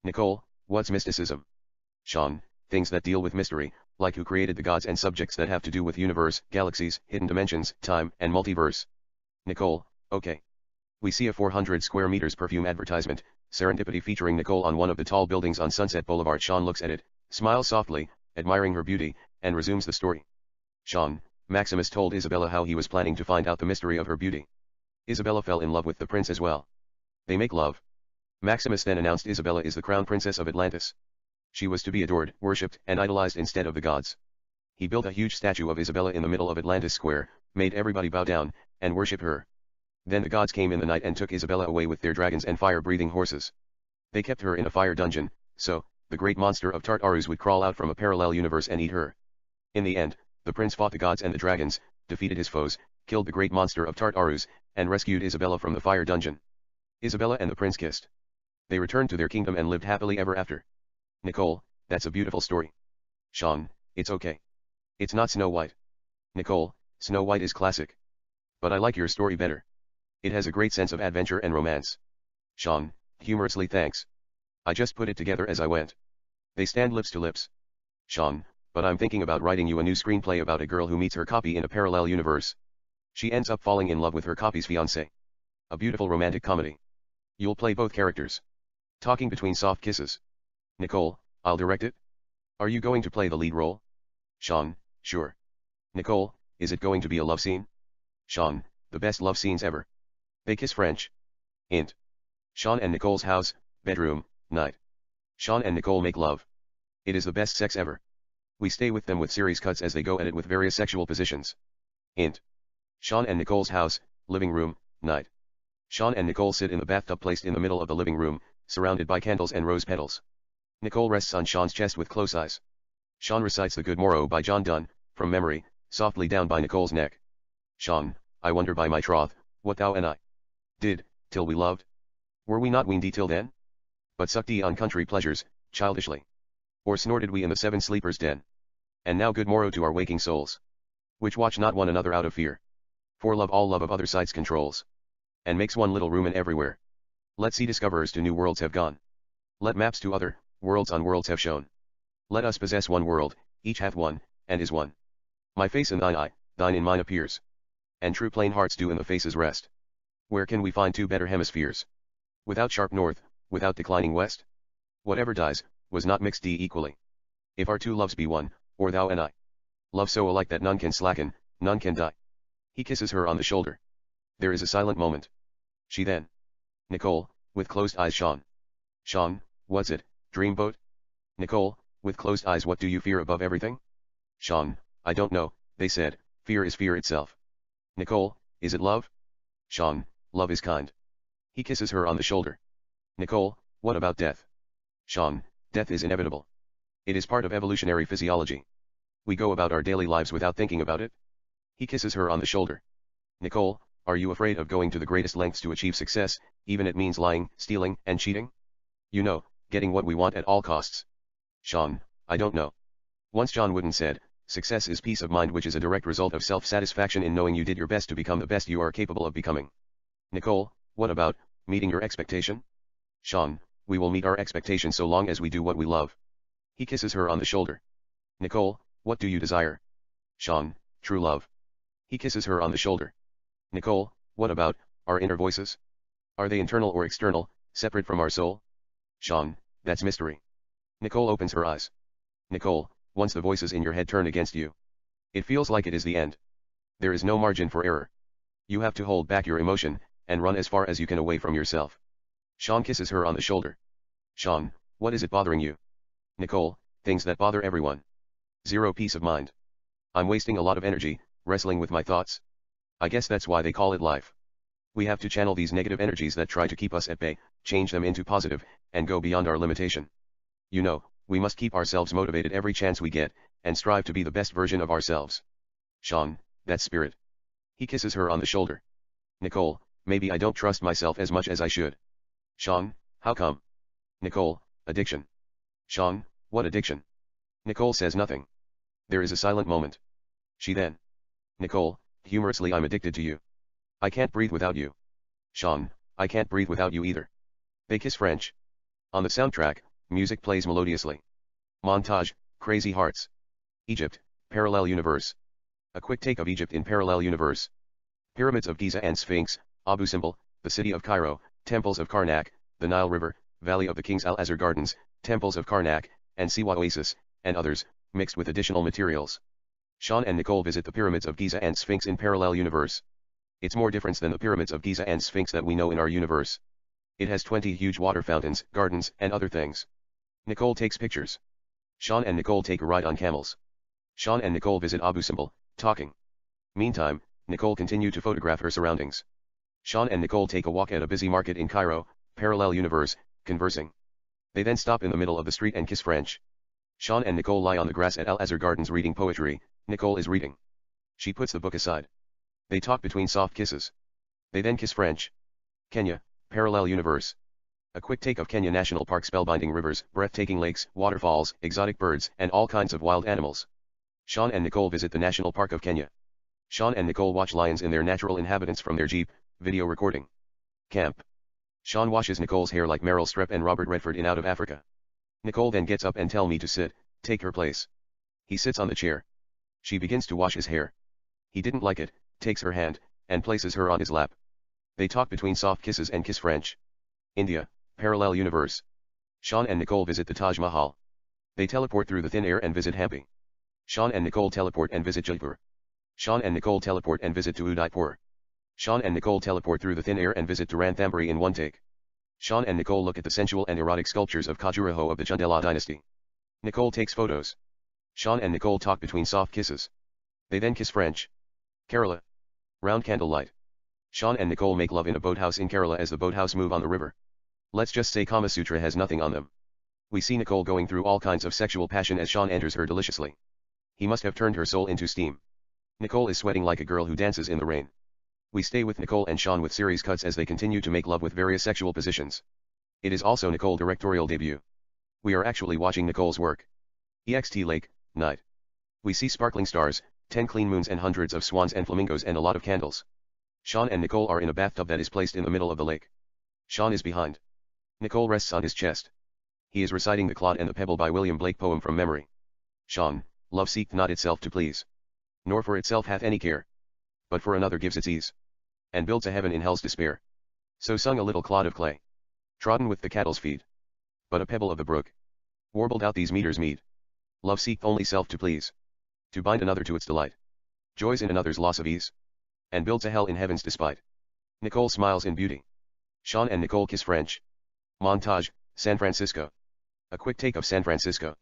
Nicole, what's mysticism? Sean, things that deal with mystery, like who created the gods and subjects that have to do with universe, galaxies, hidden dimensions, time, and multiverse. Nicole, okay. We see a 400 square meters perfume advertisement, serendipity, featuring Nicole on one of the tall buildings on Sunset Boulevard. Sean looks at it, smiles softly, admiring her beauty, and resumes the story. Sean, Maximus told Isabella how he was planning to find out the mystery of her beauty. Isabella fell in love with the prince as well. They make love. Maximus then announced Isabella is the crown princess of Atlantis. She was to be adored, worshipped, and idolized instead of the gods. He built a huge statue of Isabella in the middle of Atlantis Square, made everybody bow down, and worship her. Then the gods came in the night and took Isabella away with their dragons and fire-breathing horses. They kept her in a fire dungeon, so the great monster of Tartarus would crawl out from a parallel universe and eat her. In the end, the prince fought the gods and the dragons, defeated his foes, killed the great monster of Tartarus, and rescued Isabella from the fire dungeon. Isabella and the prince kissed. They returned to their kingdom and lived happily ever after. Nicole, that's a beautiful story. Sean, it's okay. It's not Snow White. Nicole, Snow White is classic. But I like your story better. It has a great sense of adventure and romance. Sean, humorously, thanks. I just put it together as I went. They stand lips to lips. Sean, but I'm thinking about writing you a new screenplay about a girl who meets her copy in a parallel universe. She ends up falling in love with her copy's fiancé. A beautiful romantic comedy. You'll play both characters. Talking between soft kisses. Nicole, I'll direct it. Are you going to play the lead role? Sean, sure. Nicole, is it going to be a love scene? Sean, the best love scenes ever. They kiss French. Int. Sean and Nicole's house, bedroom, night. Sean and Nicole make love. It is the best sex ever. We stay with them with series cuts as they go at it with various sexual positions. Int. Sean and Nicole's house, living room, night. Sean and Nicole sit in the bathtub placed in the middle of the living room, surrounded by candles and rose petals. Nicole rests on Sean's chest with close eyes. Sean recites the Good Morrow by John Donne, from memory, softly down by Nicole's neck. Sean, I wonder by my troth, what thou and I did, till we loved. Were we not weaned till then? But sucked ye on country pleasures, childishly. Or snorted we in the seven sleepers' den? And now good morrow to our waking souls, which watch not one another out of fear. For love all love of other sides controls, and makes one little room in everywhere. Let sea discoverers to new worlds have gone. Let maps to other worlds on worlds have shown. Let us possess one world, each hath one, and is one. My face in thine eye, thine in mine appears. And true plain hearts do in the faces rest. Where can we find two better hemispheres? Without sharp north, without declining west? Whatever dies, was not mixed equally. If our two loves be one, or thou and I, love so alike that none can slacken, none can die. He kisses her on the shoulder. There is a silent moment. She then. Nicole, with closed eyes. Sean. Sean, what's it, dreamboat? Nicole, with closed eyes. What do you fear above everything? Sean, I don't know, they said, fear is fear itself. Nicole, is it love? Sean, love is kind. He kisses her on the shoulder. Nicole, what about death? Sean, death is inevitable. It is part of evolutionary physiology. We go about our daily lives without thinking about it. He kisses her on the shoulder. Nicole, are you afraid of going to the greatest lengths to achieve success, even it means lying, stealing, and cheating? You know, getting what we want at all costs. Sean, I don't know. Once John Wooden said, success is peace of mind, which is a direct result of self-satisfaction in knowing you did your best to become the best you are capable of becoming. Nicole, what about meeting your expectation? Sean, we will meet our expectation so long as we do what we love. He kisses her on the shoulder. Nicole, what do you desire? Sean, true love. He kisses her on the shoulder. Nicole, what about our inner voices? Are they internal or external, separate from our soul? Sean, that's mystery. Nicole opens her eyes. Nicole, once the voices in your head turn against you, it feels like it is the end. There is no margin for error. You have to hold back your emotion, and run as far as you can away from yourself. Sean kisses her on the shoulder. Sean, what is it bothering you? Nicole, things that bother everyone. Zero peace of mind. I'm wasting a lot of energy, wrestling with my thoughts. I guess that's why they call it life. We have to channel these negative energies that try to keep us at bay, change them into positive, and go beyond our limitation. You know, we must keep ourselves motivated every chance we get, and strive to be the best version of ourselves. Sean, that's spirit. He kisses her on the shoulder. Nicole, maybe I don't trust myself as much as I should. Sean, how come? Nicole, addiction. Sean, what addiction? Nicole says nothing. There is a silent moment. She then. Nicole, humorously, I'm addicted to you. I can't breathe without you. Sean, I can't breathe without you either. They kiss French. On the soundtrack, music plays melodiously. Montage, Crazy Hearts. Egypt, Parallel Universe. A quick take of Egypt in Parallel Universe. Pyramids of Giza and Sphinx, Abu Simbel, the city of Cairo, temples of Karnak, the Nile River, Valley of the King's Al-Azhar Gardens, temples of Karnak, and Siwa Oasis, and others, mixed with additional materials. Sean and Nicole visit the pyramids of Giza and Sphinx in Parallel Universe. It's more different than the pyramids of Giza and Sphinx that we know in our universe. It has 20 huge water fountains, gardens, and other things. Nicole takes pictures. Sean and Nicole take a ride on camels. Sean and Nicole visit Abu Simbel, talking. Meantime, Nicole continue to photograph her surroundings. Sean and Nicole take a walk at a busy market in Cairo, Parallel Universe, conversing. They then stop in the middle of the street and kiss French. Sean and Nicole lie on the grass at Al-Azhar Gardens reading poetry. Nicole is reading. She puts the book aside. They talk between soft kisses. They then kiss French. Kenya, Parallel Universe. A quick take of Kenya National Park, spellbinding rivers, breathtaking lakes, waterfalls, exotic birds, and all kinds of wild animals. Sean and Nicole visit the National Park of Kenya. Sean and Nicole watch lions in their natural inhabitants from their Jeep, video recording. Camp. Sean washes Nicole's hair like Meryl Streep and Robert Redford in Out of Africa. Nicole then gets up and tell me to sit, take her place. He sits on the chair. She begins to wash his hair. He didn't like it, takes her hand, and places her on his lap. They talk between soft kisses and kiss French. India, Parallel Universe. Sean and Nicole visit the Taj Mahal. They teleport through the thin air and visit Hampi. Sean and Nicole teleport and visit Jaipur. Sean and Nicole teleport and visit to Udaipur. Sean and Nicole teleport through the thin air and visit to Ranthambore in one take. Sean and Nicole look at the sensual and erotic sculptures of Khajuraho of the Chandela dynasty. Nicole takes photos. Sean and Nicole talk between soft kisses. They then kiss French. Kerala. Round candlelight. Sean and Nicole make love in a boathouse in Kerala as the boathouse move on the river. Let's just say Kama Sutra has nothing on them. We see Nicole going through all kinds of sexual passion as Sean enters her deliciously. He must have turned her soul into steam. Nicole is sweating like a girl who dances in the rain. We stay with Nicole and Sean with series cuts as they continue to make love with various sexual positions. It is also Nicole's directorial debut. We are actually watching Nicole's work. EXT Lake, night. We see sparkling stars, 10 clean moons and hundreds of swans and flamingos and a lot of candles. Sean and Nicole are in a bathtub that is placed in the middle of the lake. Sean is behind. Nicole rests on his chest. He is reciting The Clod and the Pebble by William Blake poem from memory. Sean, love seeketh not itself to please, nor for itself hath any care, but for another gives its ease, and builds a heaven in hell's despair. So sung a little clod of clay, trodden with the cattle's feet, but a pebble of the brook, warbled out these meters meet. Love seeketh only self to please, to bind another to its delight, joys in another's loss of ease, and builds a hell in heaven's despite. Nicole smiles in beauty. Sean and Nicole kiss French. Montage, San Francisco. A quick take of San Francisco.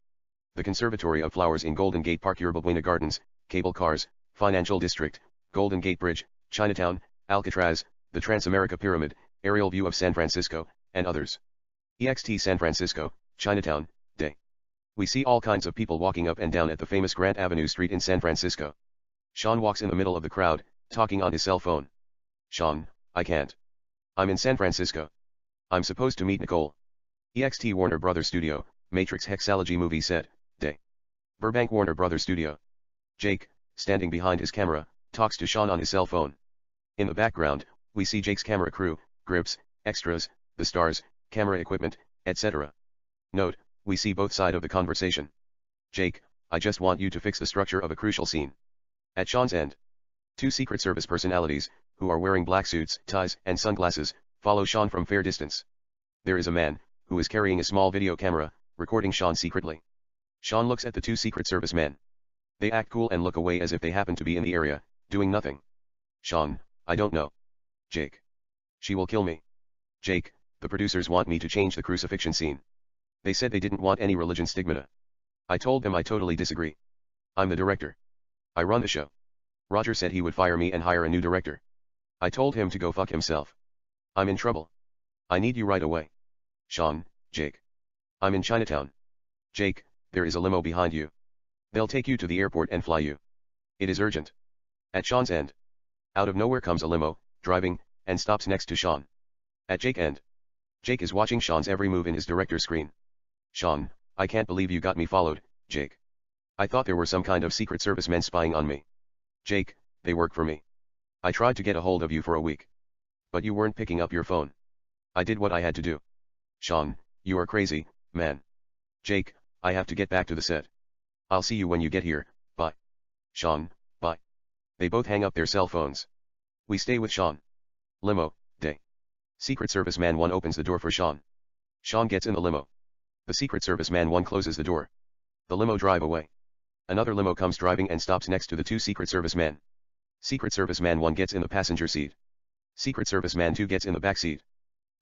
The Conservatory of Flowers in Golden Gate Park, Yerba Buena Gardens, cable cars, financial district, Golden Gate Bridge, Chinatown, Alcatraz, the Transamerica Pyramid, aerial view of San Francisco, and others. EXT San Francisco, Chinatown, day. We see all kinds of people walking up and down at the famous Grant Avenue street in San Francisco. Sean walks in the middle of the crowd, talking on his cell phone. Sean, I can't. I'm in San Francisco. I'm supposed to meet Nicole. EXT Warner Brothers Studio, Matrix Hexalogy movie set, day. Burbank Warner Brothers Studio. Jake, standing behind his camera, talks to Sean on his cell phone. In the background, we see Jake's camera crew, grips, extras, the stars, camera equipment, etc. Note, we see both sides of the conversation. Jake, I just want you to fix the structure of a crucial scene. At Sean's end. Two Secret Service personalities, who are wearing black suits, ties, and sunglasses, follow Sean from fair distance. There is a man, who is carrying a small video camera, recording Sean secretly. Sean looks at the two Secret Service men. They act cool and look away as if they happen to be in the area, doing nothing. Sean, I don't know. Jake. She will kill me. Jake, the producers want me to change the crucifixion scene. They said they didn't want any religion stigmata. I told them I totally disagree. I'm the director. I run the show. Roger said he would fire me and hire a new director. I told him to go fuck himself. I'm in trouble. I need you right away. Sean, Jake. I'm in Chinatown. Jake, there is a limo behind you. They'll take you to the airport and fly you. It is urgent. At Sean's end. Out of nowhere comes a limo, driving, and stops next to Sean. At Jake's end. Jake is watching Sean's every move in his director's screen. Sean, I can't believe you got me followed, Jake. I thought there were some kind of Secret Service men spying on me. Jake, they work for me. I tried to get a hold of you for a week. But you weren't picking up your phone. I did what I had to do. Sean, you are crazy, man. Jake, I have to get back to the set. I'll see you when you get here, bye. Sean, bye. They both hang up their cell phones. We stay with Sean. Limo, day. Secret Service Man 1 opens the door for Sean. Sean gets in the limo. The Secret Service Man 1 closes the door. The limo drive away. Another limo comes driving and stops next to the two Secret Service men. Secret Service Man 1 gets in the passenger seat. Secret Service Man 2 gets in the back seat.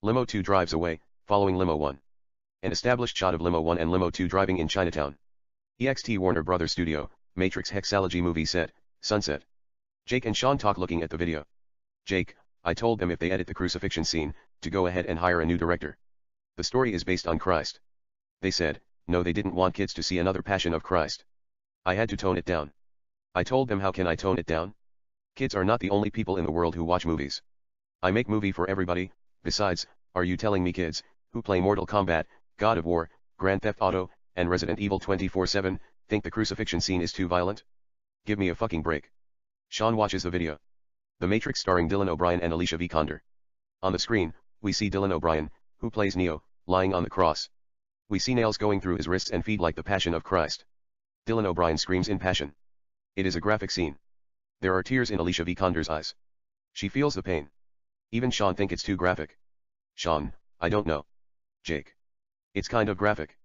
Limo 2 drives away, following Limo 1. An established shot of Limo 1 and Limo 2 driving in Chinatown. EXT Warner Brothers Studio, Matrix Hexalogy movie set, sunset. Jake and Sean talk looking at the video. Jake, I told them if they edit the crucifixion scene, to go ahead and hire a new director. The story is based on Christ. They said, no, they didn't want kids to see another Passion of Christ. I had to tone it down. I told them, how can I tone it down? Kids are not the only people in the world who watch movies. I make movie for everybody. Besides, are you telling me kids, who play Mortal Kombat, God of War, Grand Theft Auto, and Resident Evil 24/7, think the crucifixion scene is too violent? Give me a fucking break. Sean watches the video. The Matrix starring Dylan O'Brien and Alicia Vikander. On the screen, we see Dylan O'Brien, who plays Neo, lying on the cross. We see nails going through his wrists and feet like the Passion of Christ. Dylan O'Brien screams in passion. It is a graphic scene. There are tears in Alicia Vikander's eyes. She feels the pain. Even Sean thinks it's too graphic. Sean, I don't know. Jake. It's kind of graphic.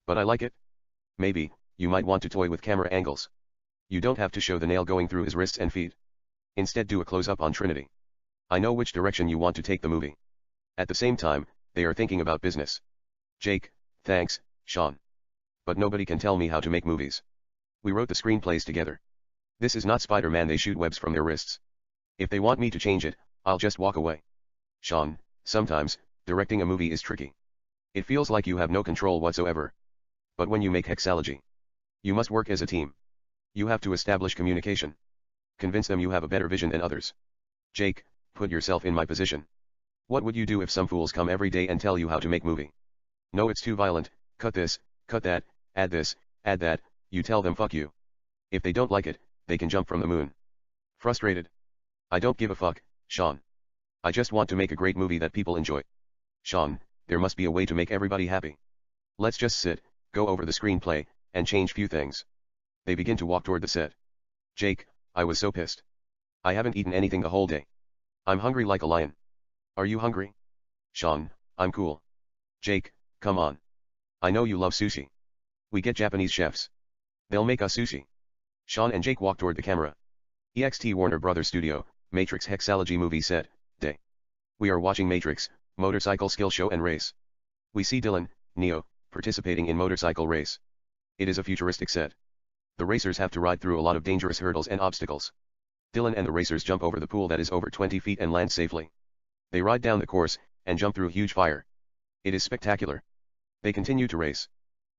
But I like it. Maybe, you might want to toy with camera angles. You don't have to show the nail going through his wrists and feet. Instead, do a close-up on Trinity. I know which direction you want to take the movie. At the same time, they are thinking about business. Jake, thanks, Sean. But nobody can tell me how to make movies. We wrote the screenplays together. This is not Spider-Man, they shoot webs from their wrists. If they want me to change it, I'll just walk away. Sean, sometimes, directing a movie is tricky. It feels like you have no control whatsoever. But when you make hexalogy, you must work as a team. You have to establish communication. Convince them you have a better vision than others. Jake, put yourself in my position. What would you do if some fools come every day and tell you how to make movie? No, it's too violent, cut this, cut that, add this, add that, you tell them fuck you. If they don't like it, they can jump from the moon. Frustrated. I don't give a fuck, Sean. I just want to make a great movie that people enjoy. Sean, there must be a way to make everybody happy. Let's just sit, go over the screenplay, and change few things. They begin to walk toward the set. Jake, I was so pissed. I haven't eaten anything the whole day. I'm hungry like a lion. Are you hungry? Sean, I'm cool. Jake, come on. I know you love sushi. We get Japanese chefs. They'll make us sushi. Sean and Jake walk toward the camera. EXT Warner Brothers Studio, Matrix Hexalogy movie set, day. We are watching Matrix, motorcycle skill show and race. We see Dylan, Neo, participating in motorcycle race. It is a futuristic set. The racers have to ride through a lot of dangerous hurdles and obstacles. Dylan and the racers jump over the pool that is over 20 feet and land safely. They ride down the course, and jump through huge fire. It is spectacular. They continue to race.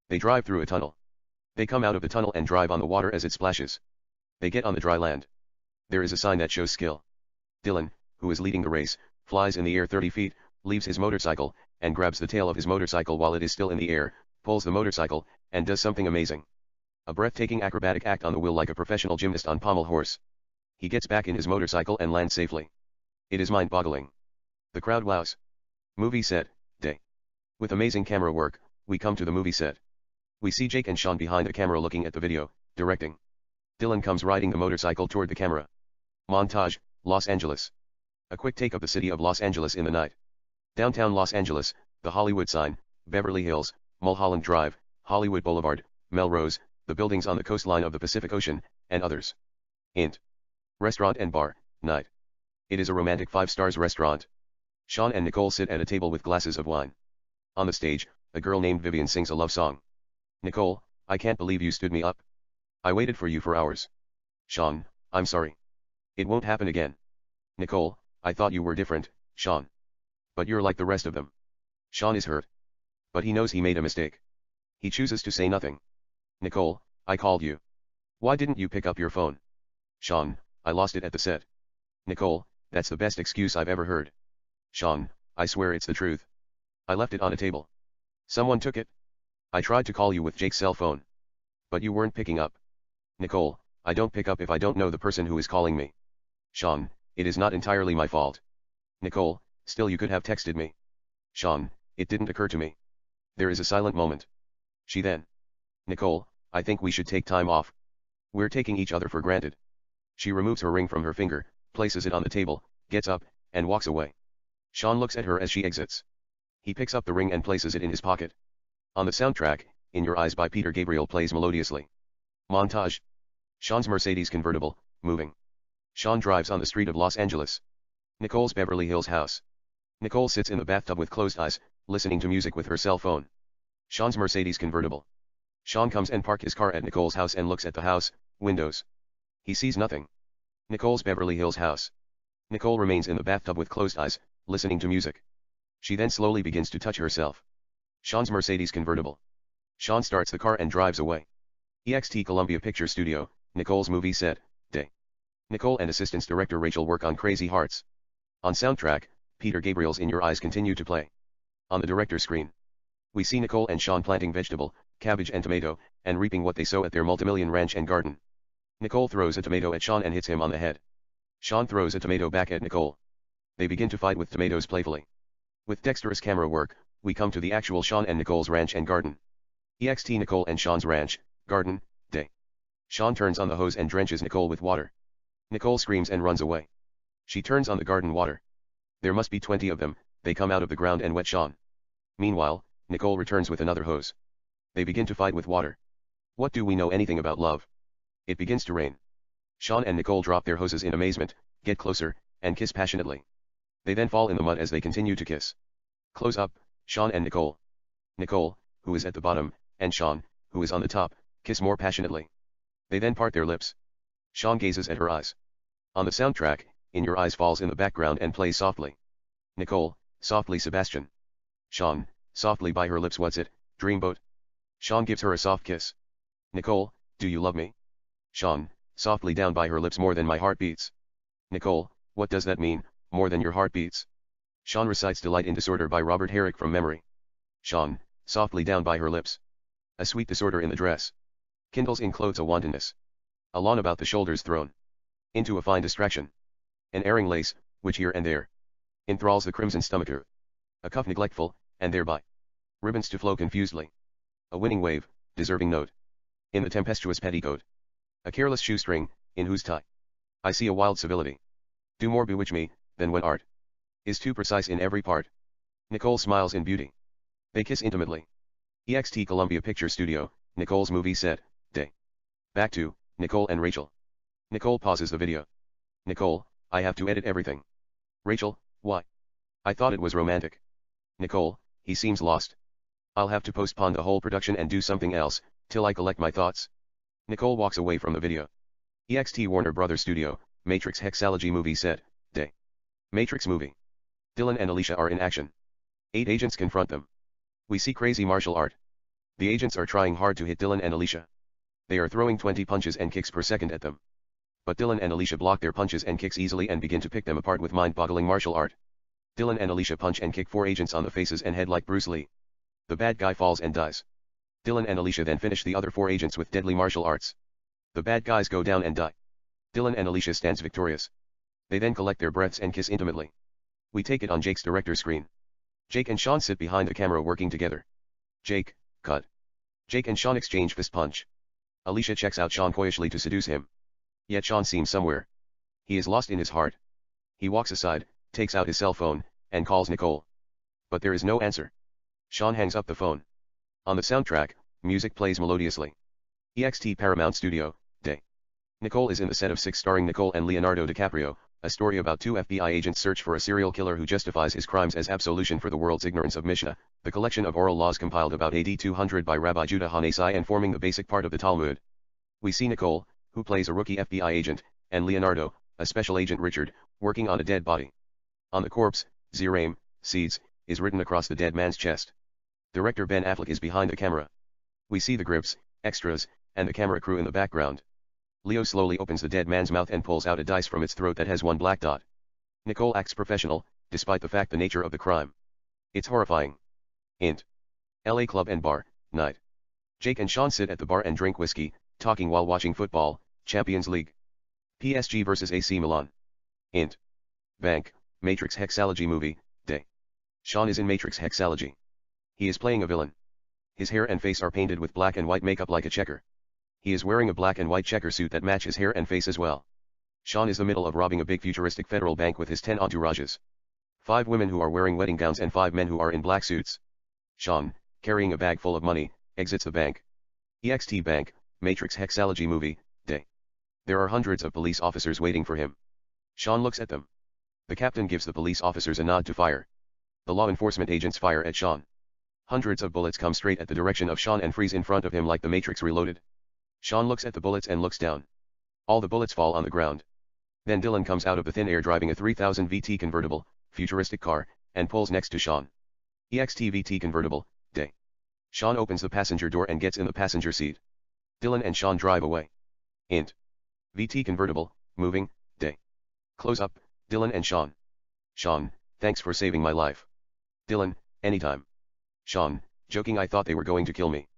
They drive through a tunnel. They come out of the tunnel and drive on the water as it splashes. They get on the dry land. There is a sign that shows skill. Dylan, who is leading the race, flies in the air 30 feet, leaves his motorcycle, and grabs the tail of his motorcycle while it is still in the air, pulls the motorcycle, and does something amazing. A breathtaking acrobatic act on the wheel like a professional gymnast on pommel horse. He gets back in his motorcycle and lands safely. It is mind-boggling. The crowd wows. Movie set, day. With amazing camera work, we come to the movie set. We see Jake and Sean behind the camera looking at the video, directing. Dylan comes riding the motorcycle toward the camera. Montage, Los Angeles. A quick take of the city of Los Angeles in the night. Downtown Los Angeles, the Hollywood sign, Beverly Hills, Mulholland Drive, Hollywood Boulevard, Melrose, the buildings on the coastline of the Pacific Ocean, and others. Int. Restaurant and bar, night. It is a romantic 5-stars restaurant. Sean and Nicole sit at a table with glasses of wine. On the stage, a girl named Vivian sings a love song. Nicole, I can't believe you stood me up. I waited for you for hours. Sean, I'm sorry. It won't happen again. Nicole, I thought you were different, Sean. But you're like the rest of them. Sean is hurt. But he knows he made a mistake. He chooses to say nothing. Nicole, I called you. Why didn't you pick up your phone? Sean, I lost it at the set. Nicole, that's the best excuse I've ever heard. Sean, I swear it's the truth. I left it on a table. Someone took it. I tried to call you with Jake's cell phone. But you weren't picking up. Nicole, I don't pick up if I don't know the person who is calling me. Sean, it is not entirely my fault. Nicole, still you could have texted me. Sean, it didn't occur to me. There is a silent moment. She then. Nicole, I think we should take time off. We're taking each other for granted. She removes her ring from her finger, places it on the table, gets up, and walks away. Sean looks at her as she exits. He picks up the ring and places it in his pocket. On the soundtrack, In Your Eyes by Peter Gabriel plays melodiously. Montage. Sean's Mercedes convertible, moving. Sean drives on the street of Los Angeles. Nicole's Beverly Hills house. Nicole sits in the bathtub with closed eyes, listening to music with her cell phone. Sean's Mercedes convertible. Sean comes and parks his car at Nicole's house and looks at the house, windows. He sees nothing. Nicole's Beverly Hills house. Nicole remains in the bathtub with closed eyes, listening to music. She then slowly begins to touch herself. Sean's Mercedes convertible. Sean starts the car and drives away. EXT Columbia Picture Studio, Nicole's movie set, day. Nicole and assistance director Rachel work on Crazy Hearts. On soundtrack, Peter Gabriel's In Your Eyes continue to play. On the director's screen, we see Nicole and Sean planting vegetable, cabbage and tomato, and reaping what they sow at their multimillion ranch and garden. Nicole throws a tomato at Sean and hits him on the head. Sean throws a tomato back at Nicole. They begin to fight with tomatoes playfully. With dexterous camera work, we come to the actual Sean and Nicole's ranch and garden. EXT Nicole and Sean's ranch, garden, day. Sean turns on the hose and drenches Nicole with water. Nicole screams and runs away. She turns on the garden water. There must be 20 of them, they come out of the ground and wet Sean. Meanwhile, Nicole returns with another hose. They begin to fight with water. What do we know anything about love? It begins to rain. Sean and Nicole drop their hoses in amazement, get closer, and kiss passionately. They then fall in the mud as they continue to kiss. Close up, Sean and Nicole. Nicole, who is at the bottom, and Sean, who is on the top, kiss more passionately. They then part their lips. Sean gazes at her eyes. On the soundtrack, In Your Eyes falls in the background and plays softly. Nicole, softly Sebastian. Sean, softly by her lips what's it, Dreamboat. Sean gives her a soft kiss. Nicole, do you love me? Sean, softly down by her lips more than my heart beats. Nicole, what does that mean, more than your heart beats? Sean recites Delight in Disorder by Robert Herrick from memory. Sean, softly down by her lips. A sweet disorder in the dress. Kindles in clothes a wantonness. A lawn about the shoulders thrown. Into a fine distraction. An airing lace, which here and there enthralls the crimson stomacher. A cuff neglectful, and thereby ribbons to flow confusedly. A winning wave, deserving note. In the tempestuous petticoat. A careless shoestring, in whose tie I see a wild civility. Do more bewitch me, than when art is too precise in every part. Nicole smiles in beauty. They kiss intimately. EXT Columbia Picture Studio, Nicole's movie set, day. Back to, Nicole and Rachel. Nicole pauses the video. Nicole, I have to edit everything. Rachel, why? I thought it was romantic. Nicole, he seems lost. I'll have to postpone the whole production and do something else, till I collect my thoughts. Nicole walks away from the video. EXT Warner Brothers Studio, Matrix Hexalogy movie set, day. Matrix movie. Dylan and Alicia are in action. 8 agents confront them. We see crazy martial art. The agents are trying hard to hit Dylan and Alicia. They are throwing 20 punches and kicks per second at them. But Dylan and Alicia block their punches and kicks easily and begin to pick them apart with mind-boggling martial art. Dylan and Alicia punch and kick 4 agents on the faces and head like Bruce Lee. The bad guy falls and dies. Dylan and Alicia then finish the other 4 agents with deadly martial arts. The bad guys go down and die. Dylan and Alicia stands victorious. They then collect their breaths and kiss intimately. We take it on Jake's director's screen. Jake and Sean sit behind the camera working together. Jake, cut. Jake and Sean exchange fist punch. Alicia checks out Sean coyishly to seduce him. Yet Sean seems somewhere. He is lost in his heart. He walks aside, takes out his cell phone, and calls Nicole. But there is no answer. Sean hangs up the phone. On the soundtrack, music plays melodiously. EXT Paramount Studio, Day. Nicole is in the set of 6 starring Nicole and Leonardo DiCaprio, a story about 2 FBI agents search for a serial killer who justifies his crimes as absolution for the world's ignorance of Mishnah, the collection of oral laws compiled about AD 200 by Rabbi Judah Hanesi and forming the basic part of the Talmud. We see Nicole, who plays a rookie FBI agent, and Leonardo, a special agent Richard, working on a dead body. On the corpse, Zeraim, seeds, is written across the dead man's chest. Director Ben Affleck is behind the camera. We see the grips, extras, and the camera crew in the background. Leo slowly opens the dead man's mouth and pulls out a dice from its throat that has 1 black dot. Nicole acts professional, despite the fact the nature of the crime. It's horrifying. Int. LA Club and Bar, night. Jake and Sean sit at the bar and drink whiskey, talking while watching football, Champions League. PSG vs AC Milan. Int. Bank, Matrix Hexalogy movie, day. Sean is in Matrix Hexalogy. He is playing a villain. His hair and face are painted with black and white makeup like a checker. He is wearing a black and white checker suit that match his hair and face as well. Sean is in the middle of robbing a big futuristic federal bank with his 10 entourages. 5 women who are wearing wedding gowns and 5 men who are in black suits. Sean, carrying a bag full of money, exits the bank. EXT Bank, Matrix Hexalogy movie, day. There are hundreds of police officers waiting for him. Sean looks at them. The captain gives the police officers a nod to fire. The law enforcement agents fire at Sean. Hundreds of bullets come straight at the direction of Sean and freeze in front of him like the Matrix Reloaded. Sean looks at the bullets and looks down. All the bullets fall on the ground. Then Dylan comes out of the thin air driving a 3000 VT convertible, futuristic car, and pulls next to Sean. EXT VT convertible, day. Sean opens the passenger door and gets in the passenger seat. Dylan and Sean drive away. Int. VT convertible, moving, day. Close up, Dylan and Sean. Sean, thanks for saving my life. Dylan, anytime. Sean, joking, I thought they were going to kill me.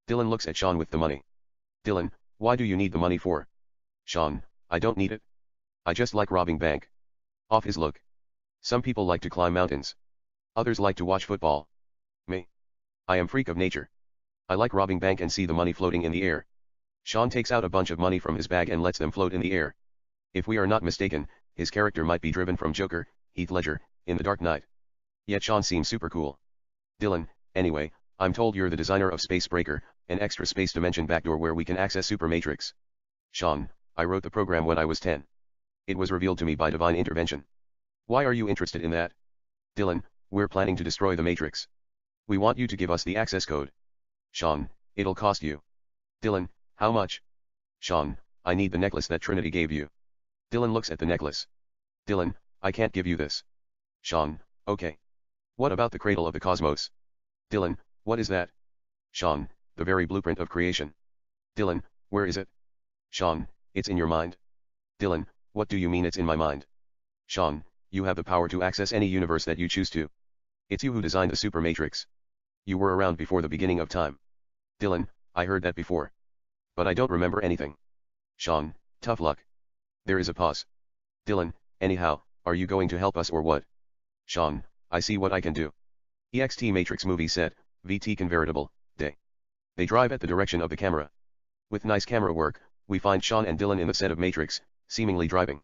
Dylan looks at Sean with the money. Dylan, why do you need the money for? Sean, I don't need it. I just like robbing bank. Off his look. Some people like to climb mountains. Others like to watch football. Me. I am freak of nature. I like robbing bank and see the money floating in the air. Sean takes out a bunch of money from his bag and lets them float in the air. If we are not mistaken, his character might be driven from Joker, Heath Ledger, in The Dark Knight. Yet Sean seems super cool. Dylan, anyway, I'm told you're the designer of Space Breaker, an extra space dimension backdoor where we can access Super Matrix. Sean, I wrote the program when I was 10. It was revealed to me by divine intervention. Why are you interested in that? Dylan, we're planning to destroy the Matrix. We want you to give us the access code. Sean, it'll cost you. Dylan, how much? Sean, I need the necklace that Trinity gave you. Dylan looks at the necklace. Dylan, I can't give you this. Sean, okay. What about the cradle of the cosmos? Dylan, what is that? Sean, the very blueprint of creation. Dylan, where is it? Sean, it's in your mind. Dylan, what do you mean it's in my mind? Sean, you have the power to access any universe that you choose to. It's you who designed the Super Matrix. You were around before the beginning of time. Dylan, I heard that before. But I don't remember anything. Sean, tough luck. There is a pause. Dylan, anyhow, are you going to help us or what? Sean, I see what I can do. EXT Matrix movie set, VT convertible, day. They drive at the direction of the camera. With nice camera work, we find Sean and Dylan in the set of Matrix, seemingly driving.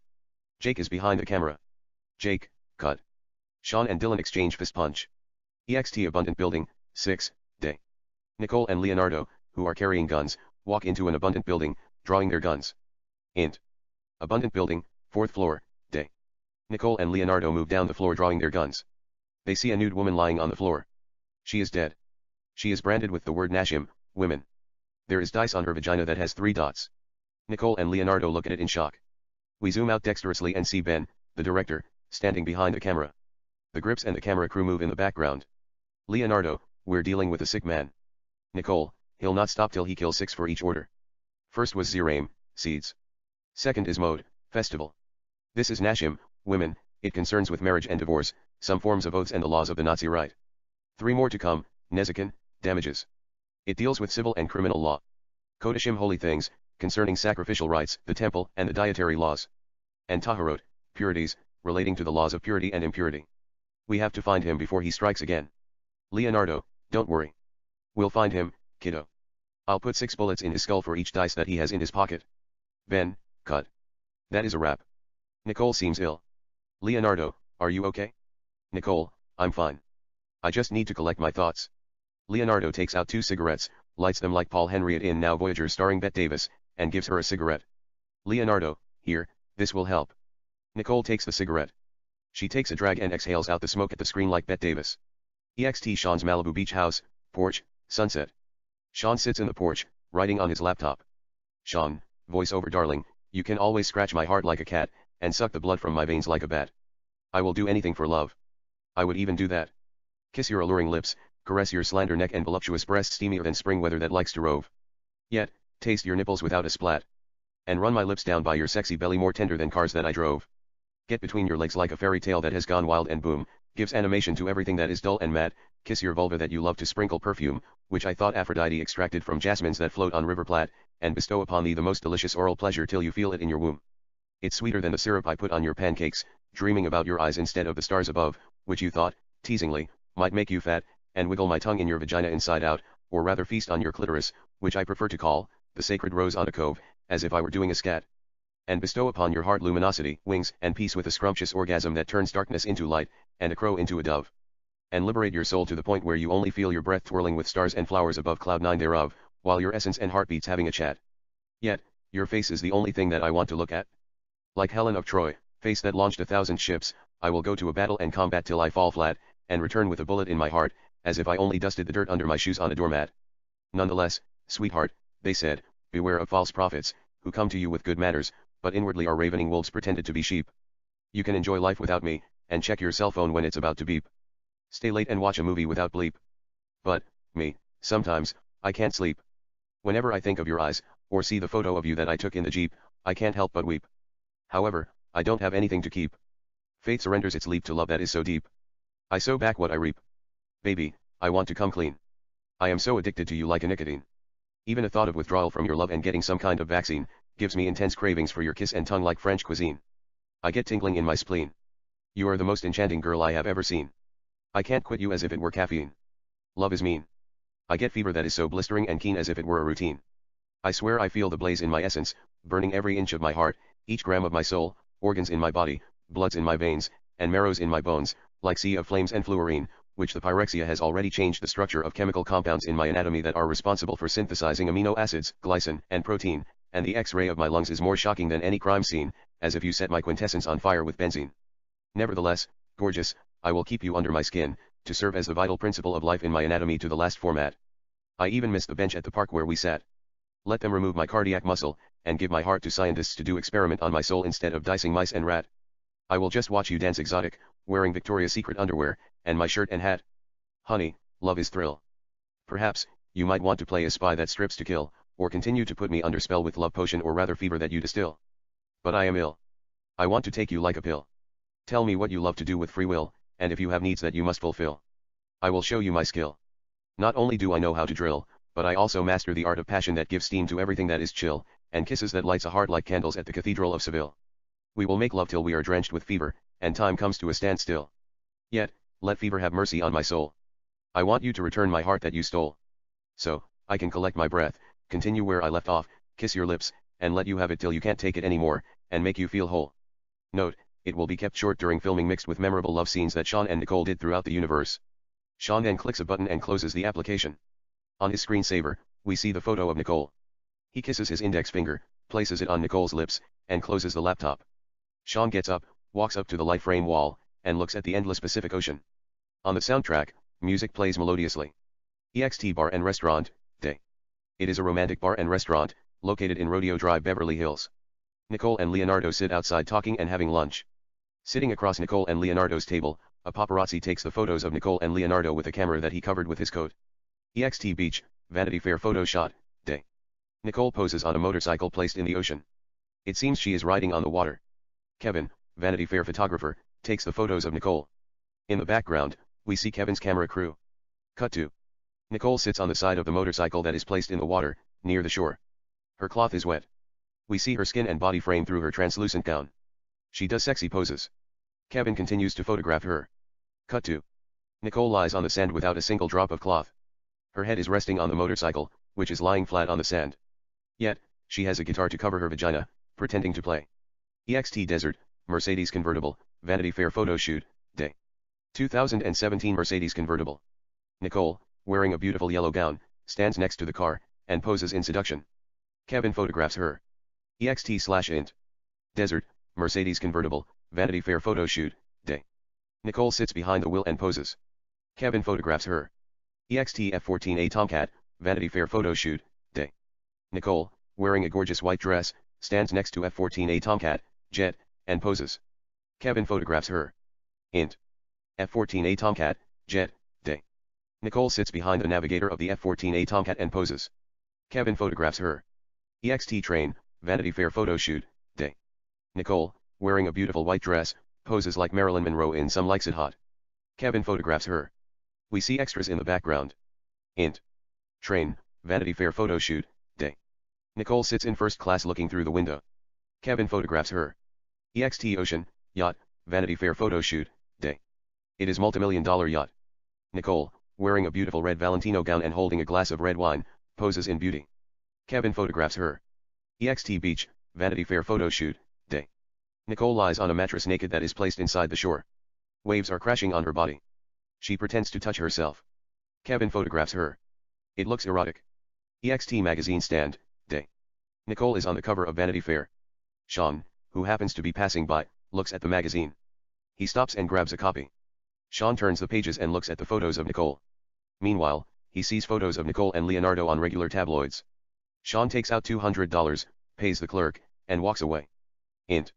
Jake is behind the camera. Jake, cut. Sean and Dylan exchange fist punch. EXT Abundant Building, 6, day. Nicole and Leonardo, who are carrying guns, walk into an abundant building, drawing their guns. Int. Abundant Building, 4th floor, day. Nicole and Leonardo move down the floor drawing their guns. They see a nude woman lying on the floor. She is dead. She is branded with the word Nashim, women. There is dice on her vagina that has 3 dots. Nicole and Leonardo look at it in shock. We zoom out dexterously and see Ben, the director, standing behind the camera. The grips and the camera crew move in the background. Leonardo, we're dealing with a sick man. Nicole, he'll not stop till he kills 6 for each order. First was Ziraim, seeds. Second is mode, festival. This is Nashim, women, it concerns with marriage and divorce, some forms of oaths and the laws of the Nazi right. 3 more to come, Nezikin, damages. It deals with civil and criminal law. Kodashim, holy things, concerning sacrificial rites, the temple, and the dietary laws. And Taharot, purities, relating to the laws of purity and impurity. We have to find him before he strikes again. Leonardo, don't worry. We'll find him, kiddo. I'll put 6 bullets in his skull for each dice that he has in his pocket. Ben, cut. That is a wrap. Nicole seems ill. Leonardo, are you okay? Nicole, I'm fine. I just need to collect my thoughts. Leonardo takes out 2 cigarettes, lights them like Paul Henriette in Now Voyager starring Bette Davis, and gives her a cigarette. Leonardo, here, this will help. Nicole takes the cigarette. She takes a drag and exhales out the smoke at the screen like Bette Davis. EXT Sean's Malibu beach house, porch, sunset. Sean sits in the porch, writing on his laptop. Sean, voiceover darling, you can always scratch my heart like a cat, and suck the blood from my veins like a bat. I will do anything for love. I would even do that. Kiss your alluring lips, caress your slender neck and voluptuous breasts steamier than spring weather that likes to rove. Yet, taste your nipples without a splat. And run my lips down by your sexy belly more tender than cars that I drove. Get between your legs like a fairy tale that has gone wild and boom, gives animation to everything that is dull and mad, kiss your vulva that you love to sprinkle perfume, which I thought Aphrodite extracted from jasmines that float on River Platte, and bestow upon thee the most delicious oral pleasure till you feel it in your womb. It's sweeter than the syrup I put on your pancakes, dreaming about your eyes instead of the stars above, which you thought, teasingly, might make you fat, and wiggle my tongue in your vagina inside out, or rather feast on your clitoris, which I prefer to call, the sacred rose on a cove, as if I were doing a scat. And bestow upon your heart luminosity, wings, and peace with a scrumptious orgasm that turns darkness into light, and a crow into a dove. And liberate your soul to the point where you only feel your breath twirling with stars and flowers above cloud 9 thereof, while your essence and heartbeats having a chat. Yet, your face is the only thing that I want to look at. Like Helen of Troy, face that launched 1,000 ships, I will go to a battle and combat till I fall flat, and return with a bullet in my heart, as if I only dusted the dirt under my shoes on a doormat. Nonetheless, sweetheart, they said, beware of false prophets, who come to you with good manners, but inwardly are ravening wolves pretended to be sheep. You can enjoy life without me, and check your cell phone when it's about to beep. Stay late and watch a movie without bleep. But, me, sometimes, I can't sleep. Whenever I think of your eyes, or see the photo of you that I took in the Jeep, I can't help but weep. However, I don't have anything to keep. Fate surrenders its leap to love that is so deep. I sow back what I reap. Baby, I want to come clean. I am so addicted to you like a nicotine. Even a thought of withdrawal from your love and getting some kind of vaccine, gives me intense cravings for your kiss and tongue like French cuisine. I get tingling in my spleen. You are the most enchanting girl I have ever seen. I can't quit you as if it were caffeine. Love is mean. I get fever that is so blistering and keen as if it were a routine. I swear I feel the blaze in my essence, burning every inch of my heart, each gram of my soul, organs in my body, bloods in my veins, and marrows in my bones, like sea of flames and fluorine, which the pyrexia has already changed the structure of chemical compounds in my anatomy that are responsible for synthesizing amino acids, glycine, and protein, and the X-ray of my lungs is more shocking than any crime scene, as if you set my quintessence on fire with benzene. Nevertheless, gorgeous, I will keep you under my skin, to serve as the vital principle of life in my anatomy to the last format. I even missed the bench at the park where we sat. Let them remove my cardiac muscle, and give my heart to scientists to do experiment on my soul instead of dicing mice and rat. I will just watch you dance exotic, wearing Victoria's Secret underwear, and my shirt and hat. Honey, love is thrill. Perhaps, you might want to play a spy that strips to kill, or continue to put me under spell with love potion or rather fever that you distill. But I am ill. I want to take you like a pill. Tell me what you love to do with free will, and if you have needs that you must fulfill. I will show you my skill. Not only do I know how to drill, but I also master the art of passion that gives steam to everything that is chill, and kisses that lights a heart like candles at the Cathedral of Seville. We will make love till we are drenched with fever, and time comes to a standstill. Yet, let fever have mercy on my soul. I want you to return my heart that you stole. So, I can collect my breath, continue where I left off, kiss your lips, and let you have it till you can't take it anymore, and make you feel whole. Note, it will be kept short during filming mixed with memorable love scenes that Sean and Nicole did throughout the universe. Sean then clicks a button and closes the application. On his screensaver, we see the photo of Nicole. He kisses his index finger, places it on Nicole's lips, and closes the laptop. Sean gets up, walks up to the light frame wall, and looks at the endless Pacific Ocean. On the soundtrack, music plays melodiously. EXT Bar and Restaurant, Day. It is a romantic bar and restaurant, located in Rodeo Drive, Beverly Hills. Nicole and Leonardo sit outside talking and having lunch. Sitting across Nicole and Leonardo's table, a paparazzi takes the photos of Nicole and Leonardo with a camera that he covered with his coat. EXT Beach, Vanity Fair photo shot, day. Nicole poses on a motorcycle placed in the ocean. It seems she is riding on the water. Kevin, Vanity Fair photographer, takes the photos of Nicole. In the background, we see Kevin's camera crew. Cut to. Nicole sits on the side of the motorcycle that is placed in the water, near the shore. Her cloth is wet. We see her skin and body frame through her translucent gown. She does sexy poses. Kevin continues to photograph her. Cut to. Nicole lies on the sand without a single drop of cloth. Her head is resting on the motorcycle, which is lying flat on the sand. Yet, she has a guitar to cover her vagina, pretending to play. EXT Desert, Mercedes convertible, Vanity Fair photo shoot, day. 2017 Mercedes convertible. Nicole, wearing a beautiful yellow gown, stands next to the car, and poses in seduction. Kevin photographs her. EXT/int. Desert, Mercedes convertible, Vanity Fair photo shoot, day. Nicole sits behind the wheel and poses. Kevin photographs her. EXT F14A Tomcat, Vanity Fair photo shoot, day. Nicole, wearing a gorgeous white dress, stands next to F14A Tomcat, jet, and poses. Kevin photographs her. Int. F14A Tomcat, jet, day. Nicole sits behind the navigator of the F14A Tomcat and poses. Kevin photographs her. EXT Train, Vanity Fair photo shoot, day. Nicole, wearing a beautiful white dress, poses like Marilyn Monroe in Some Likes It Hot. Kevin photographs her. We see extras in the background. Int. Train, Vanity Fair photo shoot, day. Nicole sits in first class looking through the window. Kevin photographs her. EXT Ocean, Yacht, Vanity Fair photo shoot, day. It is multimillion-dollar yacht. Nicole, wearing a beautiful red Valentino gown and holding a glass of red wine, poses in beauty. Kevin photographs her. EXT Beach, Vanity Fair photo shoot, day. Nicole lies on a mattress naked that is placed inside the shore. Waves are crashing on her body. She pretends to touch herself. Kevin photographs her. It looks erotic. EXT Magazine stand, day. Nicole is on the cover of Vanity Fair. Sean, who happens to be passing by, looks at the magazine. He stops and grabs a copy. Sean turns the pages and looks at the photos of Nicole. Meanwhile, he sees photos of Nicole and Leonardo on regular tabloids. Sean takes out $200, pays the clerk, and walks away. Int.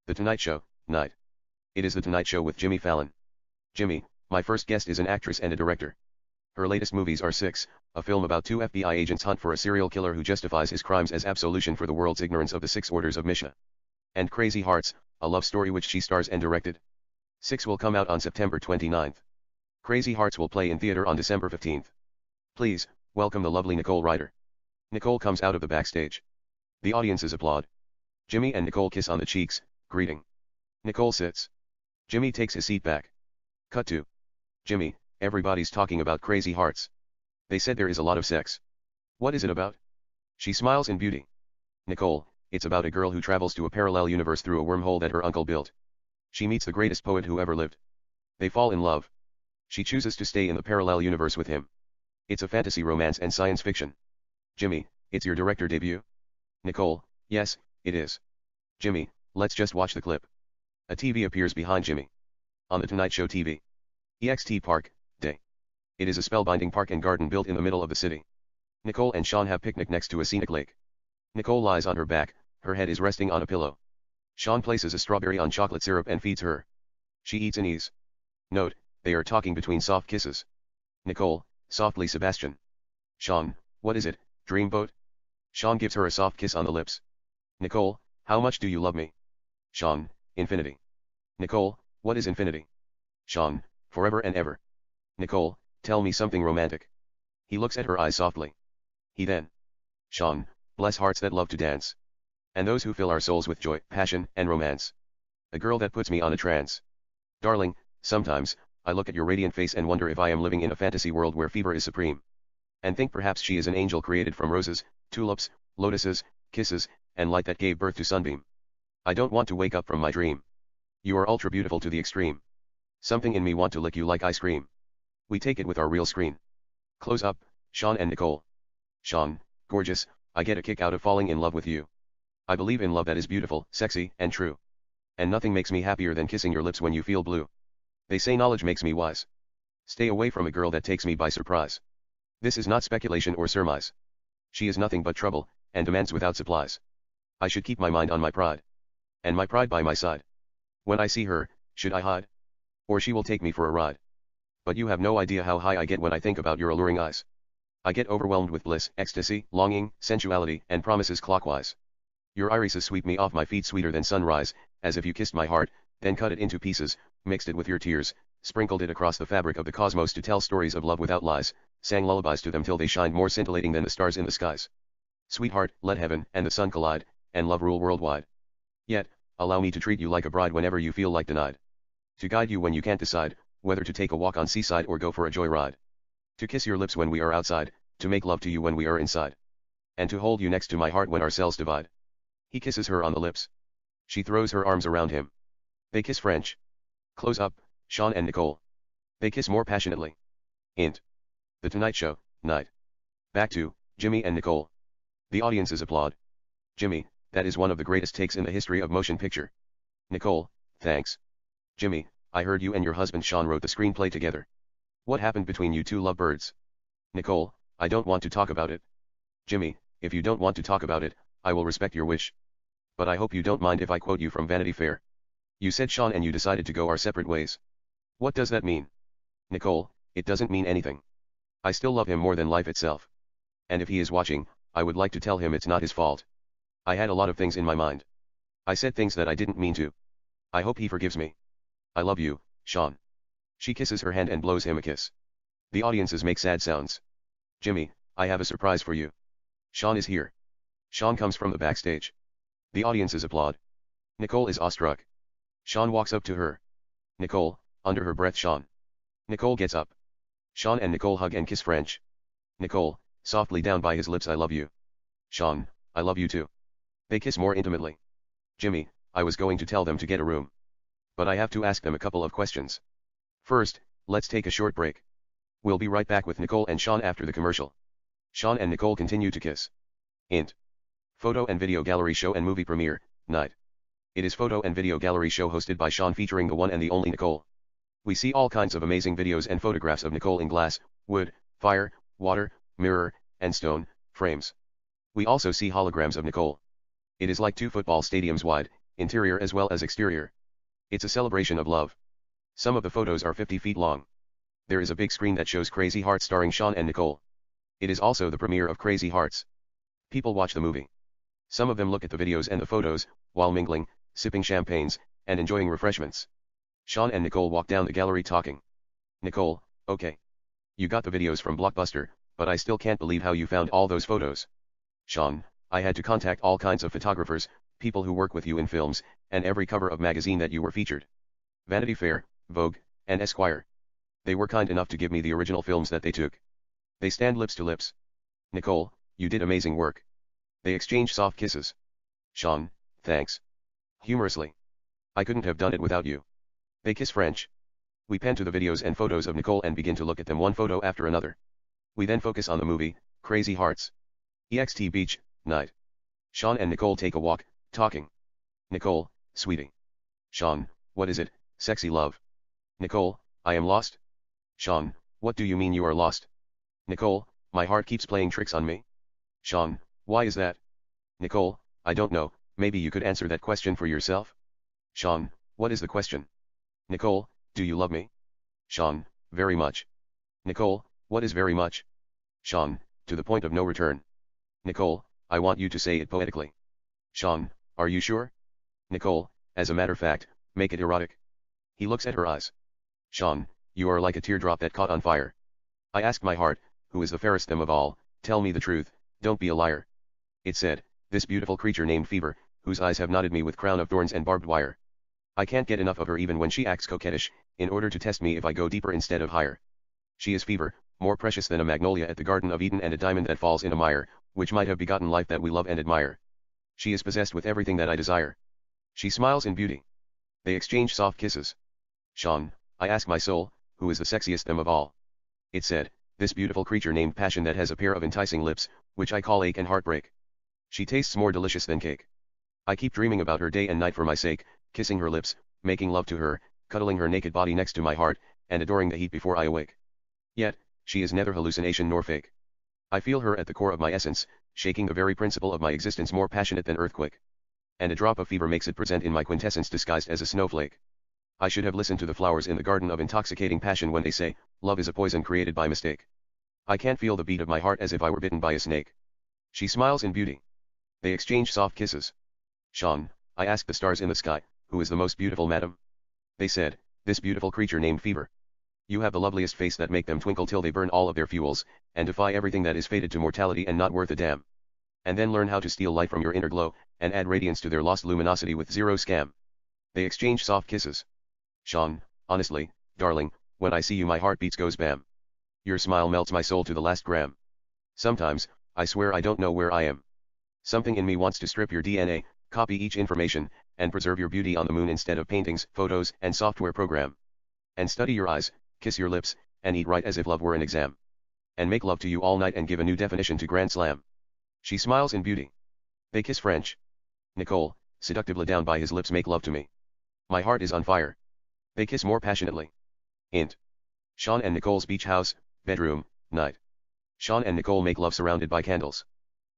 The Tonight Show, night. It is The Tonight Show with Jimmy Fallon. Jimmy, my first guest is an actress and a director. Her latest movies are Six, a film about two FBI agents hunt for a serial killer who justifies his crimes as absolution for the world's ignorance of the 6 orders of Misha. And Crazy Hearts, a love story which she stars and directed. Six will come out on September 29th. Crazy Hearts will play in theater on December 15th. Please, welcome the lovely Nicole Ryder. Nicole comes out of the backstage. The audiences applaud. Jimmy and Nicole kiss on the cheeks, greeting. Nicole sits. Jimmy takes his seat back. Cut to. Jimmy, everybody's talking about Crazy Hearts. They said there is a lot of sex. What is it about? She smiles in beauty. Nicole, it's about a girl who travels to a parallel universe through a wormhole that her uncle built. She meets the greatest poet who ever lived. They fall in love. She chooses to stay in the parallel universe with him. It's a fantasy romance and science fiction. Jimmy, it's your director debut? Nicole, yes, it is. Jimmy, let's just watch the clip. A TV appears behind Jimmy. On the Tonight Show TV. EXT Park, day. It is a spellbinding park and garden built in the middle of the city. Nicole and Sean have picnic next to a scenic lake. Nicole lies on her back, her head is resting on a pillow. Sean places a strawberry on chocolate syrup and feeds her. She eats in ease. Note, they are talking between soft kisses. Nicole, softly Sebastian. Sean, what is it, dreamboat? Sean gives her a soft kiss on the lips. Nicole, how much do you love me? Sean, infinity. Nicole, what is infinity? Sean, forever and ever. Nicole, tell me something romantic. He looks at her eyes softly. He then. Sean, bless hearts that love to dance. And those who fill our souls with joy, passion, and romance. A girl that puts me on a trance. Darling, sometimes, I look at your radiant face and wonder if I am living in a fantasy world where fever is supreme. And think perhaps she is an angel created from roses, tulips, lotuses, kisses, and light that gave birth to sunbeam. I don't want to wake up from my dream. You are ultra beautiful to the extreme. Something in me want to lick you like ice cream. We take it with our real screen. Close up, Sean and Nicole. Sean, gorgeous, I get a kick out of falling in love with you. I believe in love that is beautiful, sexy, and true. And nothing makes me happier than kissing your lips when you feel blue. They say knowledge makes me wise. Stay away from a girl that takes me by surprise. This is not speculation or surmise. She is nothing but trouble, and demands without supplies. I should keep my mind on my pride. And my pride by my side. When I see her, should I hide? Or she will take me for a ride. But you have no idea how high I get when I think about your alluring eyes. I get overwhelmed with bliss, ecstasy, longing, sensuality, and promises clockwise. Your irises sweep me off my feet sweeter than sunrise, as if you kissed my heart, then cut it into pieces, mixed it with your tears, sprinkled it across the fabric of the cosmos to tell stories of love without lies, sang lullabies to them till they shined more scintillating than the stars in the skies. Sweetheart, let heaven and the sun collide, and love rule worldwide. Yet, allow me to treat you like a bride whenever you feel like denied. To guide you when you can't decide, whether to take a walk on seaside or go for a joyride. To kiss your lips when we are outside, to make love to you when we are inside. And to hold you next to my heart when our cells divide. He kisses her on the lips. She throws her arms around him. They kiss French. Close up, Sean and Nicole. They kiss more passionately. Int. The Tonight Show, night. Back to, Jimmy and Nicole. The audiences applaud. Jimmy, that is one of the greatest takes in the history of motion picture. Nicole, thanks. Jimmy, I heard you and your husband Sean wrote the screenplay together. What happened between you two lovebirds? Nicole, I don't want to talk about it. Jimmy, if you don't want to talk about it, I will respect your wish. But I hope you don't mind if I quote you from Vanity Fair. You said Sean and you decided to go our separate ways. What does that mean? Nicole, it doesn't mean anything. I still love him more than life itself. And if he is watching, I would like to tell him it's not his fault. I had a lot of things in my mind. I said things that I didn't mean to. I hope he forgives me. I love you, Sean. She kisses her hand and blows him a kiss. The audiences make sad sounds. Jimmy, I have a surprise for you. Sean is here. Sean comes from the backstage. The audiences applaud. Nicole is awestruck. Sean walks up to her. Nicole, under her breath Sean. Nicole gets up. Sean and Nicole hug and kiss French. Nicole, softly down by his lips I love you. Sean, I love you too. They kiss more intimately. Jimmy, I was going to tell them to get a room. But I have to ask them a couple of questions. First, let's take a short break. We'll be right back with Nicole and Sean after the commercial. Sean and Nicole continue to kiss. Int. Photo and Video Gallery Show and Movie Premiere, night. It is Photo and Video Gallery Show hosted by Sean featuring the one and the only Nicole. We see all kinds of amazing videos and photographs of Nicole in glass, wood, fire, water, mirror, and stone, frames. We also see holograms of Nicole. It is like 2 football stadiums wide, interior as well as exterior. It's a celebration of love. Some of the photos are 50 feet long. There is a big screen that shows Crazy Hearts starring Sean and Nicole. It is also the premiere of Crazy Hearts. People watch the movie. Some of them look at the videos and the photos, while mingling, sipping champagnes, and enjoying refreshments. Sean and Nicole walk down the gallery talking. Nicole, okay. You got the videos from Blockbuster, but I still can't believe how you found all those photos. Sean, I had to contact all kinds of photographers, people who work with you in films, and every cover of magazine that you were featured. Vanity Fair, Vogue, and Esquire. They were kind enough to give me the original films that they took. They stand lips to lips. Nicole, you did amazing work. They exchange soft kisses. Sean, thanks. Humorously. I couldn't have done it without you. They kiss French. We pan to the videos and photos of Nicole and begin to look at them one photo after another. We then focus on the movie, Crazy Hearts. EXT Beach, night. Sean and Nicole take a walk, talking. Nicole, sweetie. Sean, what is it, sexy love? Nicole, I am lost. Sean, what do you mean you are lost? Nicole, my heart keeps playing tricks on me. Sean, why is that? Nicole, I don't know, maybe you could answer that question for yourself? Sean, what is the question? Nicole, do you love me? Sean, very much. Nicole, what is very much? Sean, to the point of no return. Nicole, I want you to say it poetically. Sean, are you sure? Nicole, as a matter of fact, make it erotic. He looks at her eyes. Sean, you are like a teardrop that caught on fire. I asked my heart, who is the fairest them of all, tell me the truth, don't be a liar. It said, this beautiful creature named Fever, whose eyes have knotted me with crown of thorns and barbed wire. I can't get enough of her even when she acts coquettish, in order to test me if I go deeper instead of higher. She is Fever, more precious than a magnolia at the Garden of Eden and a diamond that falls in a mire, which might have begotten life that we love and admire. She is possessed with everything that I desire. She smiles in beauty. They exchange soft kisses. Sean, I ask my soul, who is the sexiest them of all? It said, this beautiful creature named Passion that has a pair of enticing lips, which I call ache and heartbreak. She tastes more delicious than cake. I keep dreaming about her day and night for my sake, kissing her lips, making love to her, cuddling her naked body next to my heart, and adoring the heat before I awake. Yet, she is neither hallucination nor fake. I feel her at the core of my essence, shaking the very principle of my existence more passionate than earthquake. And a drop of fever makes it present in my quintessence disguised as a snowflake. I should have listened to the flowers in the garden of intoxicating passion when they say, love is a poison created by mistake. I can't feel the beat of my heart as if I were bitten by a snake. She smiles in beauty. They exchange soft kisses. Sean, I asked the stars in the sky, who is the most beautiful, madam? They said, this beautiful creature named Fever. You have the loveliest face that make them twinkle till they burn all of their fuels, and defy everything that is fated to mortality and not worth a damn. And then learn how to steal light from your inner glow, and add radiance to their lost luminosity with zero scam. They exchange soft kisses. Sean, honestly, darling, when I see you my heartbeats goes bam. Your smile melts my soul to the last gram. Sometimes, I swear I don't know where I am. Something in me wants to strip your DNA, copy each information, and preserve your beauty on the moon instead of paintings, photos, and software program. And study your eyes, kiss your lips, and eat right as if love were an exam. And make love to you all night and give a new definition to Grand Slam. She smiles in beauty. They kiss French. Nicole, seductively down by his lips, make love to me. My heart is on fire. They kiss more passionately. Int. Sean and Nicole's beach house, bedroom, night. Sean and Nicole make love surrounded by candles.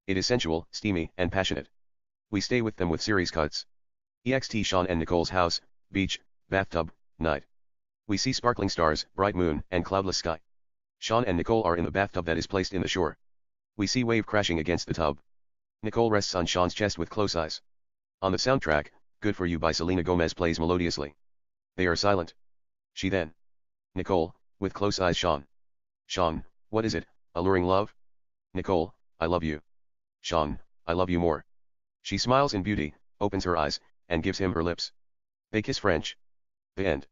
It is sensual, steamy, and passionate. We stay with them with series cuts. EXT Sean and Nicole's house, beach, bathtub, night. We see sparkling stars, bright moon, and cloudless sky. Sean and Nicole are in the bathtub that is placed in the shore. We see wave crashing against the tub. Nicole rests on Sean's chest with close eyes. On the soundtrack, Good For You by Selena Gomez plays melodiously. They are silent. She then. Nicole, with close eyes. Sean. Sean, what is it, alluring love? Nicole, I love you. Sean, I love you more. She smiles in beauty, opens her eyes, and gives him her lips. They kiss French. The end.